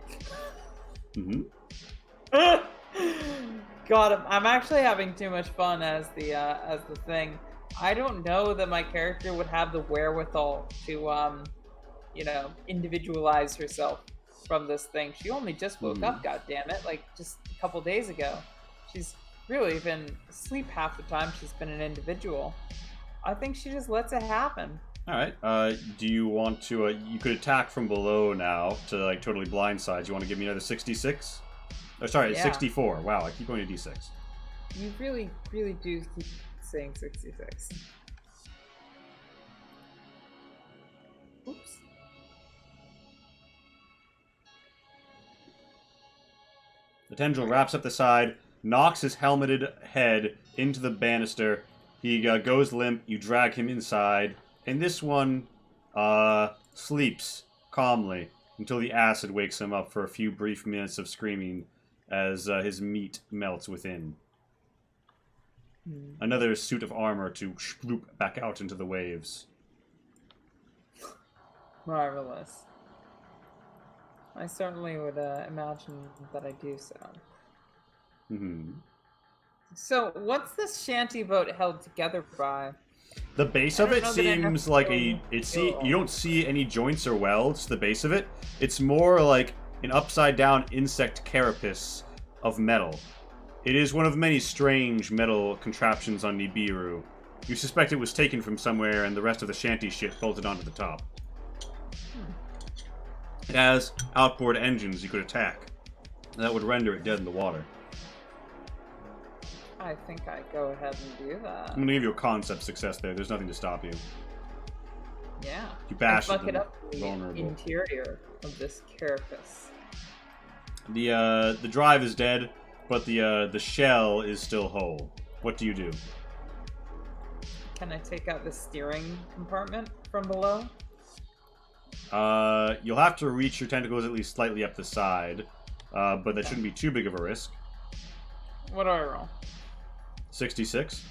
God, I'm actually having too much fun as the thing. I don't know that my character would have the wherewithal to individualize herself from this thing. She only just woke up, goddammit, like just a couple days ago. She's really been asleep half the time she's been an individual. I think she just lets it happen. Alright, do you want to, you could attack from below now to, like, totally blindside. You want to give me another 66? Oh, sorry, it's 64. Wow, I keep going to D6. You really, really do keep saying 66. Oops. The tendril wraps up the side, knocks his helmeted head into the banister. He goes limp. You drag him inside. And this one sleeps calmly until the acid wakes him up for a few brief minutes of screaming as his meat melts within. Another suit of armor to shloop back out into the waves. Marvelous. I certainly would imagine that I do so. So, what's this shanty boat held together by? The base of it seems like you don't see any joints or welds to the base of it. It's more like an upside down insect carapace of metal. It is one of many strange metal contraptions on Nibiru. You suspect it was taken from somewhere and the rest of the shanty ship bolted onto the top. It has outboard engines you could attack. That would render it dead in the water. I think I go ahead and do that. I'm gonna give you a concept success there. There's nothing to stop you. Yeah. You bash fuck it them up the vulnerable. interior of this carapace. The drive is dead, but the shell is still whole. What do you do? Can I take out the steering compartment from below? You'll have to reach your tentacles at least slightly up the side, but that shouldn't be too big of a risk. What do I roll? 66.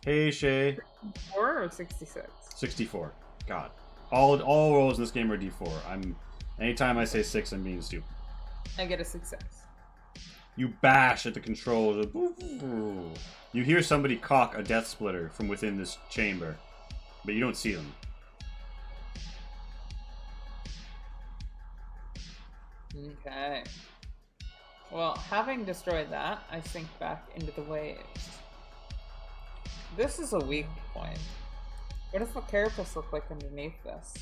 Hey, Shay. 4 or 66? 64. God. All rolls in this game are D4. Anytime I say 6, I'm being stupid. I get a success. You bash at the controls. You hear somebody cock a death splitter from within this chamber, but you don't see them. Okay. Well, having destroyed that, I sink back into the waves. This is a weak point. What does the carapace look like underneath this?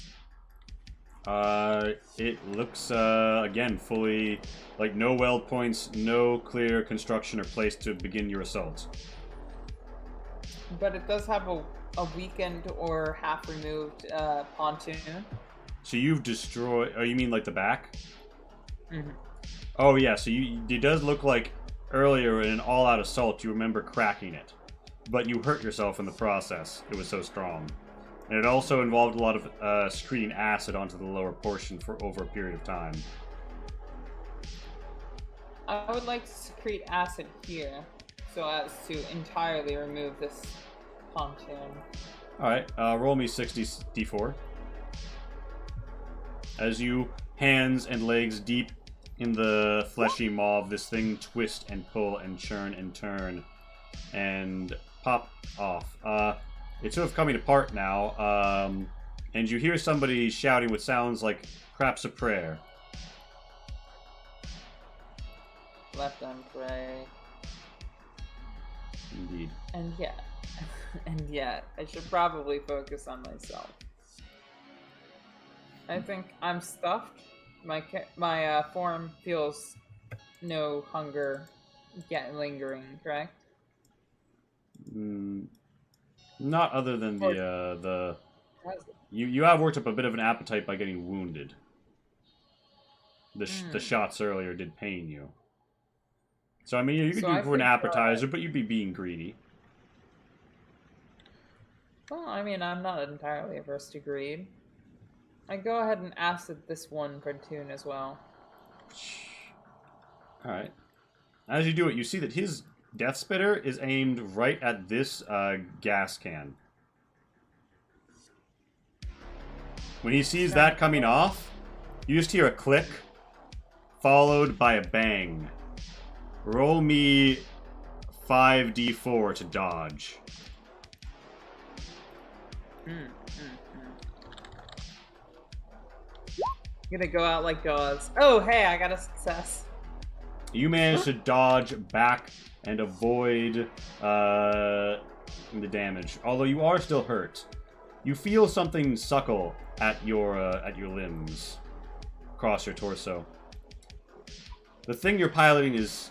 It looks, again, fully, like, no weld points, no clear construction or place to begin your assault. But it does have a weakened or half-removed pontoon. So you've destroyed, oh, you mean like the back? Mm-hmm. Oh, yeah, so it does look like earlier in an all-out assault you remember cracking it. But you hurt yourself in the process. It was so strong. And it also involved a lot of secreting acid onto the lower portion for over a period of time. I would like to secrete acid here, so as to entirely remove this pontoon. Alright, roll me 60 d4. As you, hands and legs deep in the fleshy maw of this thing, twist and pull and churn and turn and pop off. It's sort of coming apart now, and you hear somebody shouting what sounds like perhaps a prayer. Let them pray. Indeed. And yet, I should probably focus on myself. I think I'm stuffed. My form feels no hunger yet lingering, correct? Not other than you have worked up a bit of an appetite by getting wounded. The shots earlier did pain you. So I mean, you could do it for an appetizer, but you'd be being greedy. Well, I mean, I'm not entirely averse to greed. I go ahead and acid this one pontoon as well. Alright. As you do it, you see that his death spitter is aimed right at this gas can. When he sees that coming off, you just hear a click, followed by a bang. Roll me 5d4 to dodge. Gonna go out like Jaws. Oh, hey, I got a success. You manage to dodge back and avoid the damage, although you are still hurt. You feel something suckle at your limbs, across your torso. The thing you're piloting is,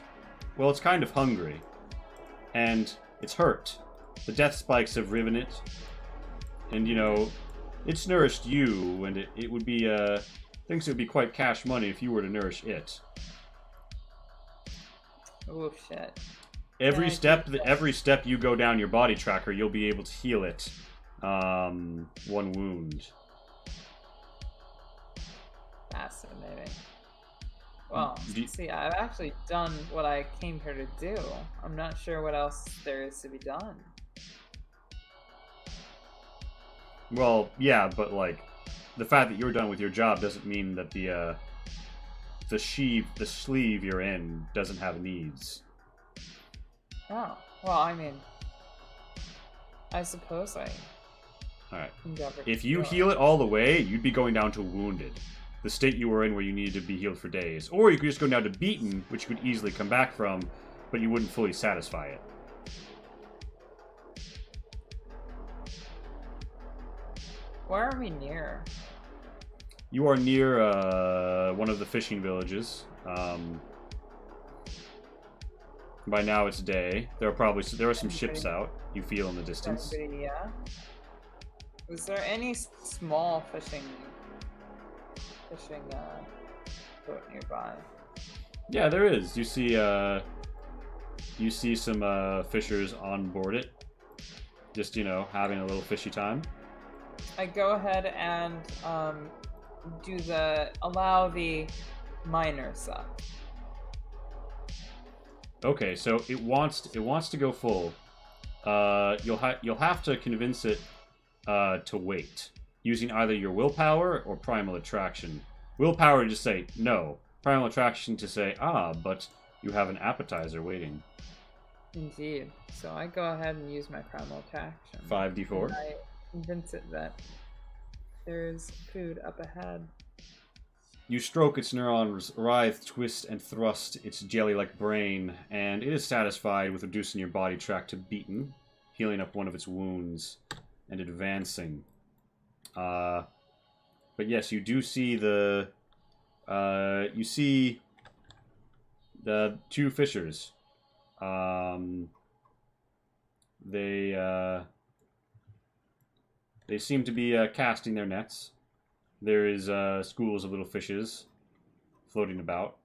well, it's kind of hungry, and it's hurt. The death spikes have riven it, and you know, it's nourished you, and it would be thinks it would be quite cash money if you were to nourish it. Oh shit. Every step you go down your body tracker, you'll be able to heal it. One wound. Fascinating. Well, see, I've actually done what I came here to do. I'm not sure what else there is to be done. Well, yeah, but like, the fact that you're done with your job doesn't mean that the sleeve you're in doesn't have needs. Oh, well, I mean, I suppose I... Alright. endeavor If to you do heal it all the way, you'd be going down to wounded. The state you were in where you needed to be healed for days. Or you could just go down to beaten, which you could easily come back from, but you wouldn't fully satisfy it. Where are we near? You are near one of the fishing villages. By now it's day. There are some ships out. You feel in the distance. Yeah. Was there any small fishing boat nearby? Yeah, there is. You see some fishers on board it. Just, having a little fishy time. I go ahead and allow the miners up. Okay, so it wants to go full. You'll have to convince it to wait using either your willpower or primal attraction. Willpower to just say no. Primal attraction to say but you have an appetizer waiting. Indeed. So I go ahead and use my primal attraction. 5d4. And I convince it that there's food up ahead. You stroke its neurons, writhe, twist, and thrust its jelly-like brain, and it is satisfied with reducing your body track to beaten, healing up one of its wounds, and advancing. But yes, you do see the two fishers. They seem to be casting their nets. There is schools of little fishes floating about.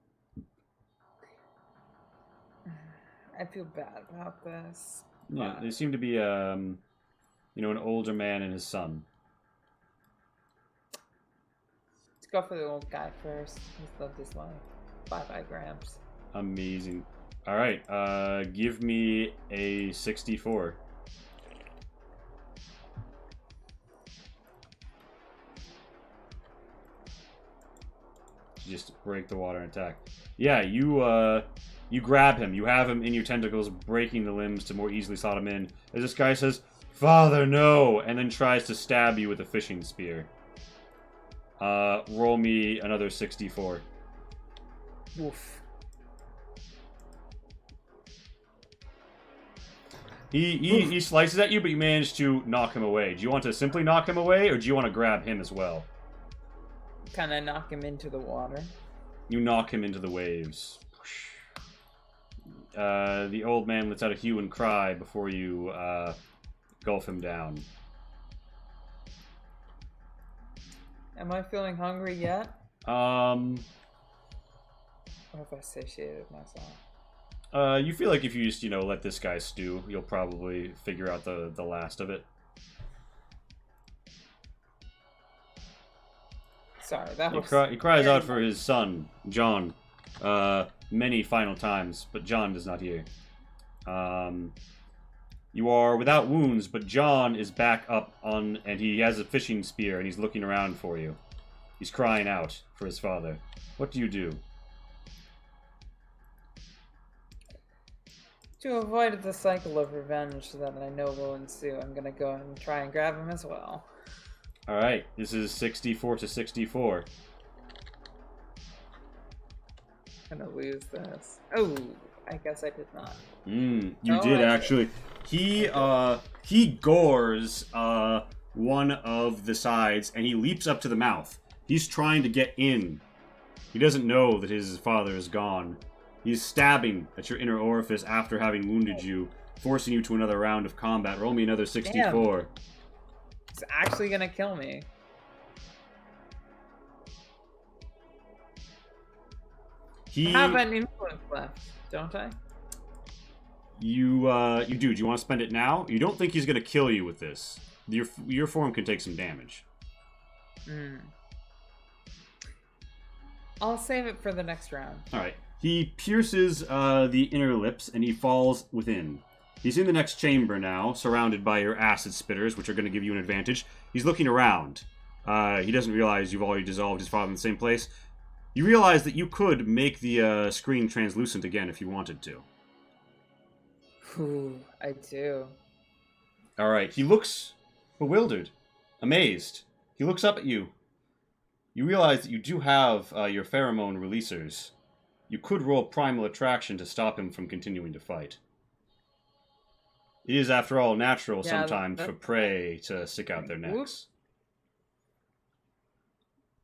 I feel bad about this. Yeah, they seem to be, an older man and his son. Let's go for the old guy first. He's lived his life. 5 grams. Amazing. All right, give me a 64. Just break the water and attack. Yeah, you grab him. You have him in your tentacles, breaking the limbs to more easily slot him in. As this guy says, "Father, no!" and then tries to stab you with a fishing spear. Roll me another 64. Woof. He slices at you, but you manage to knock him away. Do you want to simply knock him away, or do you want to grab him as well? Kind of knock him into the water. You knock him into the waves. The old man lets out a hue and cry before you gulf him down. Am I feeling hungry yet? Or have I satiated myself? You feel like if you just, let this guy stew, you'll probably figure out the last of it. Sorry, that was... He cries out for his son, John, many final times, but John does not hear. You are without wounds, but John is back up on, and he has a fishing spear, and he's looking around for you. He's crying out for his father. What do you do? To avoid the cycle of revenge that I know will ensue, I'm gonna go and try and grab him as well. Alright, this is 64 to 64. I'm gonna lose this. Oh, I guess I did not. You did actually. He gores one of the sides, and he leaps up to the mouth. He's trying to get in. He doesn't know that his father is gone. He's stabbing at your inner orifice after having wounded you, forcing you to another round of combat. Roll me another 64. Damn. It's actually gonna kill me. I have an influence left, don't I? You do. Do you want to spend it now? You don't think he's gonna kill you with this. Your form can take some damage. I'll save it for the next round. Alright. He pierces the inner lips, and he falls within. He's in the next chamber now, surrounded by your acid spitters, which are going to give you an advantage. He's looking around. He doesn't realize you've already dissolved his father in the same place. You realize that you could make the screen translucent again if you wanted to. Ooh, I do. Alright, he looks bewildered, amazed. He looks up at you. You realize that you do have your pheromone releasers. You could roll primal attraction to stop him from continuing to fight. It is, after all, natural sometimes for prey to stick out their necks.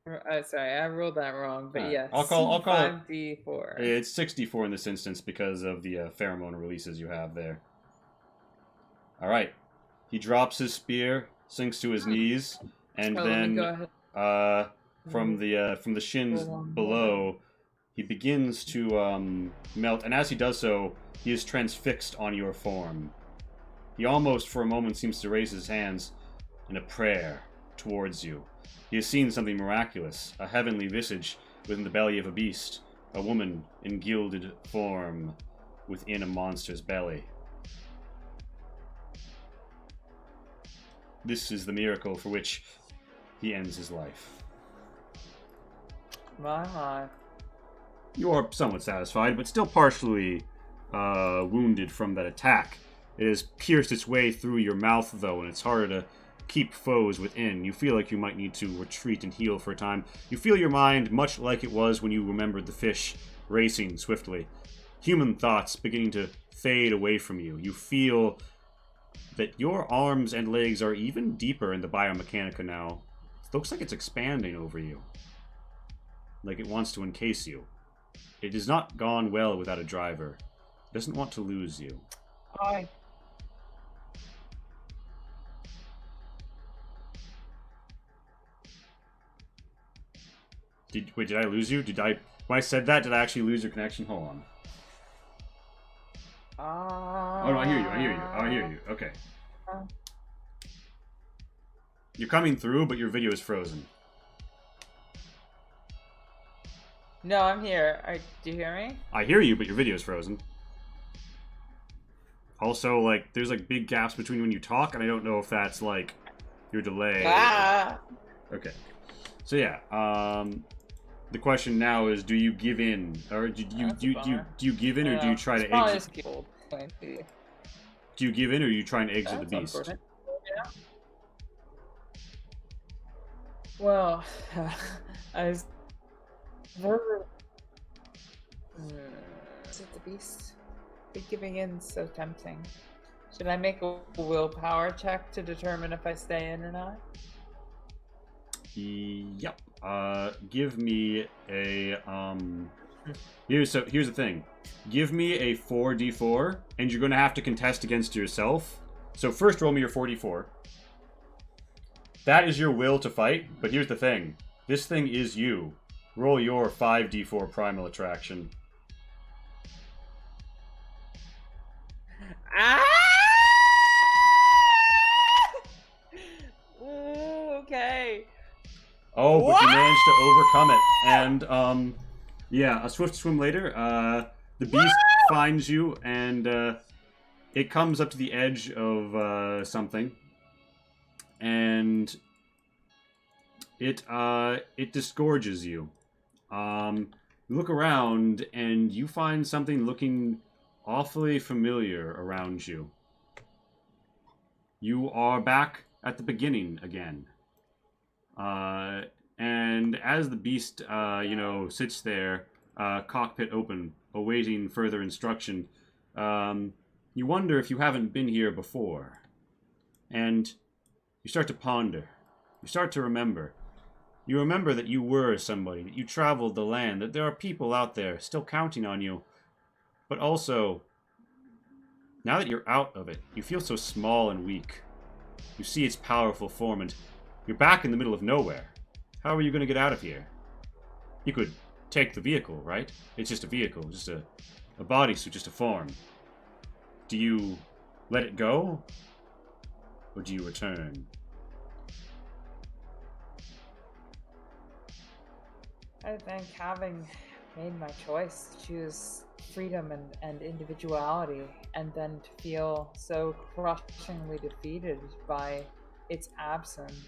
Sorry, I rolled that wrong, but Alright, yeah, I'll call it. C5D4. It's 64 in this instance because of the pheromone releases you have there. All right. He drops his spear, sinks to his knees, and Let me go then ahead. from the shins below, he begins to melt. And as he does so, he is transfixed on your form. He almost, for a moment, seems to raise his hands in a prayer towards you. He has seen something miraculous, a heavenly visage within the belly of a beast, a woman in gilded form within a monster's belly. This is the miracle for which he ends his life. My. You are somewhat satisfied, but still partially wounded from that attack. It has pierced its way through your mouth, though, and it's harder to keep foes within. You feel like you might need to retreat and heal for a time. You feel your mind much like it was when you remembered the fish racing swiftly. Human thoughts beginning to fade away from you. You feel that your arms and legs are even deeper in the biomechanica now. It looks like it's expanding over you. Like it wants to encase you. It has not gone well without a driver. It doesn't want to lose you. Hi. Wait, did I lose you? When I said that, did I actually lose your connection? Hold on. Oh, no, I hear you. Oh, I hear you. Okay. You're coming through, but your video is frozen. No, I'm here. Do you hear me? I hear you, but your video is frozen. Also, like, there's like big gaps between when you talk, and I don't know if that's like your delay. Okay. So yeah, the question now is: do you give in, or do you give in, or do you try to exit? Do you give in, or are you trying to exit the beast? Yeah. Well, I was. Is it the beast? But giving in is so tempting. Should I make a willpower check to determine if I stay in or not? Yep. Give me a Here's the thing. Give me a 4d4, and you're gonna have to contest against yourself. So first roll me your 4d4. That is your will to fight, but here's the thing. This thing is you. Roll your 5d4 primal attraction. Okay. Oh, but you managed to overcome it. And, yeah, a swift swim later, the beast finds you, and, it comes up to the edge of, something. And it disgorges you. You look around, and you find something looking awfully familiar around you. You are back at the beginning again. And as the beast, sits there, cockpit open, awaiting further instruction, you wonder if you haven't been here before. And you start to ponder. You start to remember. You remember that you were somebody, that you traveled the land, that there are people out there still counting on you. But also, now that you're out of it, you feel so small and weak. You see its powerful form, and you're back in the middle of nowhere. How are you going to get out of here? You could take the vehicle, right? It's just a vehicle, just a bodysuit, just a form. Do you let it go? Or do you return? I think having made my choice to choose freedom and individuality, and then to feel so crushingly defeated by its absence,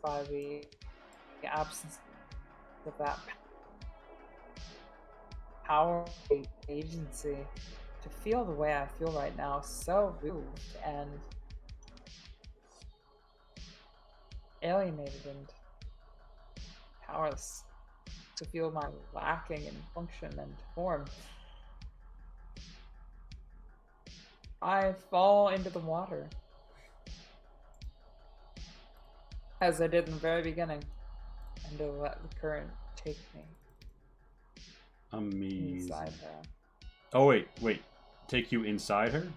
by the absence of that power agency, to feel the way I feel right now, so moved and alienated and powerless, to feel my lacking in function and form. I fall into the water, as I did in the very beginning. I And to let the current take me Amazing. inside her. Oh, wait. Take you inside her?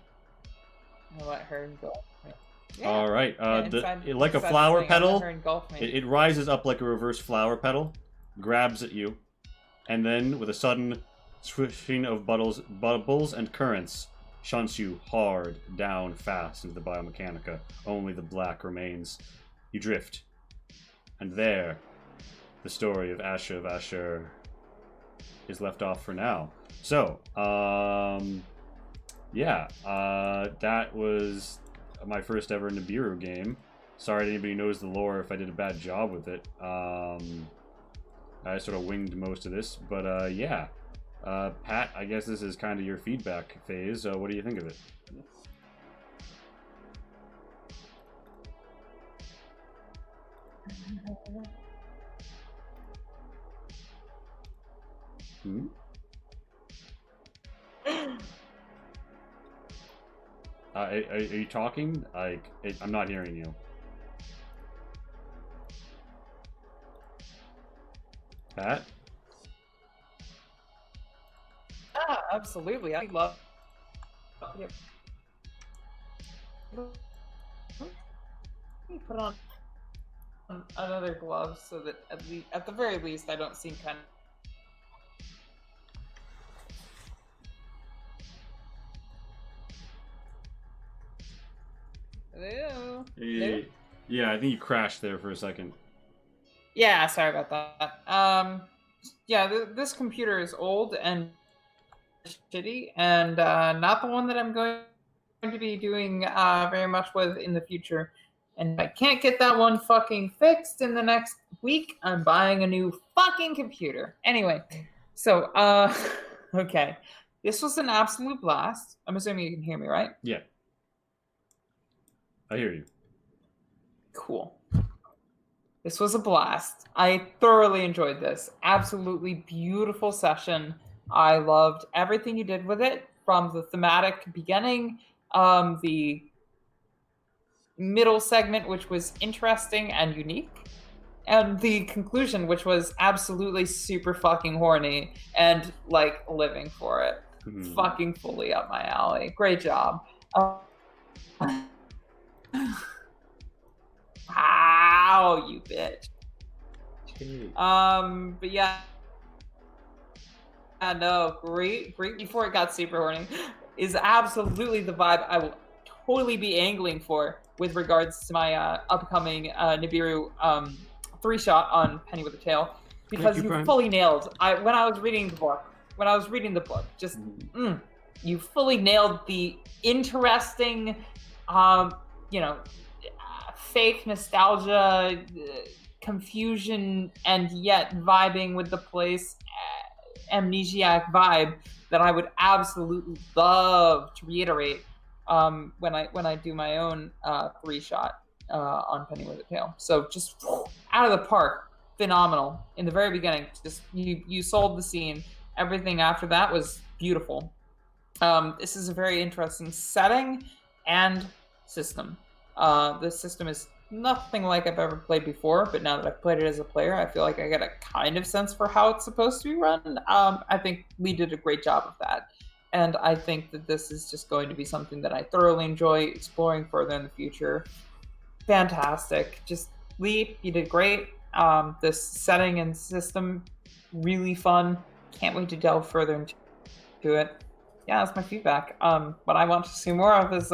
And let her engulf me. Yeah. All right. Like a inside flower the thing, I'll let petal, her engulf me. it rises up like a reverse flower petal, grabs at you, and then, with a sudden swishing of bubbles and currents, shunts you hard down fast into the biomechanica. Only the black remains. You drift. And there, the story of Asher of Asher is left off for now. So, yeah, that was my first ever Nibiru game. Sorry to anybody who knows the lore if I did a bad job with it. I sort of winged most of this, but yeah. Pat, I guess this is kind of your feedback phase. What do you think of it? Hmm? Are you talking? I'm not hearing you. Pat? Yeah, absolutely. I love. Yep. Let me put on another glove so that at the very least, I don't seem kind of. Hello. Hello? Yeah, I think you crashed there for a second. Yeah, sorry about that. Yeah, this computer is old and shitty, and not the one that I'm going to be doing very much with in the future. And if I can't get that one fucking fixed in the next week, I'm buying a new fucking computer. Anyway, so okay, this was an absolute blast. I'm assuming you can hear me, right? Yeah, I hear you. Cool. This was a blast. I thoroughly enjoyed this. Absolutely beautiful session. I loved everything you did with it, from the thematic beginning, the middle segment, which was interesting and unique, and the conclusion, which was absolutely super fucking horny and like living for it. Fucking fully up my alley. Great job. Wow, you bitch. But yeah. No, great before it got super horny is absolutely the vibe I will totally be angling for with regards to my upcoming Nibiru 3-shot on Penny with a Tail, because you fully nailed. When I was reading the book, just you fully nailed the interesting, fake nostalgia, confusion, and yet vibing with the place, amnesiac vibe that I would absolutely love to reiterate when I do my own 3-shot on Penny with a Tail. So just out of the park, phenomenal. In the very beginning, just you sold the scene. Everything after that was beautiful. This is a very interesting setting and system. The system is nothing like I've ever played before, but now that I've played it as a player, I feel like I get a kind of sense for how it's supposed to be run. I think Lee did a great job of that. And I think that this is just going to be something that I thoroughly enjoy exploring further in the future. Fantastic. Just, Lee, you did great. This setting and system, really fun. Can't wait to delve further into it. Yeah, that's my feedback. What I want to see more of is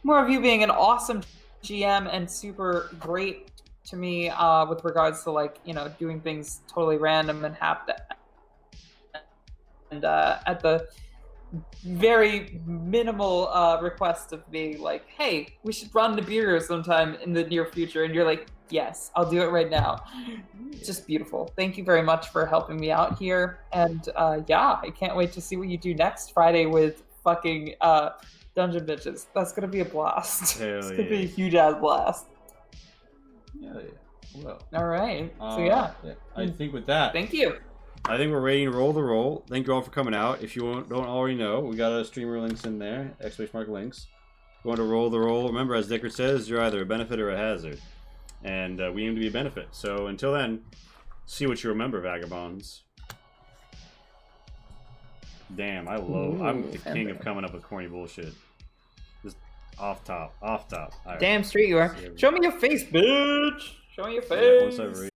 more of you being an awesome GM and super great to me with regards to doing things totally random and and at the very minimal request of being like, hey, we should run Nibiru sometime in the near future, and you're like, yes, I'll do it right now. Just beautiful. Thank you very much for helping me out here, and yeah, I can't wait to see what you do next Friday with fucking Dungeon Bitches. That's gonna be a blast. It's gonna be a huge ass blast. Yeah. Well. All right. So yeah. I think with that. Thank you. I think we're ready to roll the roll. Thank you all for coming out. If you don't already know, we got a streamer links in there. !links. If you want to roll the roll. Remember, as Dickard says, you're either a benefit or a hazard. and we aim to be a benefit. So until then, see what you remember, vagabonds. Damn, I'm the king of coming up with corny bullshit. Just off top. All right. Damn straight you are. Show me your face, bitch. Show me your face. Yeah, once I